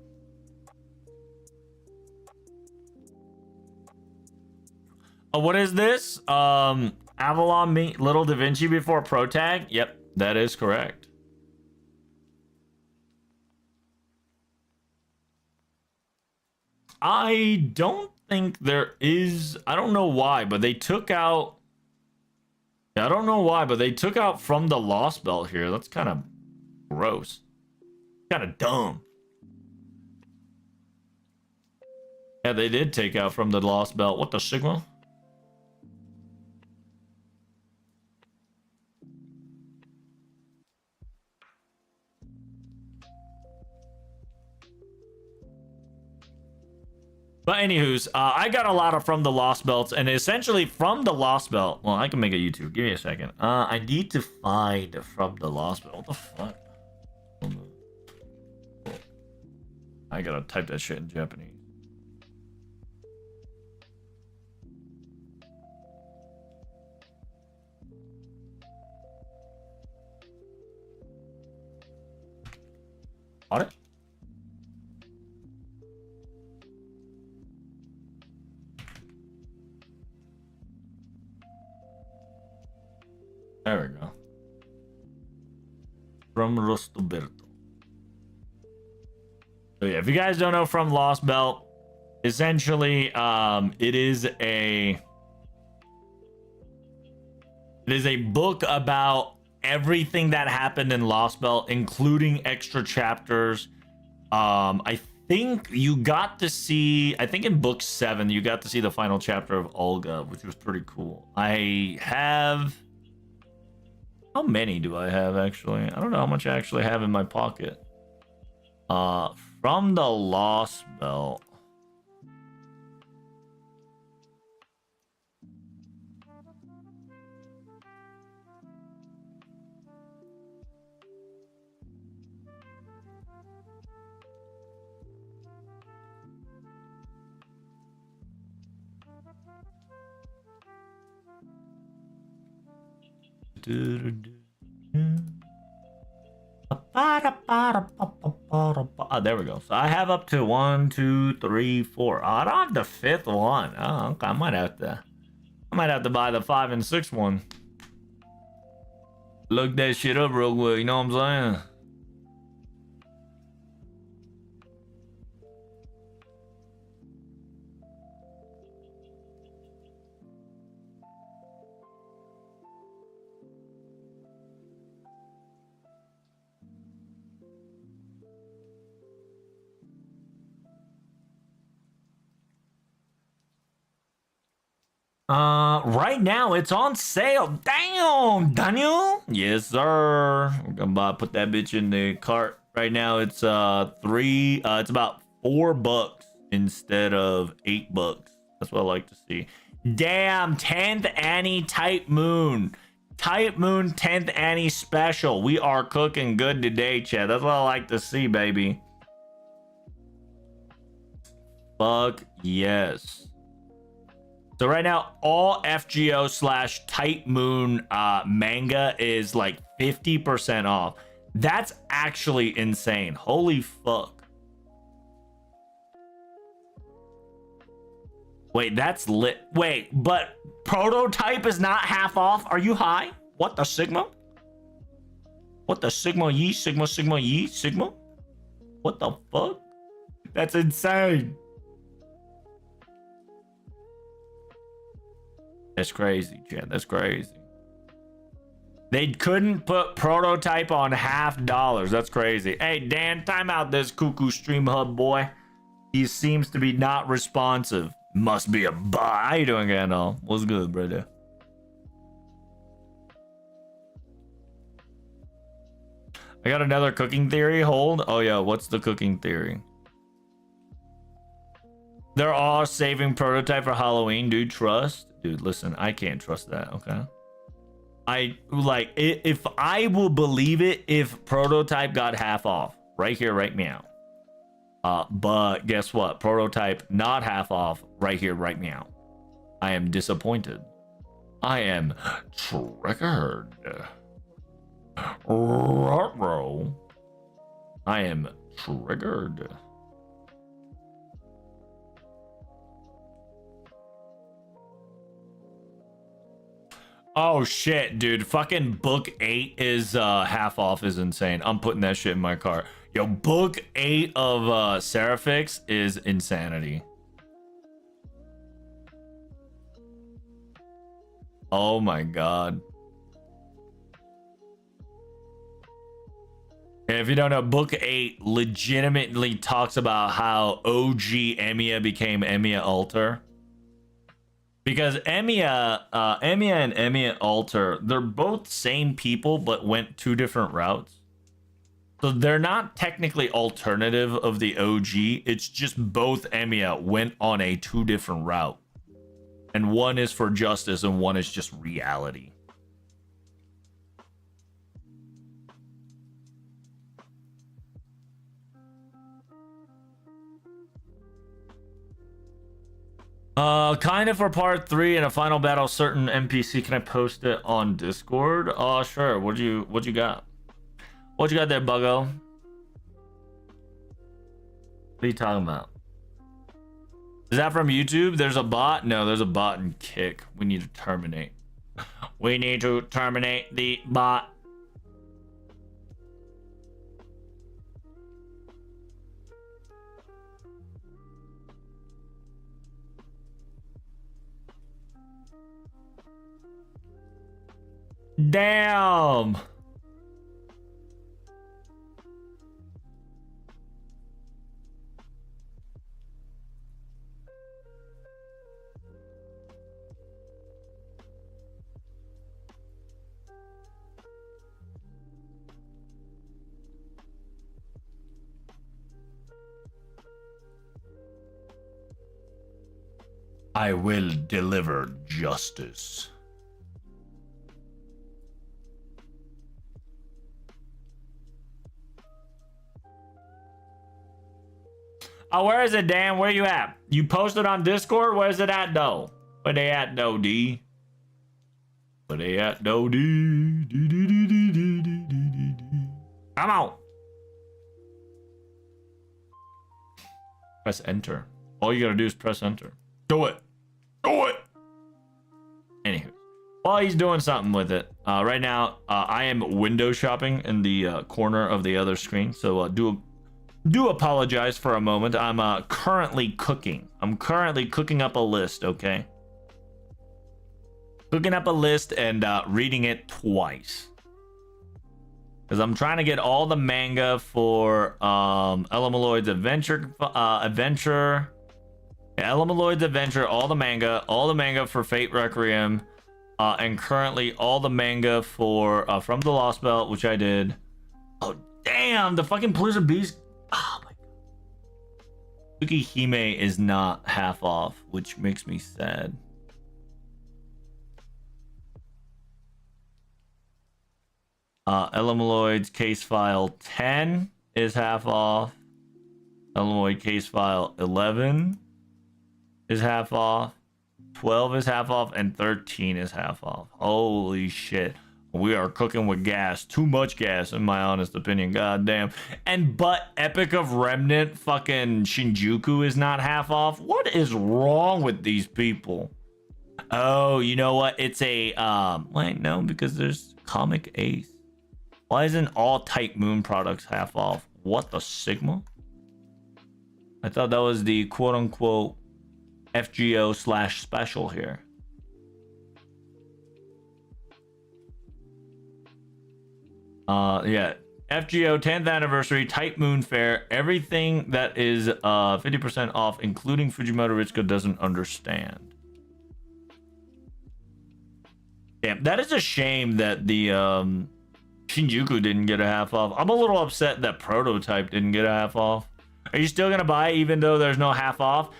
What is this? Avalon meet Little Da Vinci before Pro Tag? Yep, that is correct. I don't think there is. I don't know why, but they took out. I don't know why, but they took out From the Lost Belt here. That's kind of gross. Kind of dumb. Yeah, they did take out From the Lost Belt. What the Sigma? But anywho's, I got a lot of From the Lost Belts, and essentially From the Lost Belt. Well, I can make a YouTube. Give me a second. I need to find From the Lost Belt. What the fuck? I gotta type that shit in Japanese. Got it? There we go. From Rostoberto. So yeah, if you guys don't know From Lost Belt, essentially, it is a book about everything that happened in Lost Belt, including extra chapters. I think you got to see, I think in book 7, you got to see the final chapter of Olga, which was pretty cool. I have. How many do I have, actually? I don't know how much I actually have in my pocket. From the Lost Belt. Oh, there we go. So I have up to 1, 2, 3, 4. Oh, I don't have the 5th one. Oh, okay. I might have to buy the 5 and 6 one. Look that shit up real quick. You know what I'm saying? Right now it's on sale. Damn, Daniel. Yes, sir. We're gonna put that bitch in the cart. Right now it's it's about $4 instead of $8. That's what I like to see. Damn, 10th Annie Typemoon. Typemoon 10th Annie special. We are cooking good today, Chad. That's what I like to see, baby. Fuck yes. So right now, all FGO / Typemoon manga is like 50% off. That's actually insane. Holy fuck. Wait, that's lit. Wait, but Prototype is not half off? Are you high? What the Sigma? What the Sigma Yi? Sigma Yi? Sigma? What the fuck? That's insane. That's crazy, Chad. That's crazy. They couldn't put Prototype on $50. That's crazy. Hey, Dan, time out this cuckoo stream hub boy. He seems to be not responsive. Must be a bot. How you doing, Gandalf? What's good, brother? I got another cooking theory. Hold. Oh, yeah. What's the cooking theory? They're all saving Prototype for Halloween, dude. Trust. Dude, listen, I can't trust that, okay? If I will believe it if Prototype got half off. Right here, right meow. But guess what? Prototype not half off. Right here, right meow. I am disappointed. I am triggered. Ruh-roh. I am triggered. Oh shit, dude. Fucking book 8 is half off is insane. I'm putting that shit in my cart. Yo, book 8 of Seraphix is insanity. Oh my god. And if you don't know, book 8 legitimately talks about how OG Emiya became Emiya Alter. Because Emiya and Emiya Alter, they're both same people, but went 2 different routes. So they're not technically alternative of the OG. It's just both Emiya went on a 2 different route. And one is for justice and one is just reality. Kind of for part 3 and a final battle certain NPC. Can I post it on Discord? Sure. What you got? What you got there, Buggo? What are you talking about? Is that from YouTube? There's a bot? No, there's a bot in Kick. We need to terminate. We need to terminate the bot. Damn. I will deliver justice. Oh, where is it, Dan? Where you at? You posted on Discord? Where's it at, though? Where they at, though, D? Where they at? No. Come on. Press enter. All you gotta do is press enter. Do it. Do it. Anywho, while he's doing something with it, right now I am window shopping in the corner of the other screen. So do apologize for a moment. I'm currently cooking. I'm currently cooking up a list. Okay. Cooking up a list and reading it twice. Because I'm trying to get all the manga for Elamaloid's Adventure. Elamaloid's Adventure, all the manga for Fate Requiem, and currently all the manga for From the Lost Belt, which I did. Oh, damn, the fucking Blizzard Beast. Oh, my God. Tsukihime is not half off, which makes me sad. Elamaloid's case file 10 is half off. Elamaloid case file 11 is half off. 12 is half off, and 13 is half off. Holy shit. We are cooking with gas. Too much gas, in my honest opinion. God damn. And but Epic of Remnant fucking Shinjuku is not half off. What is wrong with these people? Oh, you know what? It's a wait, no, because there's Comic Ace. Why isn't all Typemoon products half off? What the Sigma? I thought that was the quote-unquote FGO / special here. Yeah. FGO 10th anniversary Typemoon fair. Everything that is 50% off, including Fujimoto Ritsuko, doesn't understand. Damn, that is a shame that the Shinjuku didn't get a half off. I'm a little upset that Prototype didn't get a half off. Are you still gonna buy it even though there's no half off?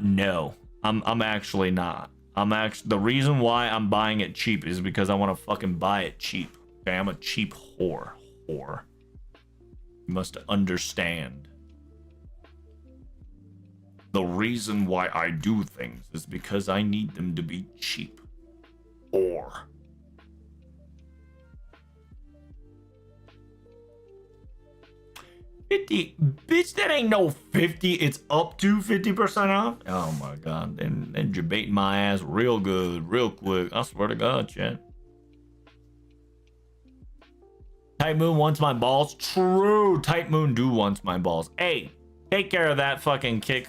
No, I'm actually not. The reason why I'm buying it cheap is because I want to fucking buy it cheap. Okay, I'm a cheap whore. You must understand. The reason why I do things is because I need them to be cheap. Whore. Bitch, that ain't no 50. It's up to 50% off. Oh my god. And you're baiting my ass real good, real quick. I swear to God, chat. Typemoon wants my balls. True. Typemoon do wants my balls. Hey, take care of that fucking kick.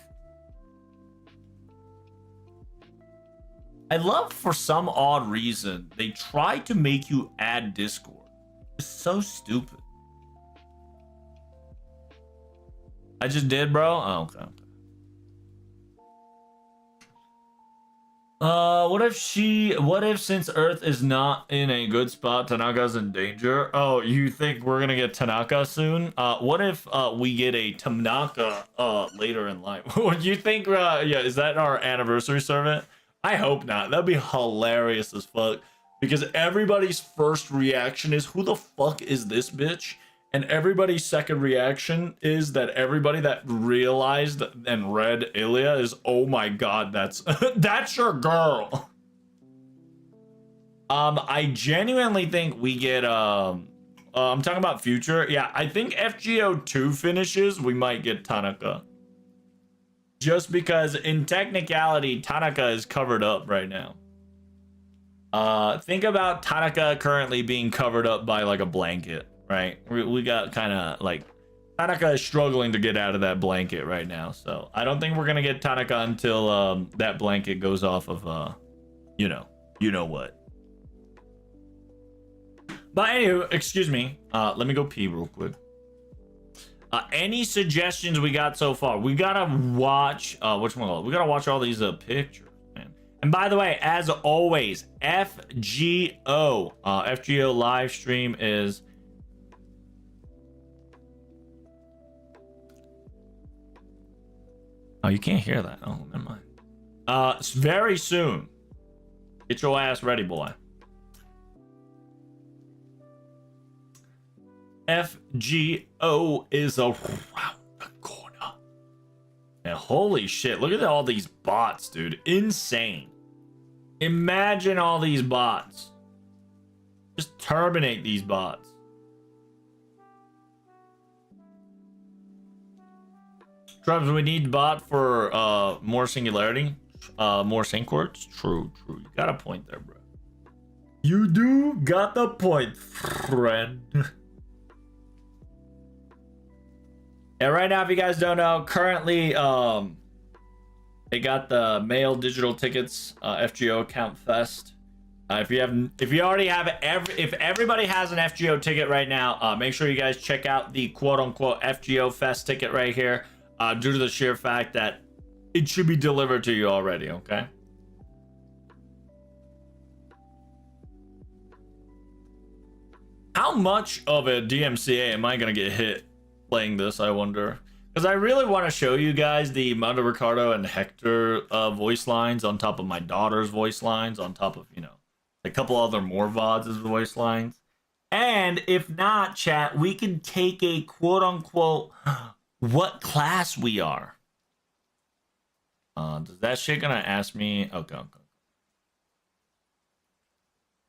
I love, for some odd reason, they try to make you add Discord. It's so stupid. I just did, bro. Oh, okay. What if since Earth is not in a good spot, Tanaka's in danger? Oh, you think we're gonna get Tanaka soon? What if we get a Tanaka later in life? What do you think? Yeah, is that our anniversary servant? I hope not. That'd be hilarious as fuck. Because everybody's first reaction is, who the fuck is this bitch? And everybody's second reaction is that everybody that realized and read Ilya is, oh my god, that's that's your girl. I genuinely think we get I'm talking about future. Yeah, I think FGO 2 finishes, we might get Tanaka. Just because in technicality, Tanaka is covered up right now. Think about Tanaka currently being covered up by like a blanket. Right, we got kind of like Tanaka is struggling to get out of that blanket right now, so I don't think we're gonna get Tanaka until that blanket goes off of you know what. But anyway, excuse me, let me go pee real quick. Any suggestions we got so far? We gotta watch which one? We gotta watch all these pictures, man. And by the way, as always, FGO live stream is. Oh, you can't hear that. Oh, never mind. It's very soon. Get your ass ready, boy. FGO is around the corner. And holy shit, look at all these bots, dude. Insane. Imagine all these bots. terminate these bots. Trubs, we need bot for more singularity, more sync words. True. You got a point there, bro. You do got the point, friend. And right now, if you guys don't know, currently they got the mail digital tickets FGO account fest. If everybody has an FGO ticket right now, make sure you guys check out the quote unquote FGO fest ticket right here. Due to the sheer fact that it should be delivered to you already, okay? How much of a DMCA am I gonna get hit playing this, I wonder? Because I really want to show you guys the Manda Ricardo and Hector voice lines on top of my daughter's voice lines, on top of, you know, a couple other more VODs' voice lines. And if not, chat, we can take a quote unquote what class we are. Does that shit gonna ask me? Okay.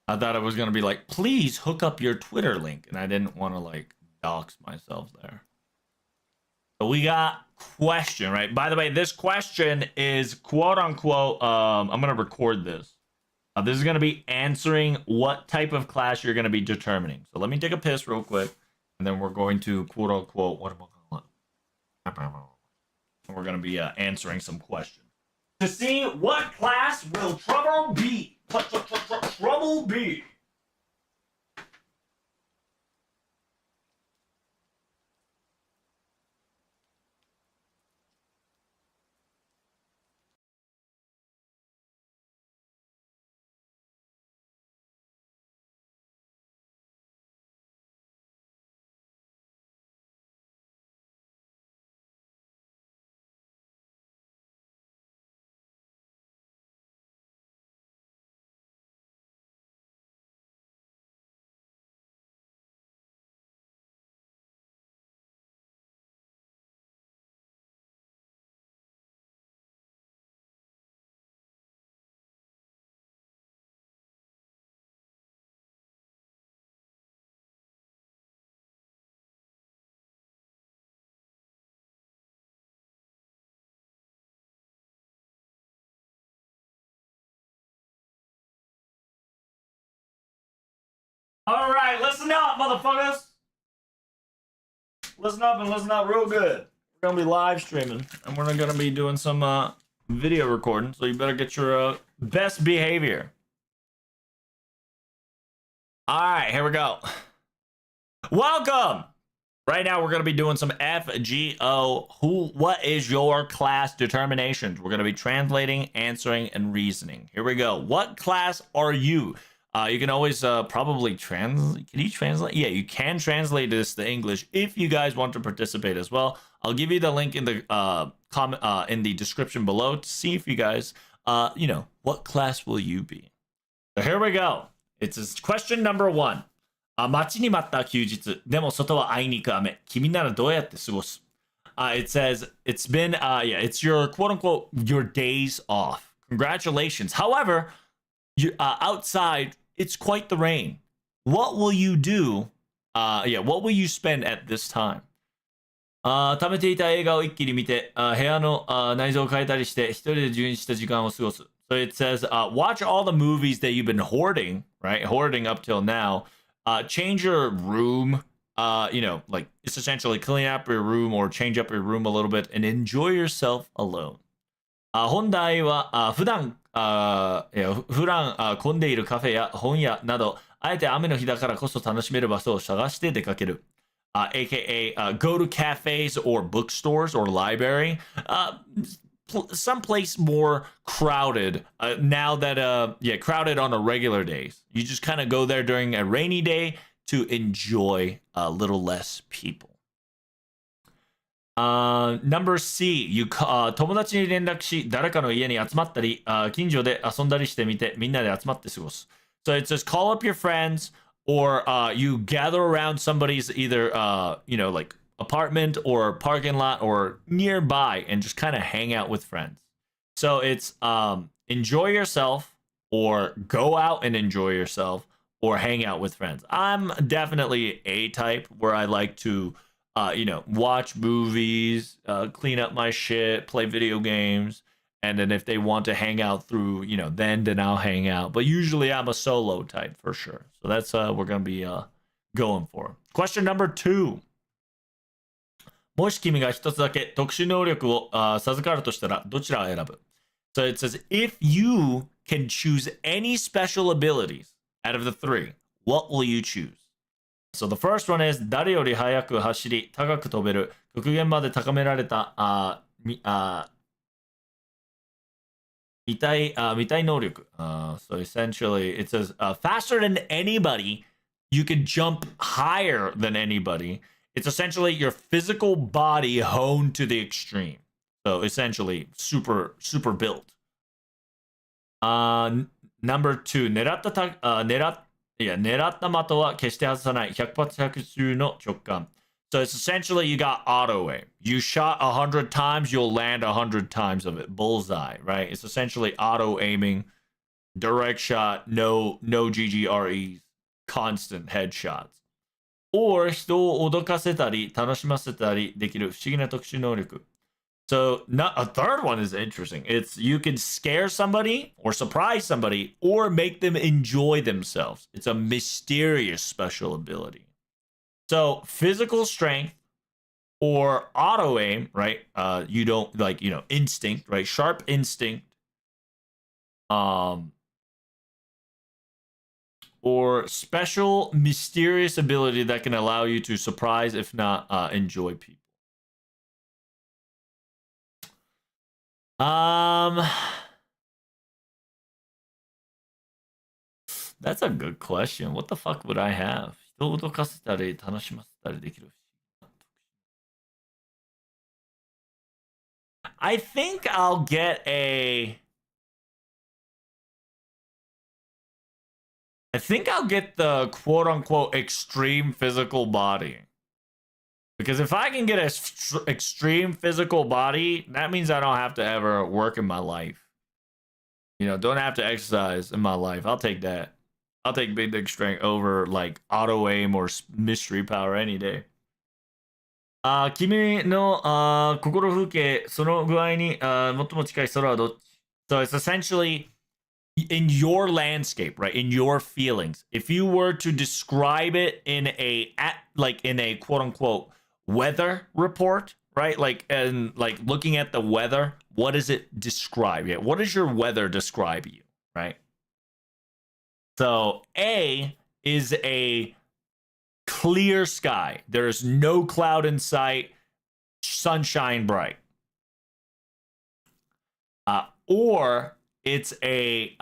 I thought it was gonna be like, please hook up your Twitter link, and I didn't want to like dox myself there. So we got question, right? By the way, this question is quote unquote. I'm gonna record this. This is gonna be answering what type of class you're gonna be determining. So let me take a piss real quick, and then we're going to quote unquote what am I calling it? We're gonna be answering some questions to see what class will trouble be. Trouble be. All right, listen up, motherfuckers. Listen up and listen up real good. We're gonna be live streaming, and we're gonna be doing some video recording. So you better get your best behavior. All right, here we go. Welcome. Right now, we're gonna be doing some FGO. What is your class determinations? We're gonna be translating, answering, and reasoning. Here we go. What class are you? You can always probably translate. Can you translate? Yeah, you can translate this to English if you guys want to participate as well. I'll give you the link in the comment in the description below to see if you guys, you know, what class will you be? So here we go. It's question number 1. 待ちに待った休日。でも外はあいにく雨。君ならどうやって過ごす? It says it's been yeah, it's your quote unquote your days off. Congratulations. However, you outside it's quite the rain. What will you do? Yeah, what will you spend at this time? 貯めていた映画を一気に見て、部屋の内臓を変えたりして、一人で充実した時間を過ごす. So it says, watch all the movies that you've been hoarding, right? Hoarding up till now. Change your room. You know, like it's essentially clean up your room or change up your room a little bit and enjoy yourself alone. 本題は普段混んでいるカフェや本屋など、あえて雨の日だからこそ楽しめる場所を探して出かける。aka go to cafes or bookstores or library. Someplace more crowded now that crowded on a regular days. You just kind of go there during a rainy day to enjoy a little less people. Number C, 友達に連絡し、誰かの家に集まったり、近所で遊んだりしてみて、みんなで集まって過ごす. So it says call up your friends, or you gather around somebody's either, you know, like apartment or parking lot or nearby and just kind of hang out with friends. So it's enjoy yourself or go out and enjoy yourself or hang out with friends. I'm definitely a type where I like to, watch movies, clean up my shit, play video games. And then if they want to hang out through, then I'll hang out. But usually I'm a solo type for sure. So that's we're gonna be going for. Question number 2. もし君が一つだけ特殊能力を授かるとしたらどちらを選ぶ? So it says, if you can choose any special abilities out of the 3, what will you choose? So the first one is 誰より速く走り高く飛べる極限まで高められた見たい能力. So essentially it says faster than anybody, you can jump higher than anybody. It's essentially your physical body honed to the extreme. So essentially super built. Number 2, 狙った的は決して外さない100発100中の直感. So it's essentially you got auto aim. You shot 100 times, you'll land 100 times of it. Bullseye, right? It's essentially auto aiming, direct shot, no GGREs, constant headshots. Or 人を脅かせたり楽しませたりできる不思議な特殊能力. So a third one is interesting. It's you can scare somebody or surprise somebody or make them enjoy themselves. It's a mysterious special ability. So physical strength or auto aim, right? You don't instinct, right? Sharp instinct. Or special mysterious ability that can allow you to surprise, if not enjoy people. That's a good question. What the fuck would I have? 人を脅かせたり楽しませたりできる. I think I'll get the quote unquote extreme physical body. Because if I can get an extreme physical body, that means I don't have to ever work in my life. Don't have to exercise in my life. I'll take that. I'll take big dick strength over like auto aim or mystery power any day. 君の心風景その具合に最も近い空はどっち? So it's essentially in your landscape, right? In your feelings. If you were to describe it in a quote unquote weather report, right? Looking at the weather, what does it describe? Yeah, what does your weather describe you, right? So A is a clear sky. There's no cloud in sight, sunshine bright. Or it's a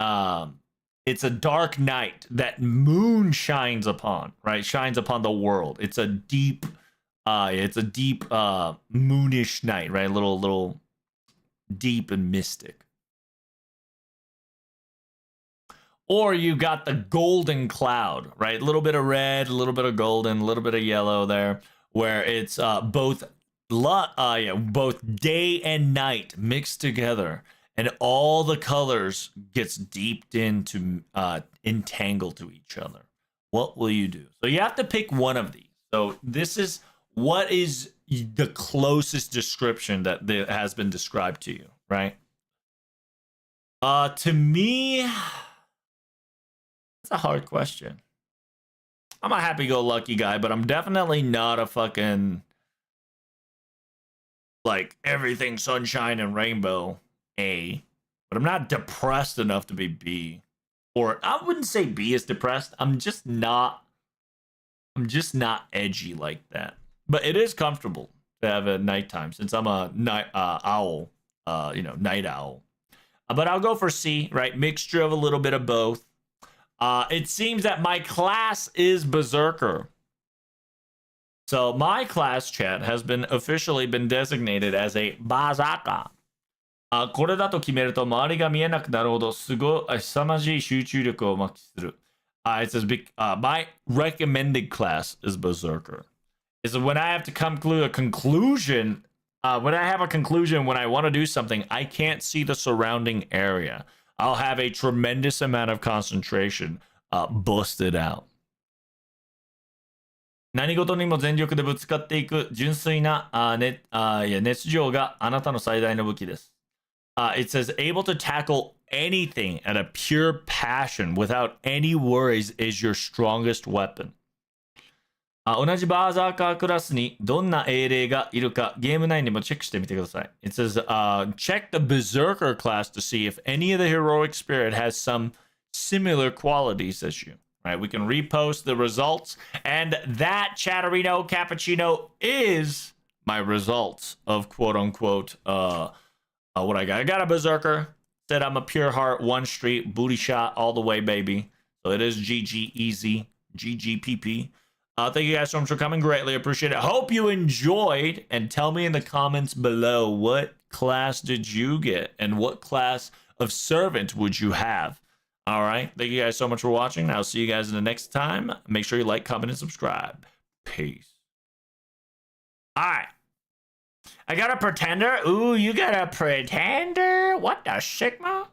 dark night that moon shines upon, right? Shines upon the world. It's a deep moonish night, right? Little deep and mystic. Or you got the golden cloud, right? A little bit of red, a little bit of golden, a little bit of yellow there, where it's both day and night mixed together, and all the colors gets deeped into entangled to each other. What will you do? So you have to pick one of these. So this is what is the closest description that has been described to you, right? To me, that's a hard question. I'm a happy-go-lucky guy, but I'm definitely not a fucking like everything sunshine and rainbow A. But I'm not depressed enough to be B. Or I wouldn't say B is depressed. I'm just not edgy like that. But it is comfortable to have a nighttime since I'm a night owl, night owl. But I'll go for C, right? Mixture of a little bit of both. It seems that my class is Berserker. So my class chat has been officially been designated as a Berserker. これだと決めると周りが見えなくなるほど凄まじい集中力を発揮する. It says my recommended class is Berserker. Is when I have to come to a conclusion, when I have a conclusion when I want to do something, I can't see the surrounding area. I'll have a tremendous amount of concentration busted out. 何事にも全力でぶつかっていく純粋な熱情があなたの最大の武器です。It says able to tackle anything at a pure passion without any worries is your strongest weapon. 同じバーザーカークラスにどんな英霊がいるかゲーム内にもチェックしてみてください。It says, check the Berserker class to see if any of the heroic spirit has some similar qualities as you. Right, we can repost the results, and that Chatterino Cappuccino is my results of quote unquote what I got. I got a Berserker. Said I'm a pure heart, one street, booty shot all the way, baby. So it is GG easy, GGPP. Thank you guys so much for coming. Greatly appreciate it. Hope you enjoyed, and tell me in the comments below what class did you get and what class of servant would you have. All right. Thank you guys so much for watching. I'll see you guys in the next time. Make sure you like, comment, and subscribe. Peace. All right. I got a pretender. Ooh, you got a pretender? What the Sigma?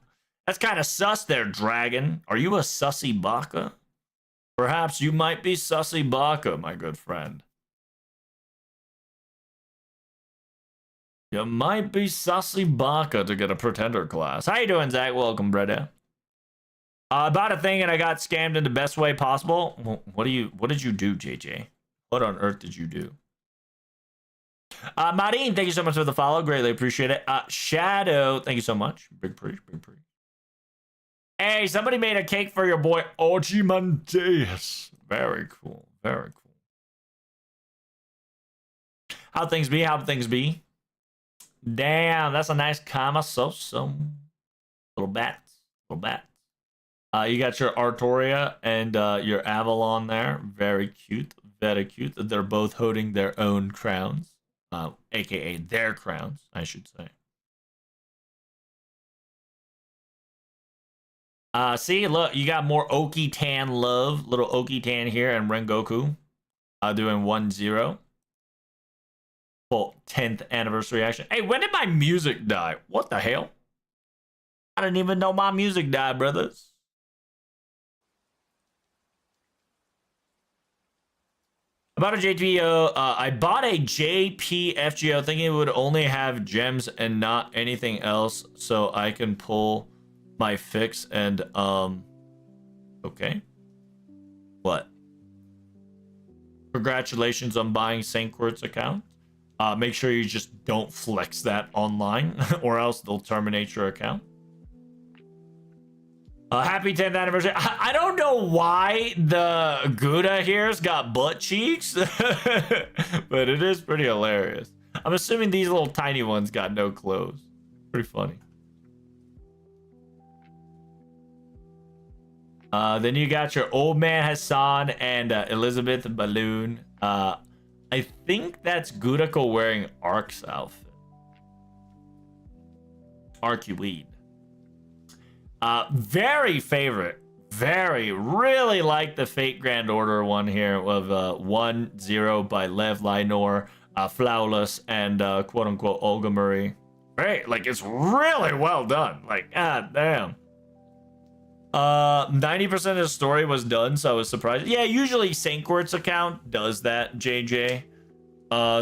That's kind of sus there, dragon. Are you a sussy baka? Perhaps you might be sussy baka, my good friend. You might be sussy baka to get a pretender class. How you doing, Zach? Welcome, brother. About a thing and I got scammed in the best way possible. What did you do, JJ? What on earth did you do? Marine, thank you so much for the follow. Greatly appreciate it. Shadow, thank you so much. Big pre. Hey, somebody made a cake for your boy Ojimandeus. Very cool. Very cool. How things be? How things be? Damn, that's a nice comma. So. Little bats. You got your Artoria and your Avalon there. Very cute. Very cute. They're both holding their own crowns. AKA their crowns, I should say. See, look, you got more Oki Tan love. Little Oki Tan here and Rengoku doing 1-0. Full 10th anniversary action. Hey, when did my music die? What the hell? I didn't even know my music died, brothers. About a JPO, I bought a JPFGO thinking it would only have gems and not anything else, so I can pull my fix and okay. What? Congratulations on buying St. Quart's account. Make sure you just don't flex that online or else they'll terminate your account. Happy 10th anniversary. I don't know why the Gouda here's got butt cheeks, but it is pretty hilarious. I'm assuming these little tiny ones got no clothes. Pretty funny. Then you got your old man Hassan and Elizabeth Balloon. I think that's Gudako wearing Ark's outfit. Arcuweed. Very favorite. Really like the Fate Grand Order one here of 1-0 by Lev Linor, Flawless, and quote unquote Olga Murray. Great, like it's really well done. Like, god damn. 90% of the story was done, so I was surprised. Yeah, usually St. Quart's account does that, JJ.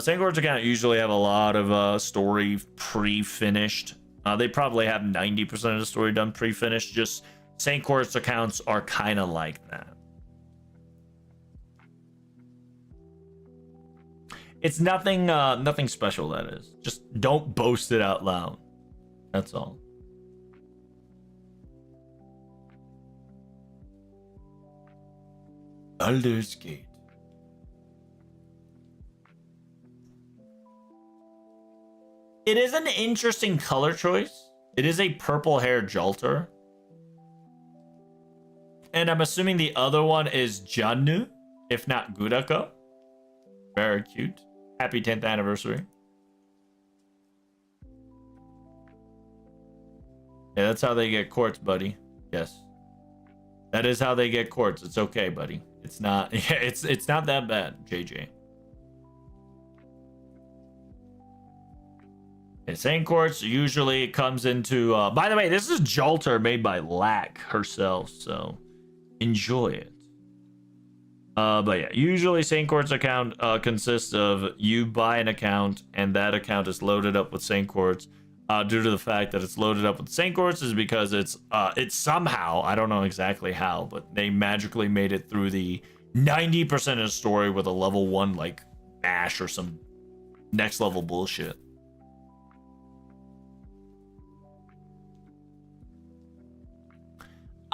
St. Quart's account usually have a lot of story pre-finished. They probably have 90% of the story done pre-finished. Just St. Quart's accounts are kind of like that. It's nothing nothing special, that is. Just don't boast it out loud. That's all. Baldur's Gate. It is an interesting color choice. It is a purple hair Jolter. And I'm assuming the other one is Jannu, if not Gudako. Very cute. Happy 10th anniversary. Yeah, that's how they get quartz, buddy. Yes. That is how they get quartz. It's okay, buddy. It's not it's not that bad, JJ. St. Quartz usually comes into by the way, this is Jolter made by Lack herself, so enjoy it. But yeah, usually Saint Quartz account consists of you buy an account and that account is loaded up with Saint Quartz. Due to the fact that it's loaded up with Saint Quartz is because it's somehow, I don't know exactly how, but they magically made it through the 90% of the story with a level 1 like mash or some next level bullshit.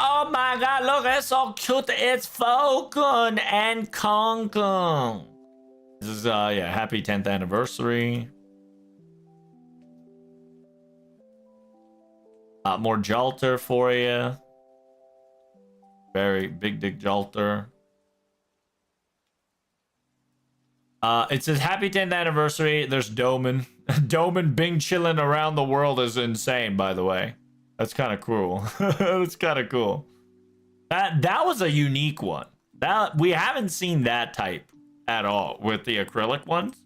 Oh my god, look, it's so cute. It's Falcon and Kong Kong. This is yeah, happy 10th anniversary. More Jalter for you. Very big dick Jalter. It says happy 10th anniversary. There's Doman. Doman Bing chilling around the world is insane, by the way. That's kind of cool. That's kind of cool. That was a unique one. That we haven't seen that type at all with the acrylic ones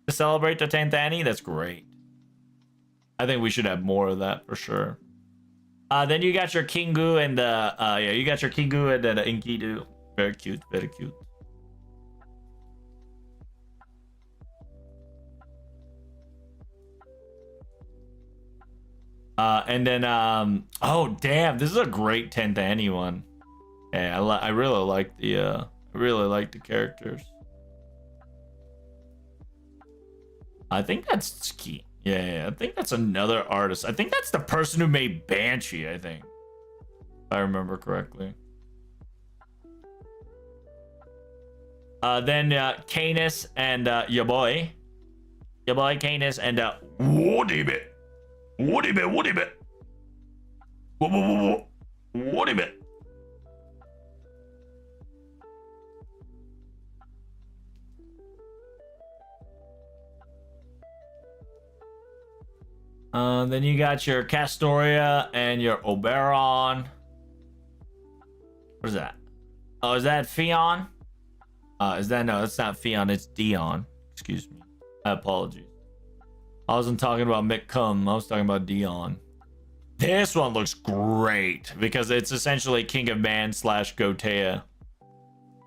to celebrate the 10th Annie. That's great. I think we should have more of that for sure. Then you got your Kingu and yeah, you got your Kingu and the Enkidu. Very cute, very cute. And then oh damn, this is a great 10th Annie one. Yeah, I really like the characters. I think that's Ski. Yeah, I think that's another artist. I think that's the person who made Banshee, I think. If I remember correctly. Then Canis and your boy Canis and Woody Bit. Woody Bit. Woody Bit. Then you got your Castoria and your Oberon. What is that? Oh, is that Fion? Is that no? It's not Fion. It's Dion. Excuse me. Apologies. I wasn't talking about Mick Cum. I was talking about Dion. This one looks great because it's essentially King of Man / Gotea.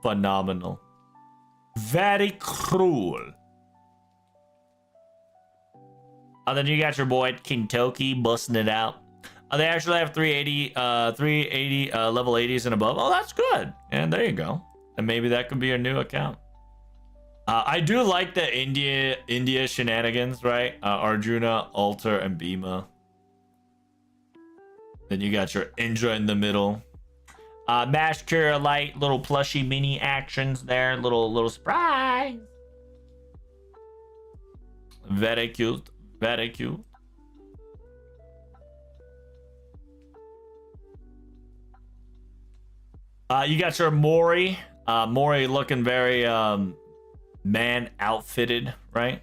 Phenomenal. Very cruel. Then you got your boy Kintoki busting it out. They actually have 380 level 80s and above. Oh, that's good. And there you go. And maybe that could be a new account. I do like the India shenanigans, right? Arjuna, Alter, and Bhima. Then you got your Indra in the middle. Mash Cure Light, little plushy mini actions there, little surprise. Very cute. Very cute. You got your Mori. Mori looking very man outfitted, right?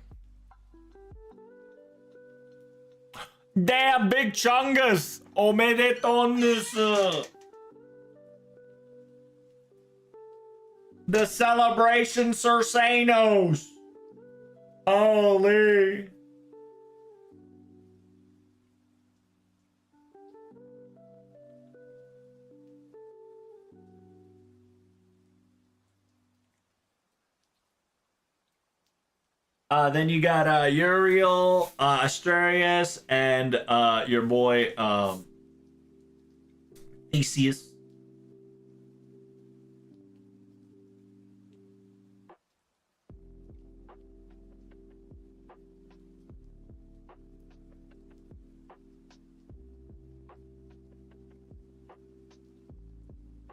Damn, big chungus. Omedetonis. The celebration Cersanos. Holy. Then you got Uriel, Asterius, and your boy Theseus.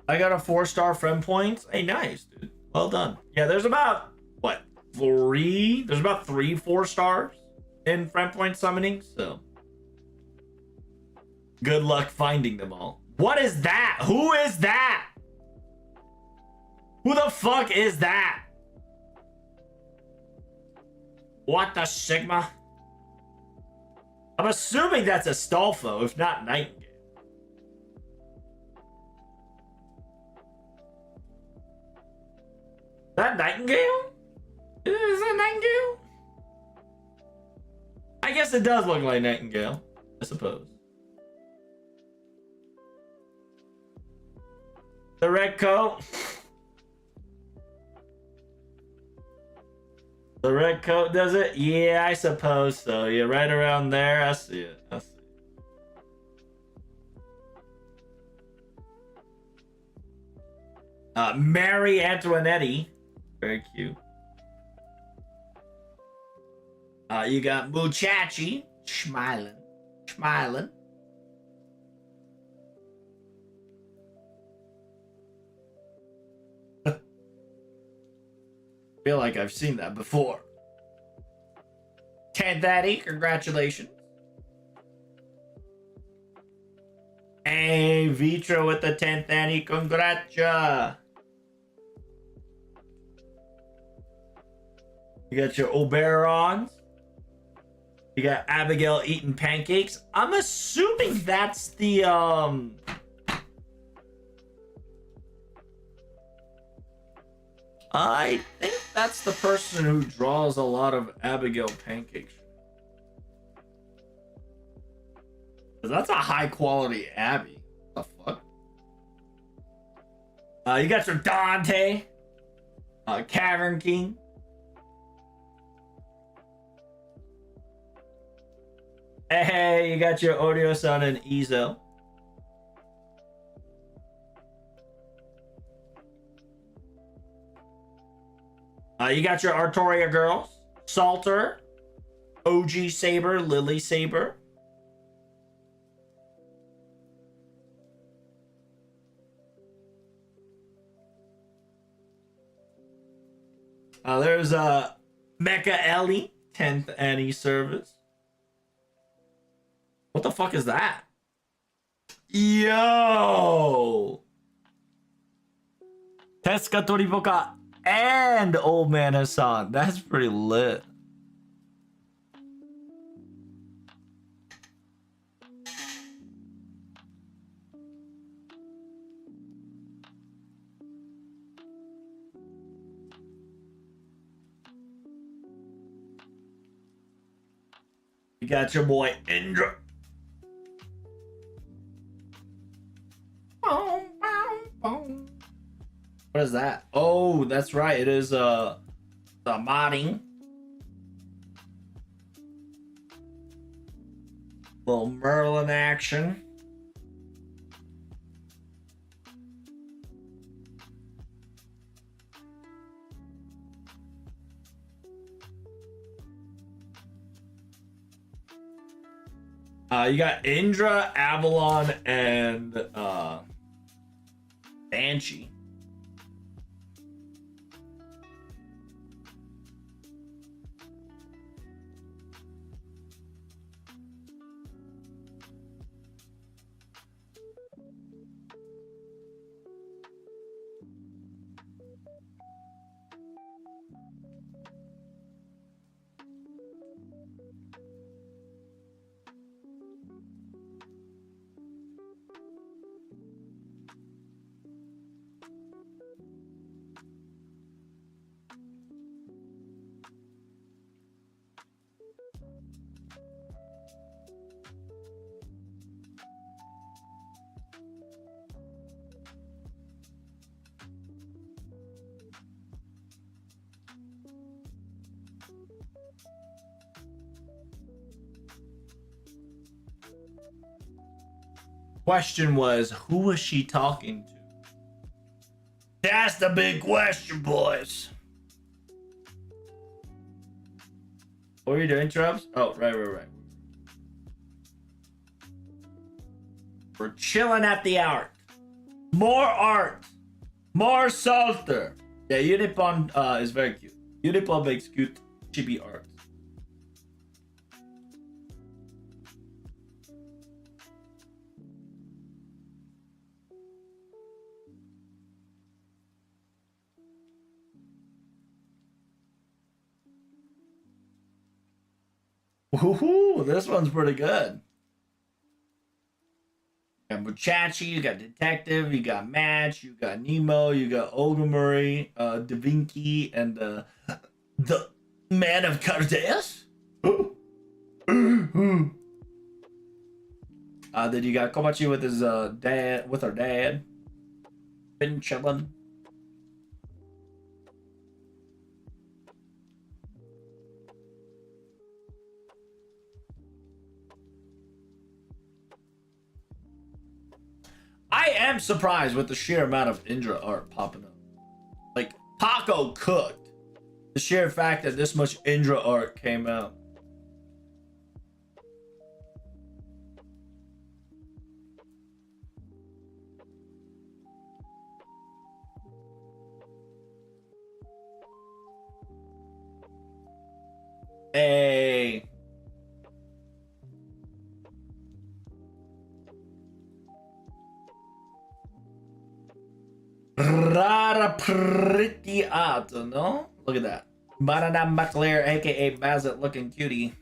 I got a 4-star friend points. Hey, nice, dude. Well done. Yeah, there's about what? There's about 3 4-stars in friend point summoning, so good luck finding them all. What is that? Who is that? Who the fuck is that? What the Sigma? I'm assuming that's Astolfo, if not Nightingale. That Nightingale? Is that Nightingale? I guess it does look like Nightingale, I suppose. The red coat. The red coat does it? Yeah, I suppose so. Yeah, right around there. I see it. I see it. Mary Antoinette. Very cute. You got Muchachi. Smiling. Smiling. Feel like I've seen that before. 10th Addy, congratulations. Hey, Vitra with the 10th Addy, congrats. You got your Oberons. You got Abigail eating pancakes. I'm assuming that's the I think that's the person who draws a lot of Abigail pancakes. That's a high quality Abby. What the fuck? You got your Dante, Cavern King. Hey, you got your Odio-san and Izo. You got your Artoria girls, Salter, OG Saber, Lily Saber. There's Mecha Ellie, 10th Annie service. What the fuck is that? Yo! Teska Toriboka and Old Man Hassan. That's pretty lit. You got your boy Indra. What is that? Oh, that's right. It is the modding. Little Merlin action. You got Indra, Avalon, and Banshee. Question was, who was she talking to? That's the big question, boys. What were you doing, Travis? Oh, right. We're chilling at the art. More art. More Salter. Yeah, Unipon is very cute. Unipon makes cute chibi art. Woohoo! This one's pretty good. You got Muchachi, you got Detective, you got Match, you got Nemo, you got Ogamori, Da Vinci, and the Man of Cardes. Then you got Komachi with his dad, with her dad. Been chillin'. I am surprised with the sheer amount of Indra art popping up. Like, Paco cooked. The sheer fact that this much Indra art came out. Hey. Rara prettiato, no? Look at that. Banana Buckler, aka Bazet, looking cutie.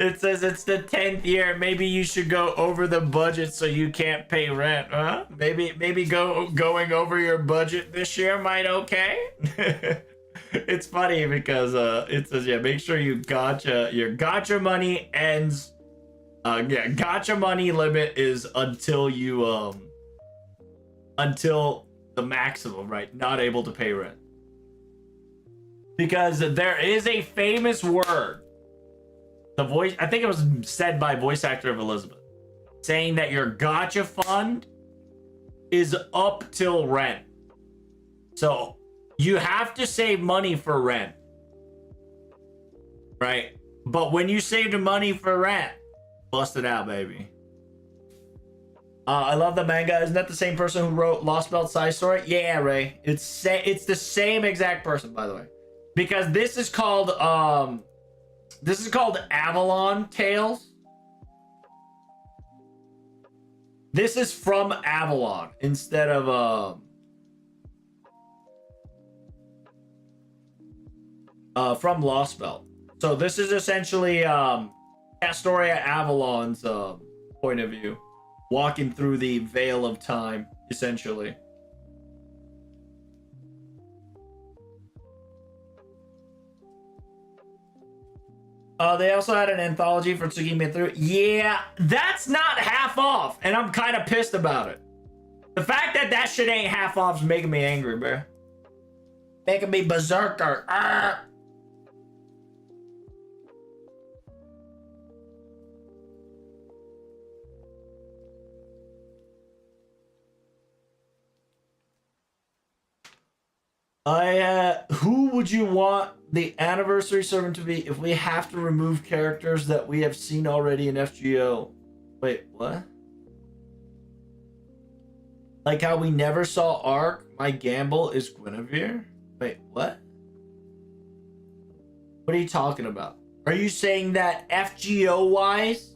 It says it's the 10th year. Maybe you should go over the budget so you can't pay rent, huh? Maybe going over your budget this year might okay. It's funny because it says, yeah, make sure you gotcha. Your gotcha money ends. Yeah, gotcha money limit is until you until the maximum, right? Not able to pay rent. Because there is a famous word. The voice, I think it was said by voice actor of Elizabeth, saying that your gotcha fund is up till rent. So you have to save money for rent, right? But when you save the money for rent, bust it out, baby. I love the manga. Isn't that the same person who wrote Lost Belt Side Story? Yeah, Ray. It's the same exact person, by the way. Because this is called Avalon Tales. This is from Avalon instead of from Lost Belt. So this is essentially Astoria Avalon's point of view, walking through the veil of time, essentially. They also had an anthology for Tsukimi through. Yeah, that's not half off, and I'm kind of pissed about it. The fact that that shit ain't half off is making me angry, bro. Making me berserker. Arr! Who would you want the anniversary servant to be if we have to remove characters that we have seen already in FGO? Wait, what? Like how we never saw Ark, my gamble is Guinevere? Wait, what? What are you talking about? Are you saying that FGO wise?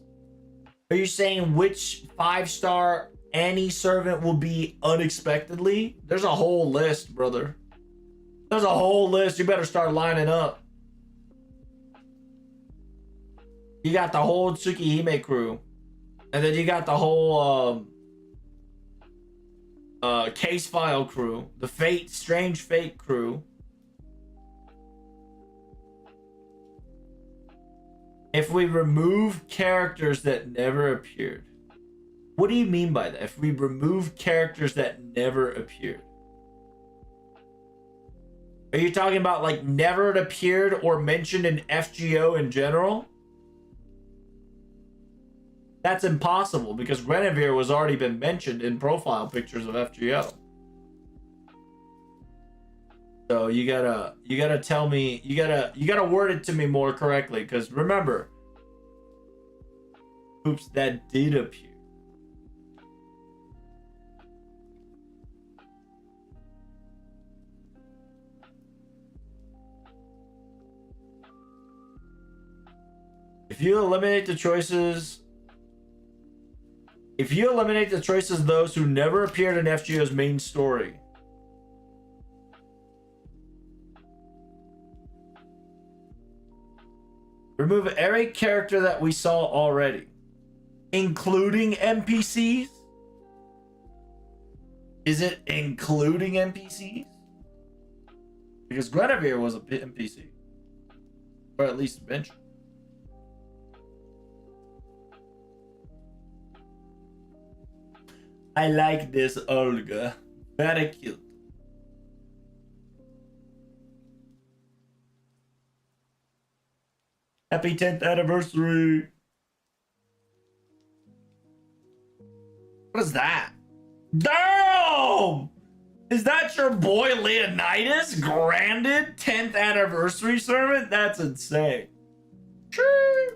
Are you saying which 5-star Annie servant will be unexpectedly? There's a whole list, brother. There's a whole list. You better start lining up. You got the whole Tsukihime crew. And then you got the whole Case File crew. The Strange Fate crew. If we remove characters that never appeared. What do you mean by that? If we remove characters that never appeared. Are you talking about like never appeared or mentioned in FGO in general? That's impossible because Guinevere was already been mentioned in profile pictures of FGO. So you gotta tell me, you gotta word it to me more correctly, because remember, oops, that did appear. If you eliminate the choices of those who never appeared in FGO's main story. Remove every character that we saw already, including NPCs? Is it including NPCs? Because Guinevere was an NPC. Or at least mentioned. I like this Olga. Very cute. Happy 10th anniversary. What is that? Damn! Is that your boy Leonidas? Granted 10th anniversary servant? That's insane. Sure.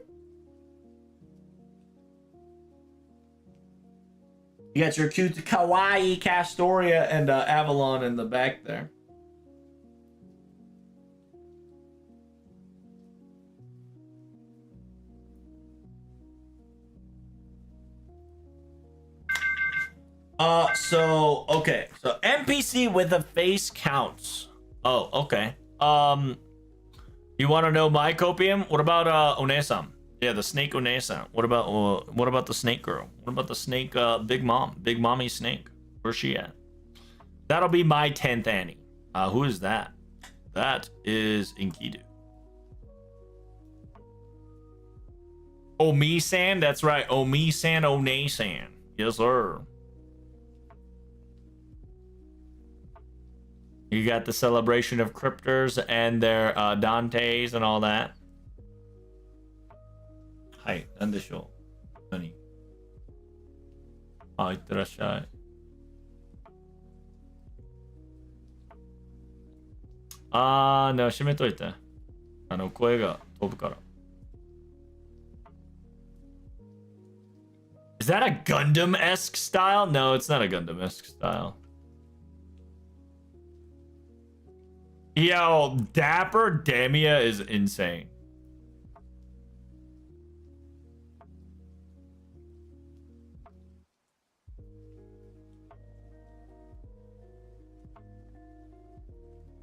You got your cute kawaii Castoria and Avalon in the back there. Okay. So NPC with a face counts. Oh, okay. You want to know my copium? What about Onesan? Yeah, the snake Onesan. What about the snake girl? What about the snake big mommy snake? Where's she at? That'll be my 10th Annie. Who is that? That is Enkidu. Omi-san, that's right. Omi-san, One-san. Yes, sir. You got the celebration of cryptors and their Dantes and all that. Hi, なんでしょう。何？あ、いってらっしゃい。ね、閉めといて。声が飛ぶから。Is that a Gundam-esque style? No, it's not a Gundam-esque style. Yo, Dapper Damia is insane.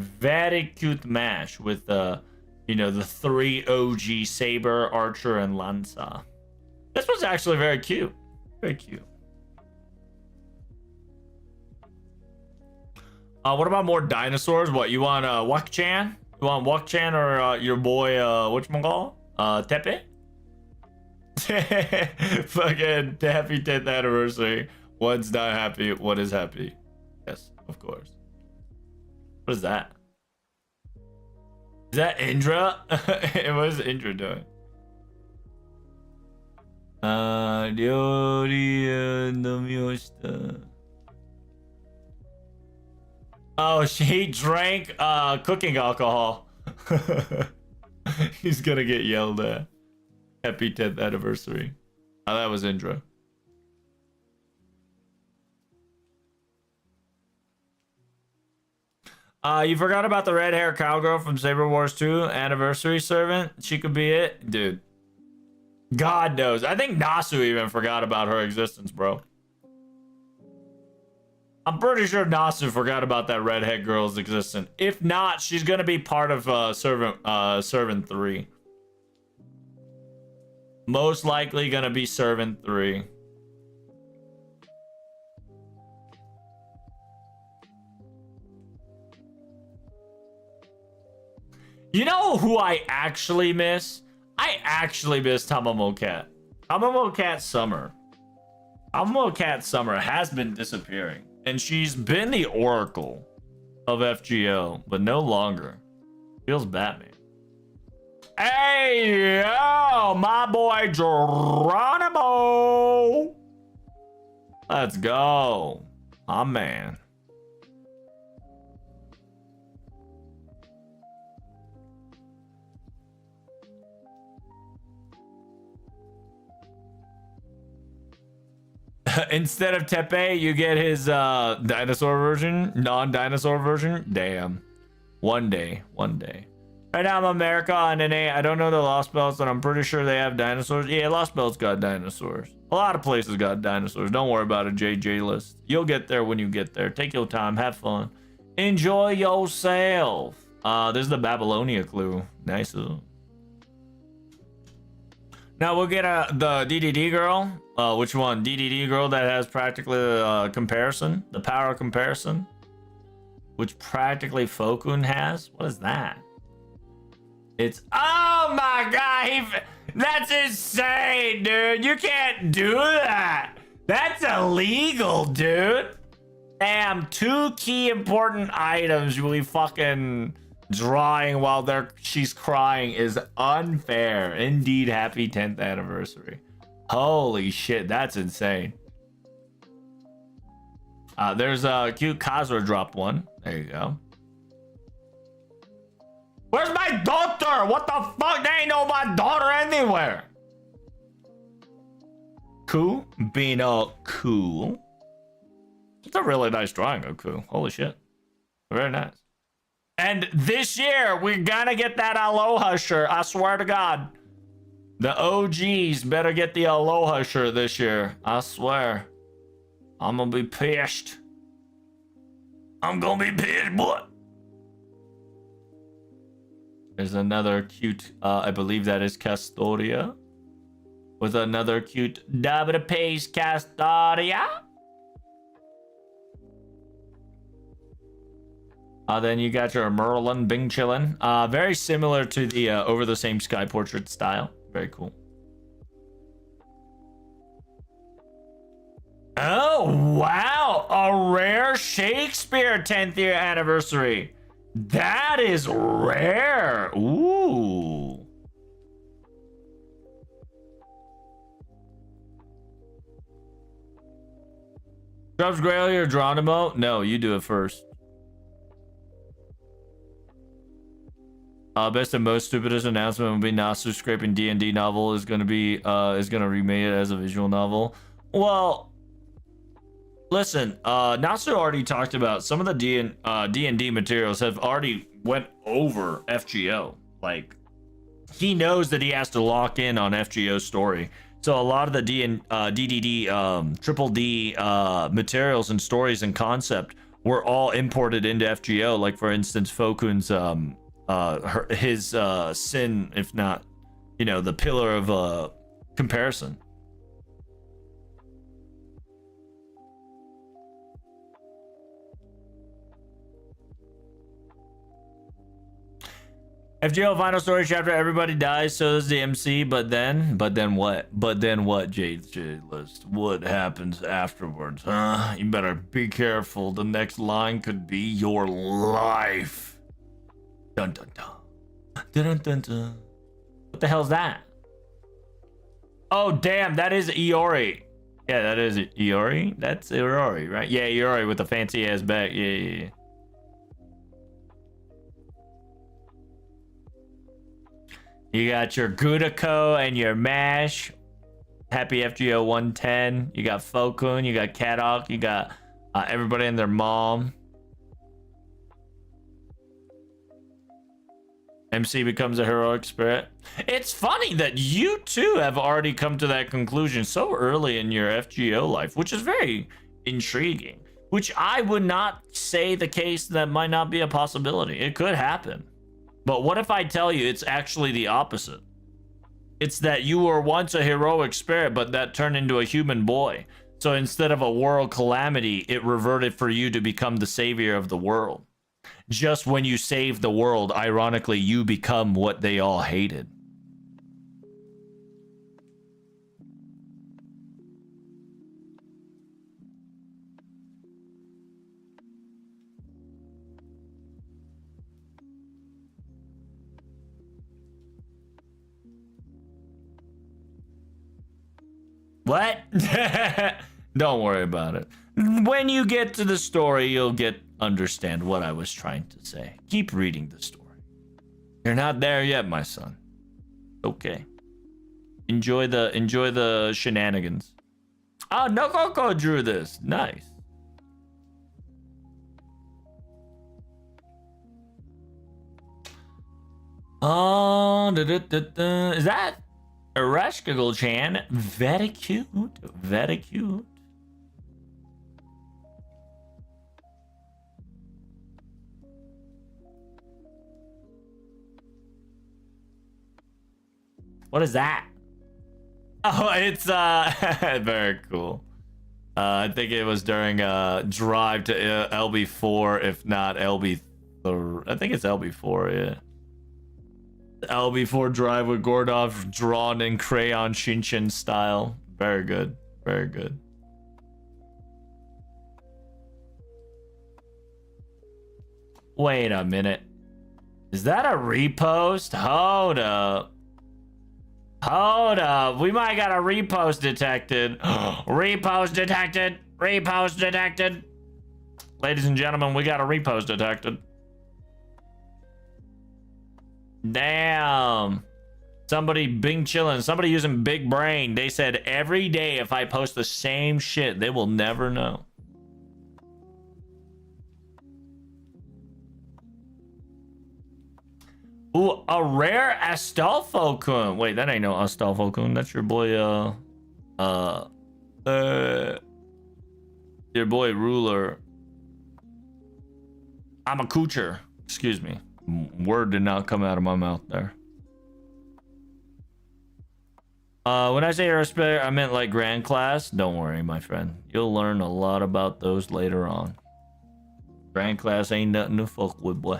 Very cute mash with the 3 OG Saber, Archer, and Lanza. This was actually very cute. Very cute. What about more dinosaurs? What, you want Wak-chan? You want Wak-chan or your boy, whatchamacallit? Tepe? Fucking happy 10th anniversary. One's not happy, one is happy. Yes, of course. What is that? Is that Indra? What is Indra doing? Oh, she drank cooking alcohol. He's gonna get yelled at. Happy 10th anniversary. Oh, that was Indra. You forgot about the red hair cowgirl from Saber Wars 2 anniversary servant. She could be it, dude. God knows. I think Nasu even forgot about her existence, bro. I'm pretty sure Nasu forgot about that redhead girl's existence. If not, she's gonna be part of Servant 3. Most likely gonna be Servant 3. You know who I actually miss? I actually miss Tamamo Cat. Tamamo Cat Summer. Tamamo Cat Summer has been disappearing. And she's been the oracle of FGO, but no longer. Feels Batman. Hey, yo, my boy Geronimo. Let's go. My man. Instead of Tepe, you get his dinosaur version, non-dinosaur version. Damn. One day. Right now I'm America on NA. I don't know the Lost Belts, and I'm pretty sure they have dinosaurs. Yeah, Lost Belts got dinosaurs. A lot of places got dinosaurs. Don't worry about a JJ list. You'll get there when you get there. Take your time. Have fun. Enjoy yourself. This is the Babylonia clue. Nice. Now we'll get the DDD girl. Which one? DDD girl that has practically the comparison, the power comparison, which practically Fokun has. What is that? It's, oh my god, that's insane, dude. You can't do that. That's illegal, dude. Damn, 2 key important items we fucking drawing while she's crying is unfair. Indeed, happy 10th anniversary. Holy shit, that's insane. There's a cute Kazra drop one. There you go. Where's my daughter? What the fuck? There ain't no my daughter anywhere. Cool. Being all cool. It's a really nice drawing of Cool. Holy shit. Very nice. And this year, we're gonna get that Aloha shirt. I swear to God. The OGs better get the Aloha shirt this year. I swear. I'm gonna be pissed. I'm gonna be pissed, boy. There's another cute, I believe that is Castoria. With another cute double pace Castoria. Then you got your Merlin Bing Chillin. Very similar to the Over the Same Sky portrait style. Very cool. Oh, wow. A rare Shakespeare 10th year anniversary. That is rare. Ooh. Drops Grail or Geronimo? No, you do it first. Best and most stupidest announcement would be Nasu scraping D&D novel is gonna remake it as a visual novel. Well, listen, Nasu already talked about some of the D&D materials have already went over FGO. Like, he knows that he has to lock in on FGO's story. So a lot of the DDD, Triple D materials and stories and concept were all imported into FGO. Like, for instance, Fokun's his sin, if not, you know, the pillar of comparison. FGO final story chapter, everybody dies, so does the MC, but then what, Jade List? What happens afterwards, huh? You better be careful. The next line could be your life. Dun dun dun. Dun dun dun dun. What the hell's that? Oh damn, that is Iori. Yeah, that is Iori. That's Iori, right? Yeah, Iori with the fancy ass back. Yeah. You got your Gudako and your Mash. Happy FGO 110. You got Fokun, you got Kadok, you got everybody and their mom. MC becomes a heroic spirit. It's funny that you too have already come to that conclusion so early in your FGO life, which is very intriguing. Which I would not say the case that might not be a possibility. It could happen. But what if I tell you it's actually the opposite? It's that you were once a heroic spirit, but that turned into a human boy. So instead of a world calamity, it reverted for you to become the savior of the world. Just when you save the world, ironically, you become what they all hated. What? Don't worry about it. When you get to the story, you'll understand what I was trying to say. Keep reading the story. You're not there yet, my son. Okay. Enjoy the shenanigans. Oh, Nokoko drew this. Nice. Oh, is that Ereshkigal-chan? Very cute. Very cute. What is that? Oh, it's very cool. I think it was during drive to LB4, if not LB3. I think it's LB4, yeah. LB4 drive with Gordov drawn in crayon Shinshin style. Very good. Very good. Wait a minute. Is that a repost? Hold up. Hold up. We might got a repost detected. Repost detected. Repost detected. Ladies and gentlemen, we got a repost detected. Damn. Somebody Bing chillin'. Somebody using big brain. They said every day if I post the same shit, they will never know. Ooh, a rare Astolfo-kun. Wait, that ain't no Astolfo-kun. That's your boy, your boy Ruler. I'm a coocher. Excuse me. Word did not come out of my mouth there. When I say respect, I meant like grand class. Don't worry, my friend. You'll learn a lot about those later on. Grand class ain't nothing to fuck with, boy.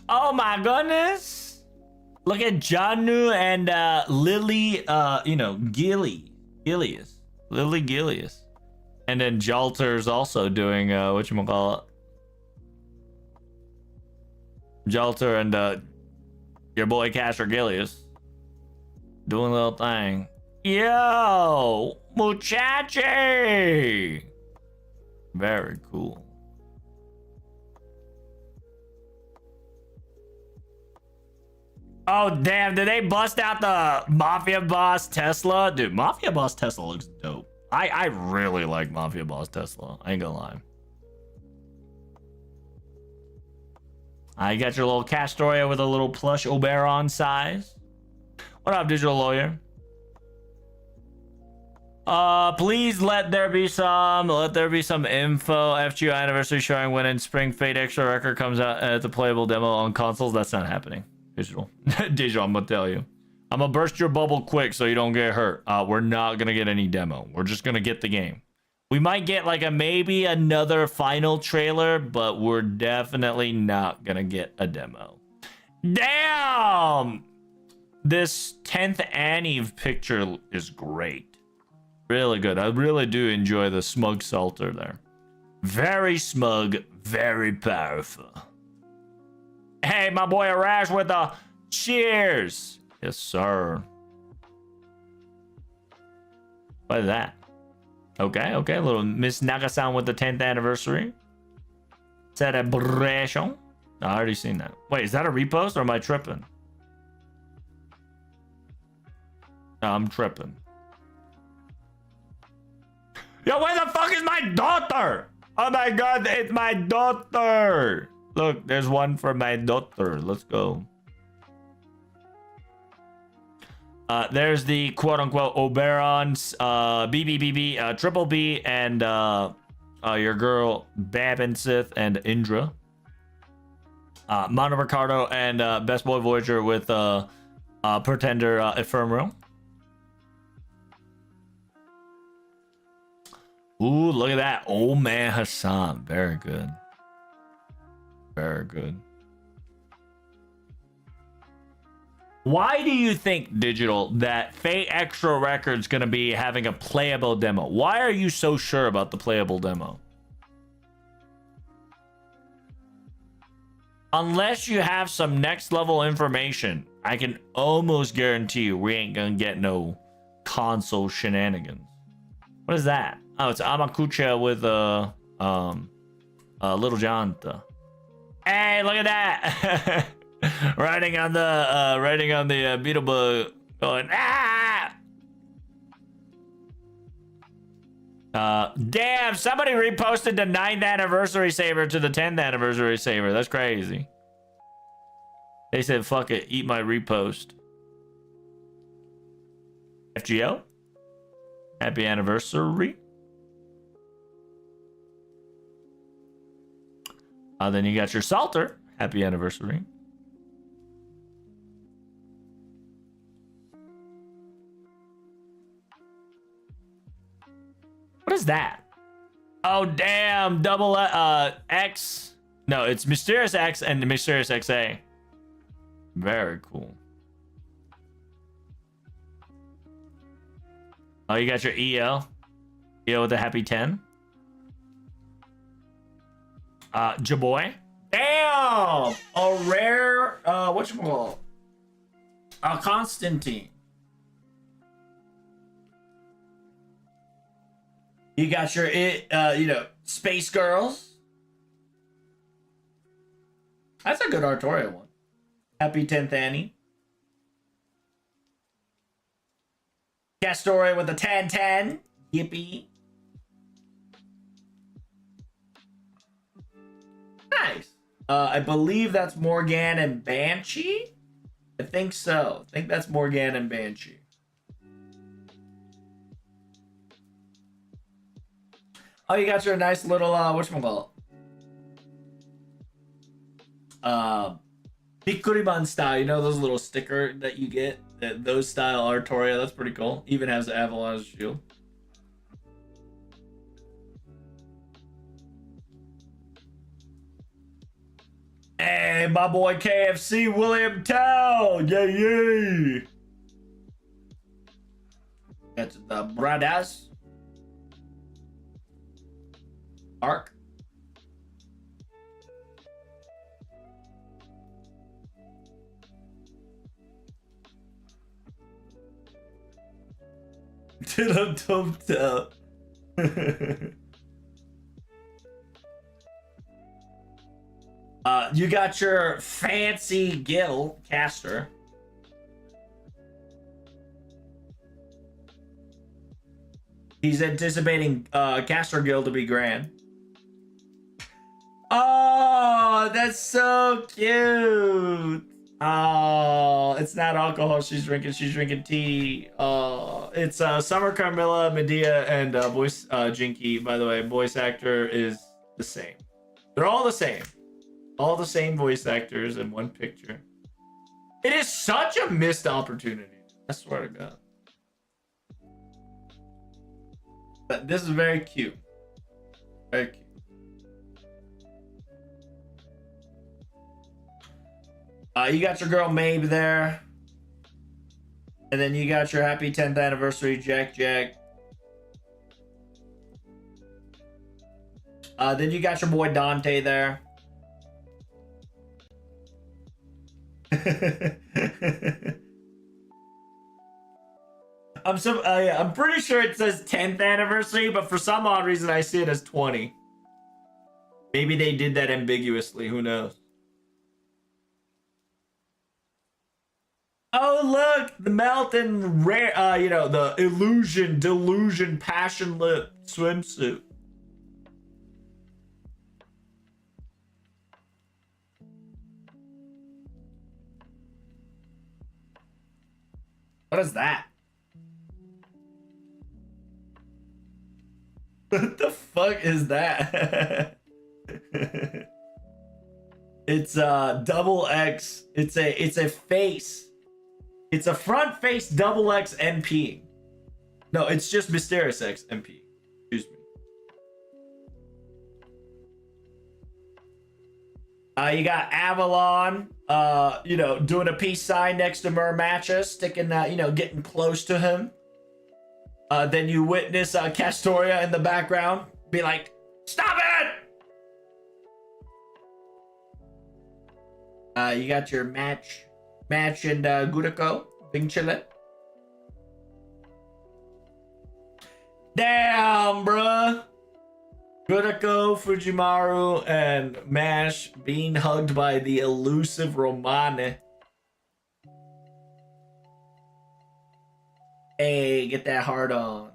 Oh my goodness! Look at Janu and Lily, Gilius. Lily Gilius. And then Jalter's also doing whatchamacallit. Jalter and your boy Casher Gilius. Doing a little thing. Yo! Muchachi! Very cool. Oh, damn. Did they bust out the Mafia Boss Tesla? Dude, Mafia Boss Tesla looks dope. I really like Mafia Boss Tesla. I ain't gonna lie. I got your little Castoria with a little plush Oberon size. What up, digital lawyer? Please let there be some info. FGO anniversary showing when in spring Fate Extra record comes out as a playable demo on consoles. That's not happening. Digital. Digital, I'm gonna tell you. I'm gonna burst your bubble quick so you don't get hurt. We're not gonna get any demo. We're just gonna get the game. We might get like maybe another final trailer, but we're definitely not gonna get a demo. Damn! This 10th Anni picture is great. Really good. I really do enjoy the smug Salter there. Very smug, very powerful. Hey, my boy Arash with a cheers. Yes, sir. What is that? Okay, okay. A little Miss Nagasan with the 10th anniversary. Celebration. I already seen that. Wait, is that a repost or am I tripping? No, I'm tripping. Yo, where the fuck is my daughter? Oh my god, it's my daughter. Look, there's one for my daughter. Let's go. There's the quote-unquote Oberon's BBBB, Triple B, and your girl Babin Sith and Indra. Mono Ricardo and Best Boy Voyager with Pretender Ephemeral. Ooh, look at that. Old man Hassan. Very good. Very good. Why do you think, Digital, that Fate Extra Records gonna be having a playable demo? Why are you so sure about the playable demo? Unless you have some next level information, I can almost guarantee you we ain't gonna get no console shenanigans. What is that? Oh, it's Amakucha with Little John. Hey, look at that! riding on the Beetlebug, going ah! Damn! Somebody reposted the 9th anniversary saver to the 10th anniversary saver. That's crazy. They said, "Fuck it, eat my repost." FGO, happy anniversary. Then you got your Salter. Happy anniversary. What is that? Oh, damn. Double X. No, it's Mysterious X and Mysterious XA. Very cool. Oh, you got your EO with a happy 10. Jaboy. Damn! A rare, whatchamacallit? Constantine. You got your, Space Girls. That's a good Artoria one. Happy 10th Annie. Castoria with a 10-10. Yippee. Nice. I believe that's Morgan and Banshee. I think so. I think that's Morgan and Banshee. Oh, you got your nice little whatchamacallit? Bikuriban style, you know those little sticker that you get? Those style Artoria, that's pretty cool. Even has Avalon's shield. Hey, my boy KFC William Tell! Yay, yay! That's the Bradas. Arc. You got your fancy Gil caster. He's anticipating caster Gil to be grand. Oh, that's so cute. Oh, it's not alcohol she's drinking. She's drinking tea. Oh, it's Summer Carmilla, Medea, and voice Jinky. By the way, voice actor is the same. They're all the same. All the same voice actors in one picture. It is such a missed opportunity. I swear to God. But this is very cute. Very cute. You got your girl Mabe there. And then you got your happy 10th anniversary Jack Jack. Then you got your boy Dante there. I'm pretty sure it says 10th anniversary, but for some odd reason I see it as 20. Maybe they did that ambiguously, who knows? Oh look, the Melton rare the delusion passion lip swimsuit. What is that? What the fuck is that? It's double X. It's a face. It's a front face double X MP. No, it's just Mysterious X MP. Excuse me. You got Avalon, doing a peace sign next to Matcha, sticking, getting close to him. Then you witness Castoria in the background be like, "Stop it!" You got your match and Guriko, Vincile. Damn, bruh. Guriko, Fujimaru, and Mash being hugged by the elusive Romane. Hey, get that heart on.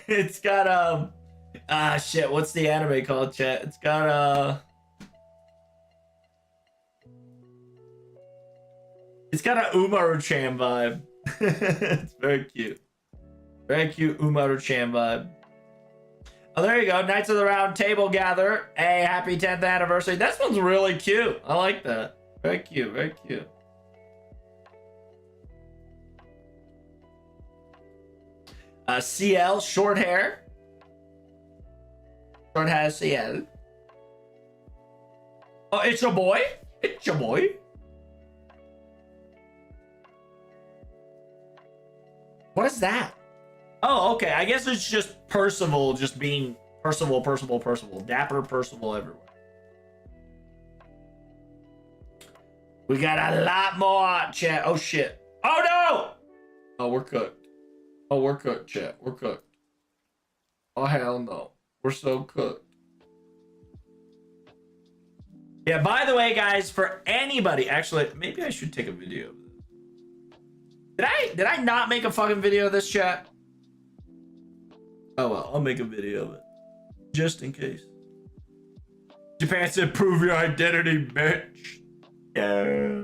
It's got shit, what's the anime called, chat? It's got a Umaru-chan vibe. It's very cute. Very cute Umaru-chan vibe. Oh, there you go. Knights of the Round Table gather. Hey, happy 10th anniversary. This one's really cute. I like that. Very cute. Very cute. CL, short hair. Short hair CL. Oh, it's your boy. It's your boy. What is that? Oh, okay. I guess it's just Percival just being Percival. Dapper Percival everywhere. We got a lot more, chat. Oh, shit. Oh, no! Oh, we're cooked. Oh, we're cooked, chat. We're cooked. Oh, hell no. We're so cooked. Yeah, by the way, guys, for anybody... Actually, maybe I should take a video of this. Did I not make a fucking video of this, chat? Oh, well, I'll make a video of it. Just in case. Japan said, prove your identity, bitch. Yeah.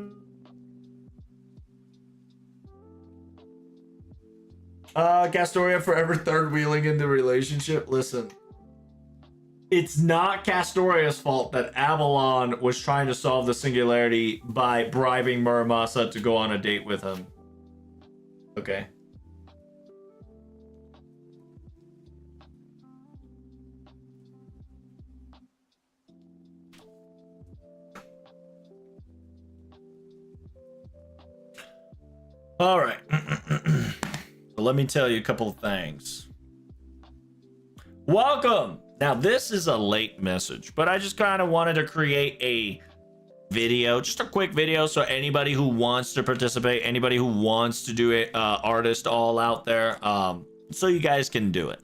Castoria forever third wheeling in the relationship. Listen, it's not Castoria's fault that Avalon was trying to solve the singularity by bribing Muramasa to go on a date with him. Okay. All right. So let me tell you a couple of things. Welcome. Now, this is a late message, but I just kind of wanted to create a video, just a quick video, so anybody who wants to participate, anybody who wants to do it, artist all out there, so you guys can do it.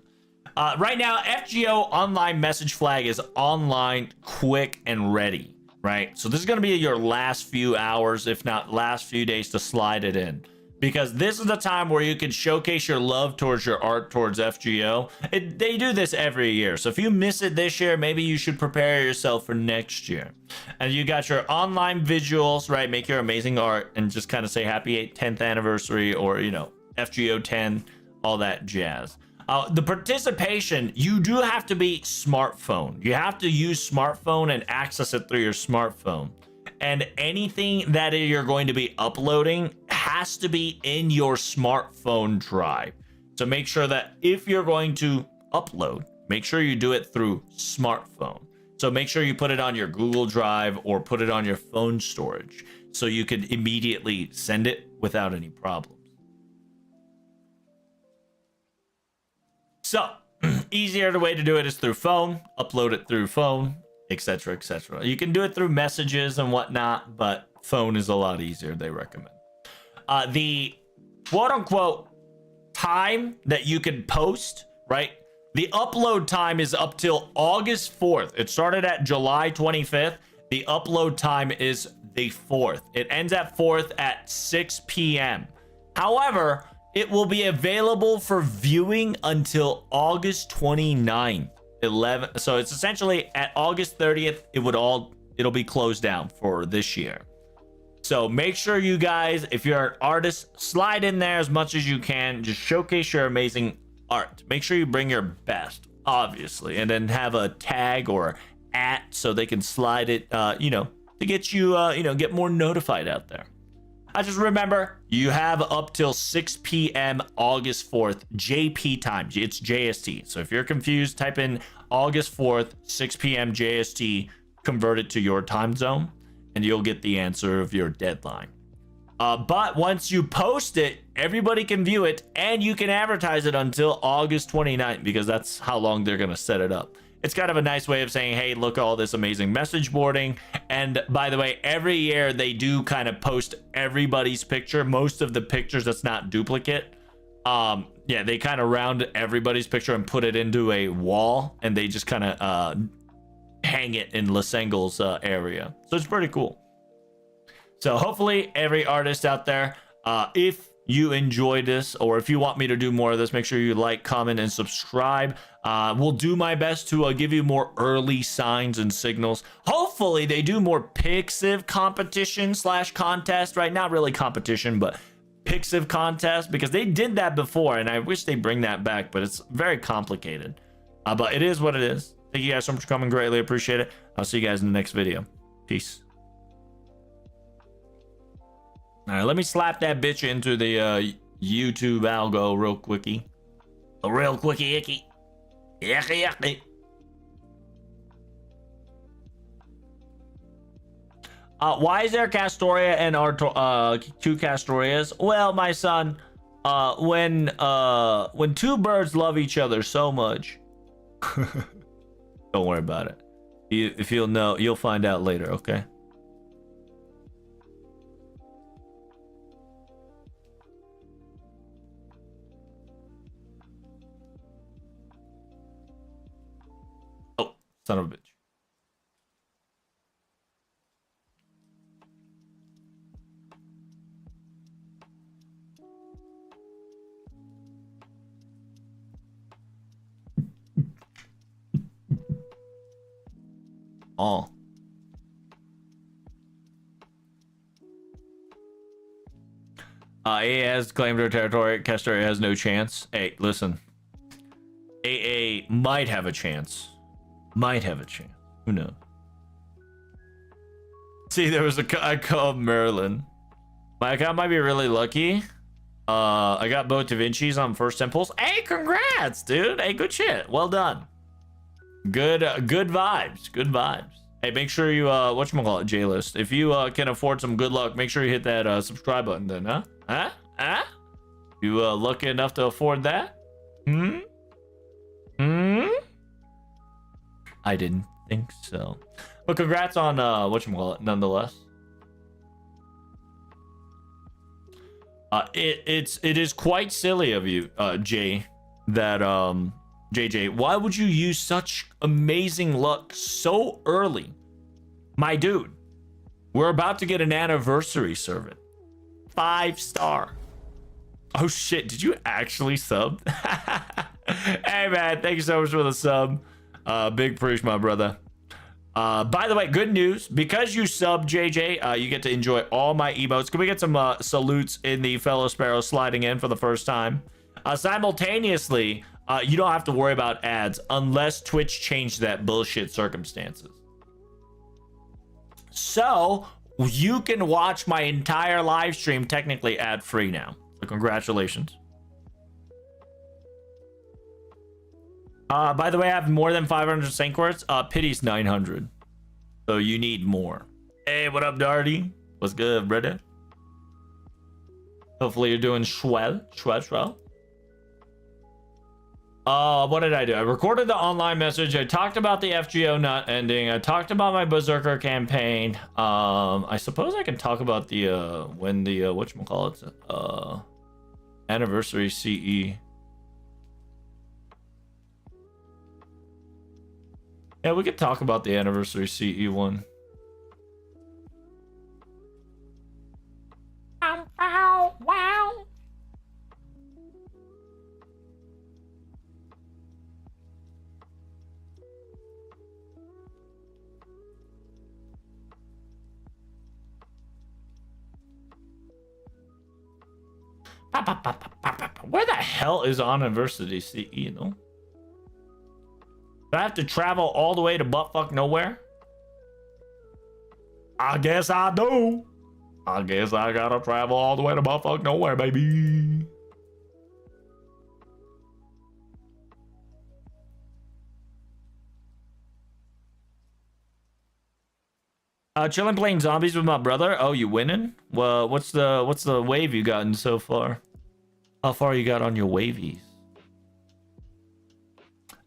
Right now, FGO online message flag is online, quick, and ready, right? So this is going to be your last few hours, if not last few days, to slide it in. Because this is the time where you can showcase your love towards your art towards FGO. They do this every year. So if you miss it this year, maybe you should prepare yourself for next year. And you got your online visuals, right? Make your amazing art and just kind of say happy 10th anniversary or, you know, FGO 10, all that jazz. The participation, you do have to be smartphone. You have to use smartphone and access it through your smartphone. And anything that you're going to be uploading has to be in your smartphone drive. So make sure that if you're going to upload, make sure you do it through smartphone. So make sure you put it on your Google Drive or put it on your phone storage so you can immediately send it without any problems. So easier way to do it is through phone, upload it through phone, etc., etc. You can do it through messages and whatnot, but phone is a lot easier, they recommend. The quote-unquote time that you can post, right? The upload time is up till August 4th. It started at July 25th. The upload time is the 4th. It ends at 4th at 6 p.m. However, it will be available for viewing until August 29th. 11. So it's essentially at August 30th, it'll be closed down for this year. So make sure you guys, if you're an artist, slide in there as much as you can. Just showcase your amazing art. Make sure you bring your best, obviously, and then have a tag or @ so they can slide it, you know, to get you, you know, get more notified out there. I just remember you have up till 6 p.m. August 4th, JP time. It's JST. So if you're confused, type in August 4th, 6 p.m. JST, convert it to your time zone, and you'll get the answer of your deadline. But once you post it, everybody can view it, and you can advertise it until August 29th, because that's how long they're going to set it up. It's kind of a nice way of saying, hey, look at all this amazing message boarding. And by the way, every year they do kind of post everybody's picture. Most of the pictures that's not duplicate. Yeah, they kind of round everybody's picture and put it into a wall, and they just kind of hang it in Lasengle's area. So it's pretty cool. So hopefully every artist out there, if you enjoyed this, or if you want me to do more of this, make sure you like, comment, and subscribe. We'll do my best to give you more early signs and signals. Hopefully they do more Pixiv competition / contest, right? Not really competition, but Pixiv contest, because they did that before, and I wish they bring that back, but it's very complicated. But it is what it is. Thank you guys so much for coming. Greatly appreciate it. I'll see you guys in the next video. Peace. All right, let me slap that bitch into the YouTube algo real quickie. A real quickie icky. Yucky yucky. Why is there Castoria and two Castorias? Well, my son, When two birds love each other so much, don't worry about it. If you'll know, you'll find out later, okay? Oh, son of a bitch. Oh. AA has claimed her territory. Kester has no chance. Hey, listen. AA might have a chance. Might have a chance. Who knows? See, there was I called Maryland. My account might be really lucky. I got both Da Vinci's on first impulse. Hey, congrats, dude. Hey, good shit. Well done. Good vibes. Good vibes. Hey, make sure you whatchamacallit, J-List. If you can afford some good luck, make sure you hit that subscribe button then, huh? Huh? You lucky enough to afford that? I didn't think so. But congrats on whatchamacallit, nonetheless. It is quite silly of you, Jay, that JJ, why would you use such amazing luck so early? My dude, we're about to get an anniversary servant. 5-star. Oh shit, did you actually sub? Hey man, thank you so much for the sub. Big preach, my brother. By the way, good news, because you sub JJ, you get to enjoy all my emotes. Can we get some salutes in the fellow sparrow sliding in for the first time? Simultaneously, you don't have to worry about ads unless Twitch changed that bullshit circumstances. So you can watch my entire live stream technically ad free now. So congratulations. By the way, I have more than 500 Saint quartz. Pity's 900. So you need more. Hey, what up, Darty? What's good, brother? Hopefully you're doing swell. What did I do? I recorded the online message. I talked about the FGO not ending. I talked about my Berserker campaign. I suppose I can talk about the when the whatchamacallit, anniversary CE. Yeah, we could talk about the anniversary CE one. Wow. Where the hell is anniversary CE, though? Do I have to travel all the way to buttfuck nowhere? I guess I do. I guess I gotta travel all the way to buttfuck nowhere, baby. Chilling playing zombies with my brother. Oh, you winning? Well, what's the wave you gotten so far? How far you got on your wavies?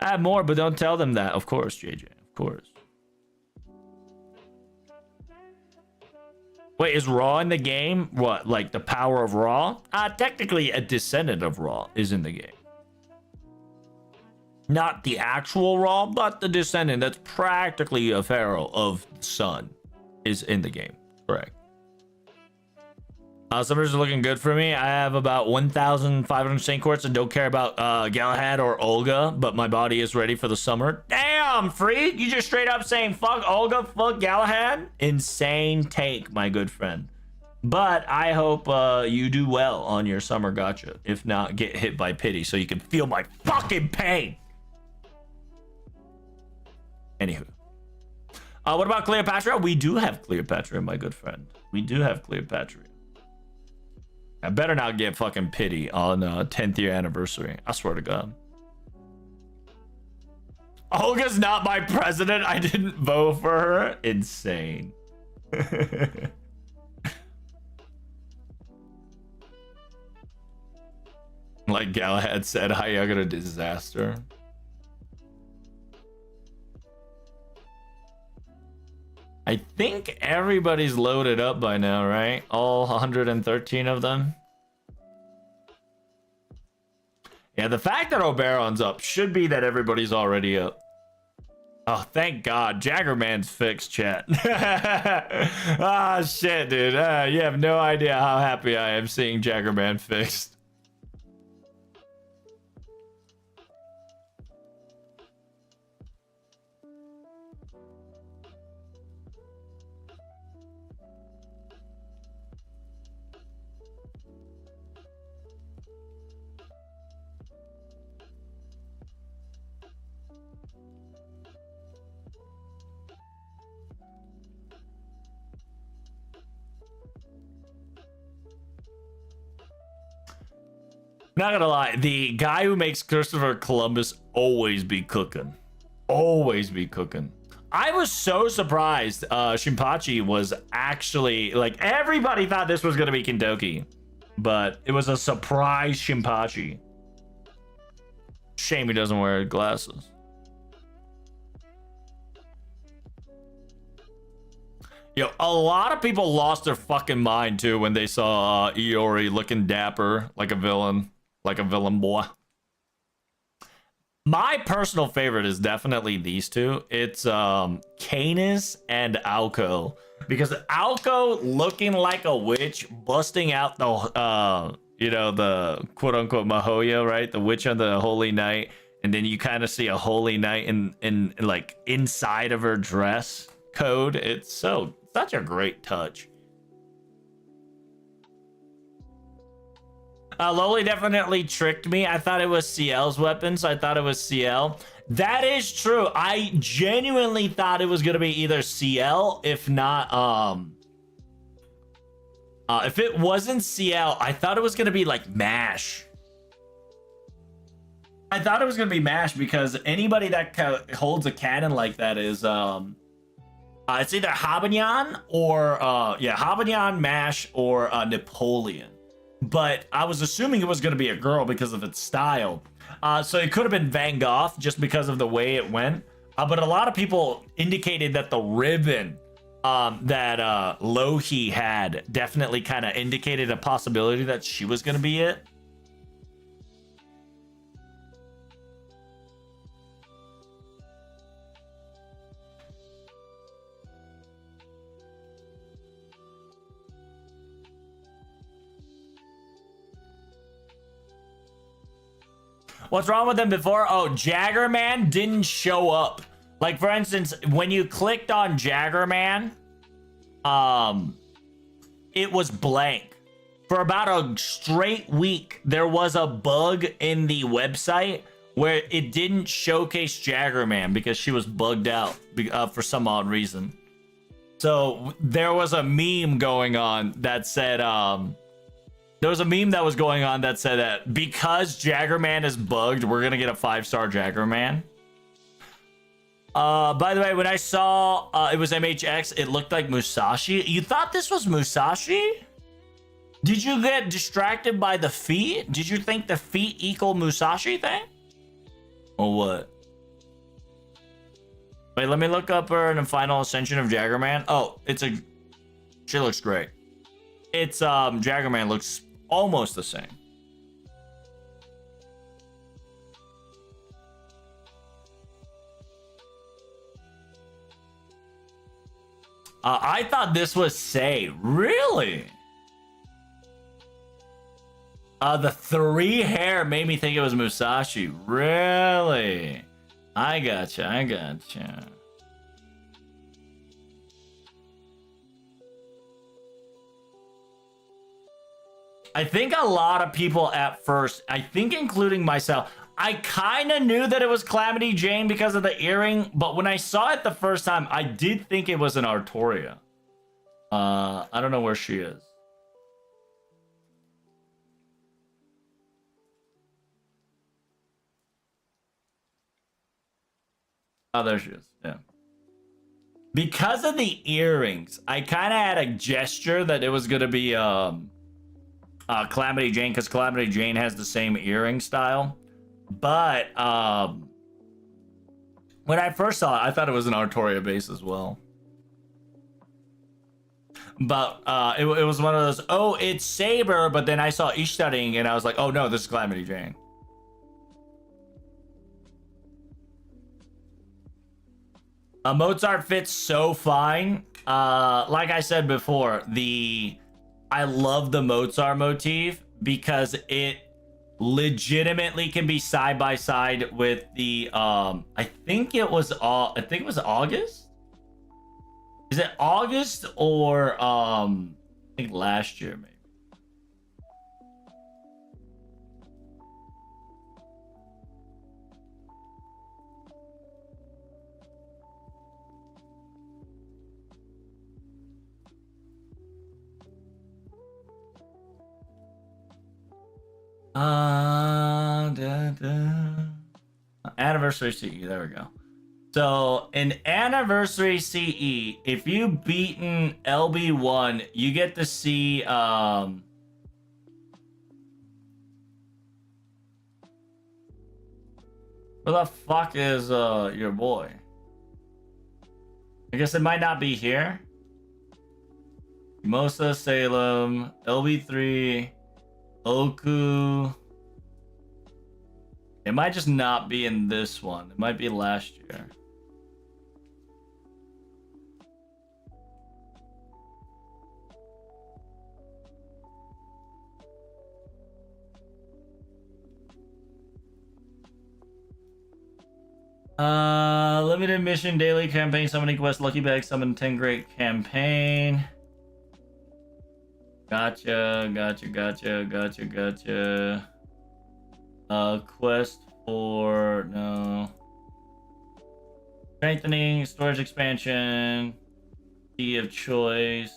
I have more, but don't tell them that. Of course, JJ. Of course. Wait, is Raw in the game? What, like the power of Raw? Technically, a descendant of Raw is in the game. Not the actual Raw, but the descendant that's practically a pharaoh of the sun is in the game. Correct. Summers are looking good for me. I have about 1,500 Saint quartz and don't care about Galahad or Olga, but my body is ready for the summer. Damn, freak! You just straight up saying fuck Olga, fuck Galahad? Insane take, my good friend. But I hope you do well on your summer gacha. If not, get hit by pity so you can feel my fucking pain. Anywho. What about Cleopatra? We do have Cleopatra, my good friend. We do have Cleopatra. I better not get fucking pity on 10th year anniversary. I swear to God. Olga's not my president. I didn't vote for her. Insane. like Galahad said, hi, I got a disaster. I think everybody's loaded up by now, right? All 113 of them. Yeah, the fact that Oberon's up should be that everybody's already up. Oh, thank God. Jaggerman's fixed, chat. Ah, shit, dude. You have no idea how happy I am seeing Jaggerman fixed. Not gonna lie, the guy who makes Christopher Columbus always be cooking. Always be cooking. I was so surprised Shinpachi was actually, like, everybody thought this was gonna be Kentucky, but it was a surprise Shinpachi. Shame he doesn't wear glasses. Yo, a lot of people lost their fucking mind too when they saw Iori looking dapper like a villain. Like a villain boy. My personal favorite is definitely these two. It's Canis and Alco. Because Alco looking like a witch, busting out the you know, the quote unquote Mahoya, right? The witch on the holy night. And then you kind of see a holy night in like inside of her dress code. It's such a great touch. Loli definitely tricked me. I thought it was CL's weapon, so I thought it was CL. That is true. I genuinely thought it was gonna be either CL, if not, if it wasn't CL, I thought it was gonna be like MASH. I thought it was gonna be MASH because anybody that holds a cannon like that is, it's either Habanyan or, Habanyan, MASH, or Napoleon. But I was assuming it was going to be a girl because of its style. So it could have been Van Gogh just because of the way it went. But a lot of people indicated that the ribbon that Lohi had definitely kind of indicated a possibility that she was going to be it. What's wrong with them before? Oh, Jaggerman didn't show up. Like, for instance, when you clicked on Jaggerman, it was blank. For about a straight week, there was a bug in the website where it didn't showcase Jaggerman because she was bugged out for some odd reason. So there was a meme going on that said, there was a meme that was going on that said that because Jaggerman is bugged, we're gonna get a 5-star Jaggerman. By the way, when I saw it was MHX, it looked like Musashi. You thought this was Musashi? Did you get distracted by the feet? Did you think the feet equal Musashi thing? Or what? Wait, let me look up her in the final ascension of Jaggerman. Oh, she looks great. It's Jaggerman looks almost the same. I thought this was Sei. Really? The 3 hair made me think it was Musashi. Really? I gotcha. I think a lot of people at first, I think including myself, I kind of knew that it was Calamity Jane because of the earring, but when I saw it the first time, I did think it was an Artoria. I don't know where she is. Oh, there she is. Yeah. Because of the earrings, I kind of had a gesture that it was going to be, Calamity Jane, because Calamity Jane has the same earring style. But when I first saw it, I thought it was an Artoria base as well. But it was one of those, oh, it's Saber, but then I saw Ishtaring and I was like, oh no, this is Calamity Jane. Mozart fits so fine. Like I said before, I love the Mozart motif because it legitimately can be side by side with the I think it was August. Is it August or I think last year maybe. Anniversary CE, there we go. So in Anniversary CE, if you've beaten LB1, you get to see where the fuck is your boy? I guess it might not be here. Mimosa, Salem, LB3, Oku. It might just not be in this one. It might be last year. Limited mission, daily campaign, summoning quest, lucky bag, summon 10 great campaign. Gotcha. Quest for no. Strengthening, storage expansion, key of choice.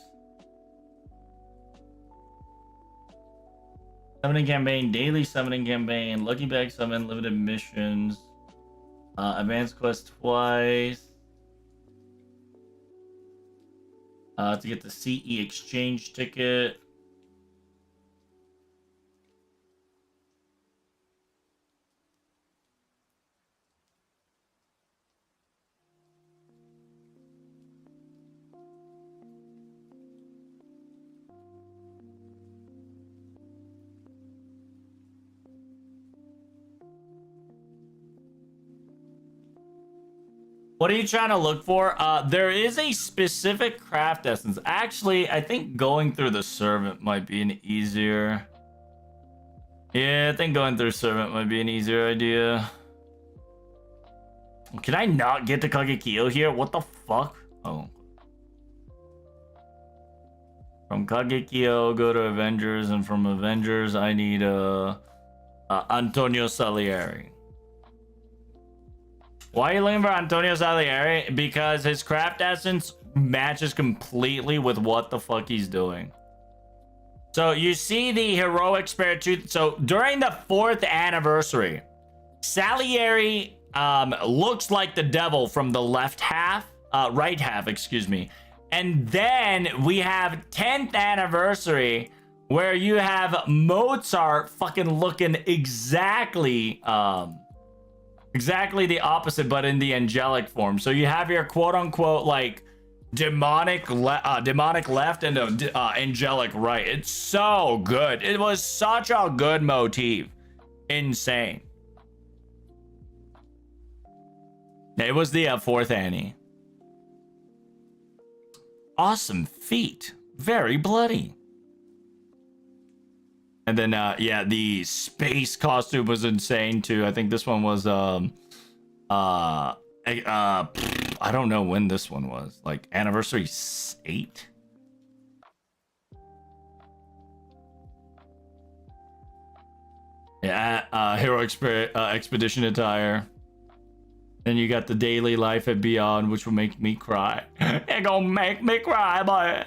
Summoning campaign, daily summoning campaign, lucky bag summon, limited missions. Advanced quest twice. To get the CE exchange ticket. What are you trying to look for? There is a specific craft essence. Actually, I think going through the servant might be an easier... Yeah, I think going through servant might be an easier idea. Can I not get to Kagekyo here? What the fuck? Oh. From Kagekyo, go to Avengers, and from Avengers, I need Antonio Salieri. Why are you looking for Antonio Salieri? Because his craft essence matches completely with what the fuck he's doing. So you see the heroic spirit tooth. So during the 4th anniversary, Salieri looks like the devil from the right half, excuse me. And then we have 10th anniversary where you have Mozart fucking looking exactly the opposite, but in the angelic form. So you have your quote unquote like demonic left and angelic right. It's so good. It was such a good motif. Insane. It was the 4th Annie. Awesome feat. Very bloody. And then, yeah, the space costume was insane too. I think this one was, I don't know when this one was. Like anniversary 8. Yeah, heroic spirit, expedition attire. Then you got the daily life at Beyond, which will make me cry. It gonna make me cry, boy.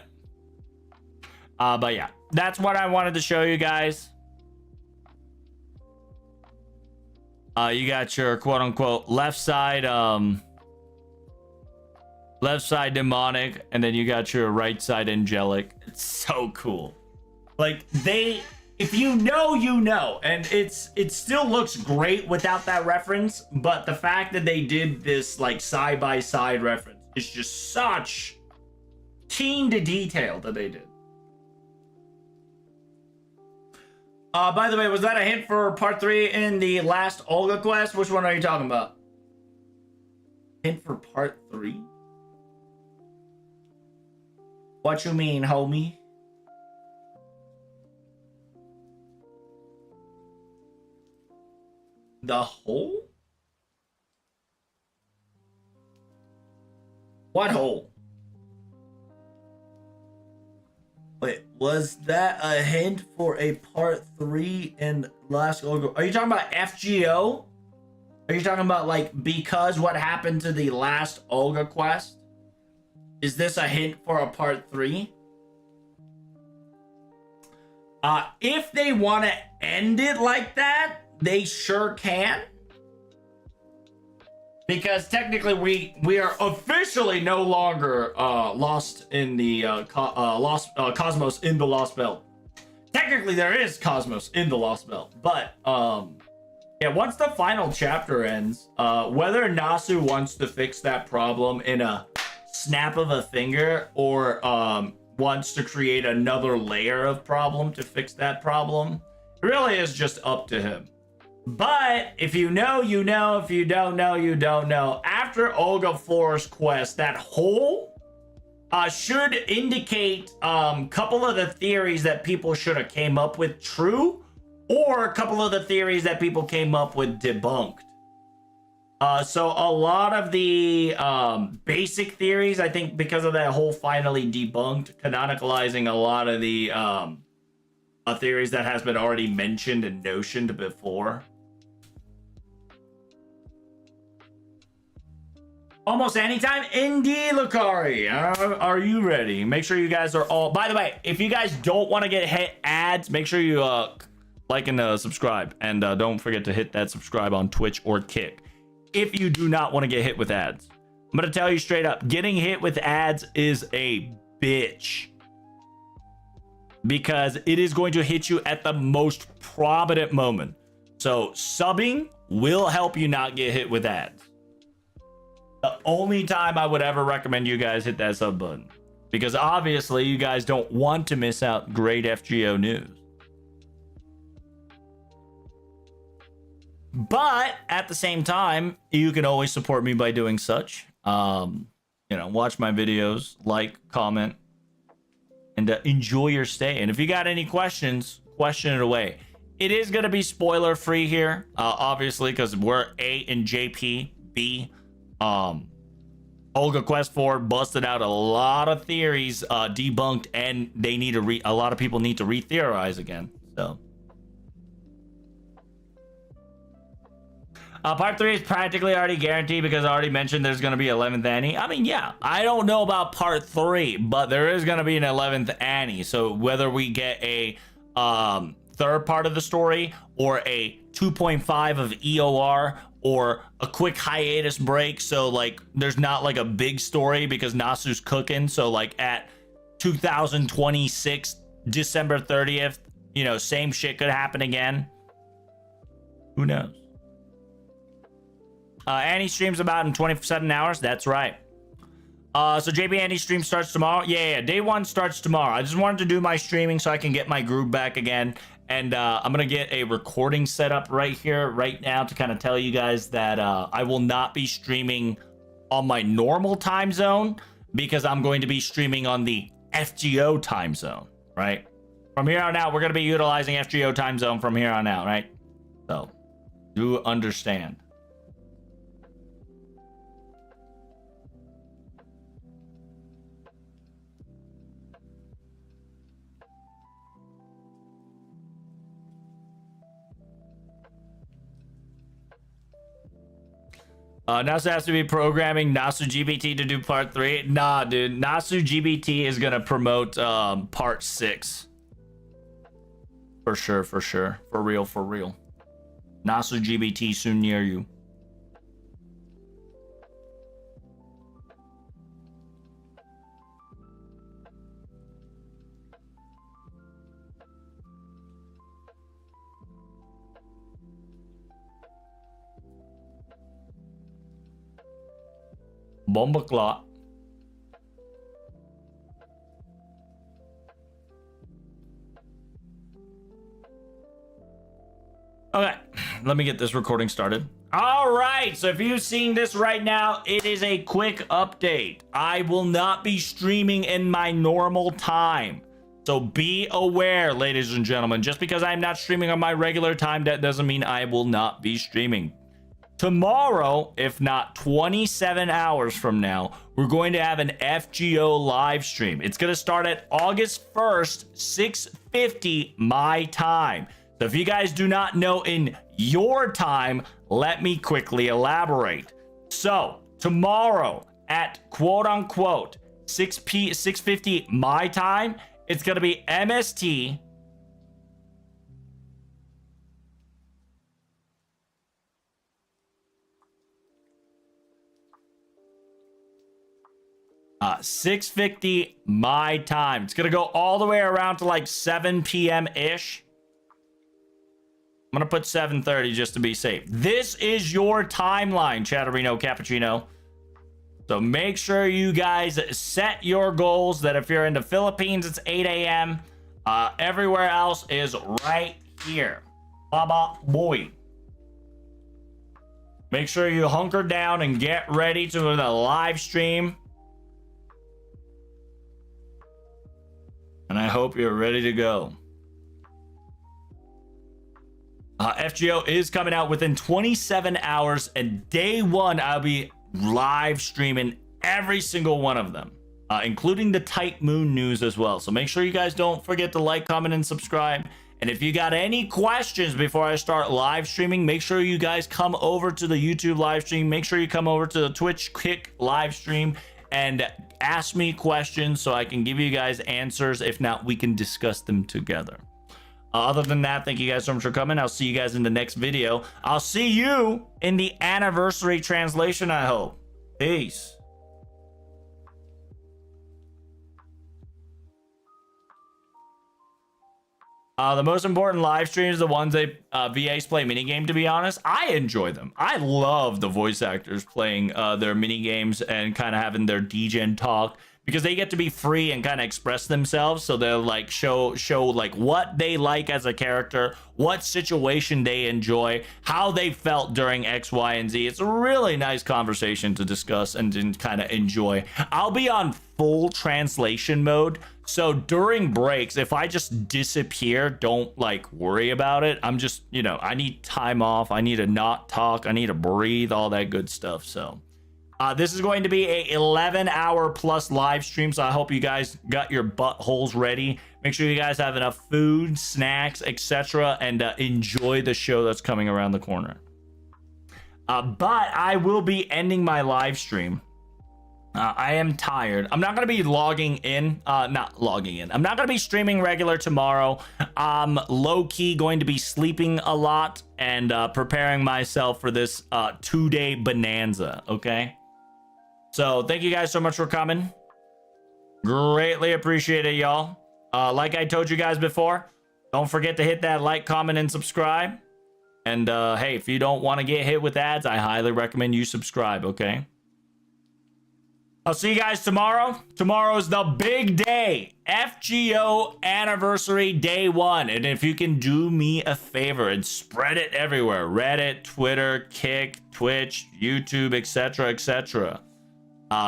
But yeah. That's what I wanted to show you guys. You got your quote unquote left side demonic, and then you got your right side angelic. It's so cool. Like they If you know, you know, and it still looks great without that reference, but the fact that they did this like side by side reference is just such keen to detail that they did. By the way, was that a hint for part 3 in the last Olga quest? Which one are you talking about? Hint for part 3? What you mean, homie? The hole? What hole? Wait, was that a hint for a part 3 in last Olga? Are you talking about FGO? Are you talking about like because what happened to the last Olga quest? Is this a hint for a part 3? If they want to end it like that, they sure can. Because technically we are officially no longer lost in the Cosmos in the Lost Belt. Technically there is Cosmos in the Lost Belt, but yeah, once the final chapter ends, whether Nasu wants to fix that problem in a snap of a finger or wants to create another layer of problem to fix that problem, it really is just up to him. But if you know, you know. If you don't know, you don't know. After Olga 4's quest, that hole should indicate a couple of the theories that people should have came up with true, or a couple of the theories that people came up with debunked. So a lot of the basic theories, I think, because of that hole finally debunked, canonicalizing a lot of the theories that has been already mentioned and notioned before. Almost anytime. Indeed, Lucari. Are you ready? Make sure you guys are all... By the way, if you guys don't want to get hit ads, make sure you like and subscribe. And don't forget to hit that subscribe on Twitch or Kick if you do not want to get hit with ads. I'm going to tell you straight up, getting hit with ads is a bitch. Because it is going to hit you at the most prominent moment. So subbing will help you not get hit with ads. The only time I would ever recommend you guys hit that sub button. Because obviously you guys don't want to miss out great FGO news. But at the same time, you can always support me by doing such. Watch my videos, like, comment, and enjoy your stay. And if you got any questions, question it away. It is going to be spoiler free here, obviously, because we're A and JP. B, Olga Quest 4 busted out a lot of theories, debunked, and they need to a lot of people need to re-theorize again. So part 3 is practically already guaranteed because I already mentioned there's going to be 11th Annie. I mean, yeah, I don't know about part 3, but there is going to be an 11th Annie. So whether we get a third part of the story or a 2.5 of EOR or a quick hiatus break, so like there's not like a big story because Nasu's cooking, so like at 2026 December 30th, same shit could happen again. Who knows? Annie streams about in 27 hours. That's right. So JB Annie stream starts tomorrow. Yeah, day 1 starts tomorrow. I just wanted to do my streaming so I can get my groove back again. And I'm going to get a recording set up right here, right now, to kind of tell you guys that I will not be streaming on my normal time zone because I'm going to be streaming on the FGO time zone, right? From here on out, we're going to be utilizing FGO time zone from here on out, right? So, do understand. Nasu has to be programming Nasu GBT to do part 3. Nah, dude. Nasu GBT is going to promote part 6. For sure, for sure. For real, for real. Nasu GBT soon near you. Bomba clot. Okay, let me get this recording started. All right, so if you've seen this right now, it is a quick update. I will not be streaming in my normal time. So be aware, ladies and gentlemen. Just because I'm not streaming on my regular time, that doesn't mean I will not be streaming. Tomorrow, if not 27 hours from now, we're going to have an FGO live stream. It's going to start at August 1st, 6:50 my time. So if you guys do not know in your time, let me quickly elaborate. So tomorrow at quote unquote 6:50 my time, it's going to be MST 6:50 my time. It's gonna go all the way around to like 7 p.m. ish. I'm gonna put 7:30 just to be safe. This is your timeline, Chatterino Cappuccino. So make sure you guys set your goals that if you're in the Philippines, it's 8 a.m. Everywhere else is right here. Baba boy. Make sure you hunker down and get ready to the live stream. And I hope you're ready to go. FGO is coming out within 27 hours, and day one, I'll be live streaming every single one of them, including the Typemoon news as well. So make sure you guys don't forget to like, comment, and subscribe. And if you got any questions before I start live streaming, make sure you guys come over to the YouTube live stream. Make sure you come over to the Twitch Kick live stream and ask me questions so I can give you guys answers. If not, we can discuss them together. Other than that, thank you guys so much for coming. I'll see you guys in the next video. I'll see you in the anniversary translation, I hope. Peace. The most important live streams, the ones they VAs play minigame, to be honest. I enjoy them. I love the voice actors playing their minigames and kind of having their DGen talk, because they get to be free and kind of express themselves. So they'll like show like what they like as a character, what situation they enjoy, how they felt during X, Y, and Z. It's a really nice conversation to discuss and kind of enjoy. I'll be on full translation mode. So during breaks, if I just disappear, don't like worry about it. I'm just, you know, I need time off. I need to not talk. I need to breathe, all that good stuff. So this is going to be a 11-hour plus live stream, so I hope you guys got your buttholes ready. Make sure you guys have enough food, snacks, etc., and enjoy the show that's coming around the corner. But I will be ending my live stream. I am tired. I'm not going to be logging in. Not logging in. I'm not going to be streaming regular tomorrow. I'm low-key going to be sleeping a lot and preparing myself for this 2-day bonanza, okay? So thank you guys so much for coming. Greatly appreciate it, y'all. Like I told you guys before, don't forget to hit that like, comment, and subscribe. And hey, if you don't want to get hit with ads, I highly recommend you subscribe, okay? I'll see you guys tomorrow. Tomorrow is the big day. FGO anniversary day 1. And if you can do me a favor and spread it everywhere. Reddit, Twitter, Kick, Twitch, YouTube, etc., etc.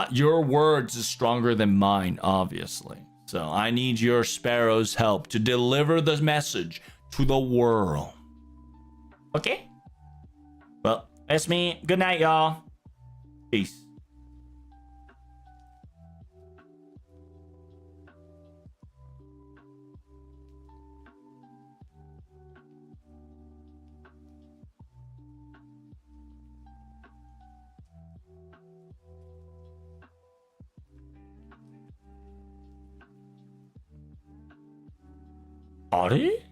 Your words is stronger than mine, obviously. So I need your sparrow's help to deliver the message to the world. Okay? Well, that's me. Good night, y'all. Peace. Audie?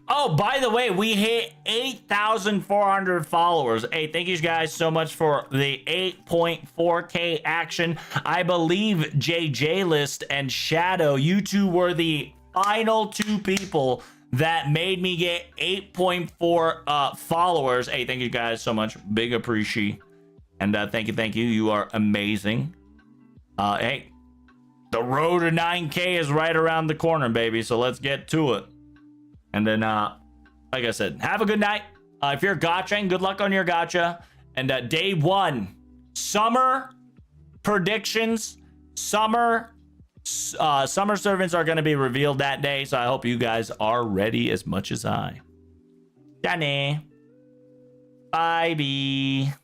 Oh, by the way, we hit 8,400 followers. Hey, thank you guys so much for the 8.4K action. I believe JJ List and Shadow, you two were the final two people that made me get 8.4 followers. Hey, thank you guys so much. Big appreciate. And thank you. You are amazing. Hey, the road to 9K is right around the corner, baby. So let's get to it. And then, like I said, have a good night. If you're gotchaing, good luck on your gotcha. And day one, summer predictions, summer servants are going to be revealed that day. So I hope you guys are ready as much as I. Danny. Bye-bye.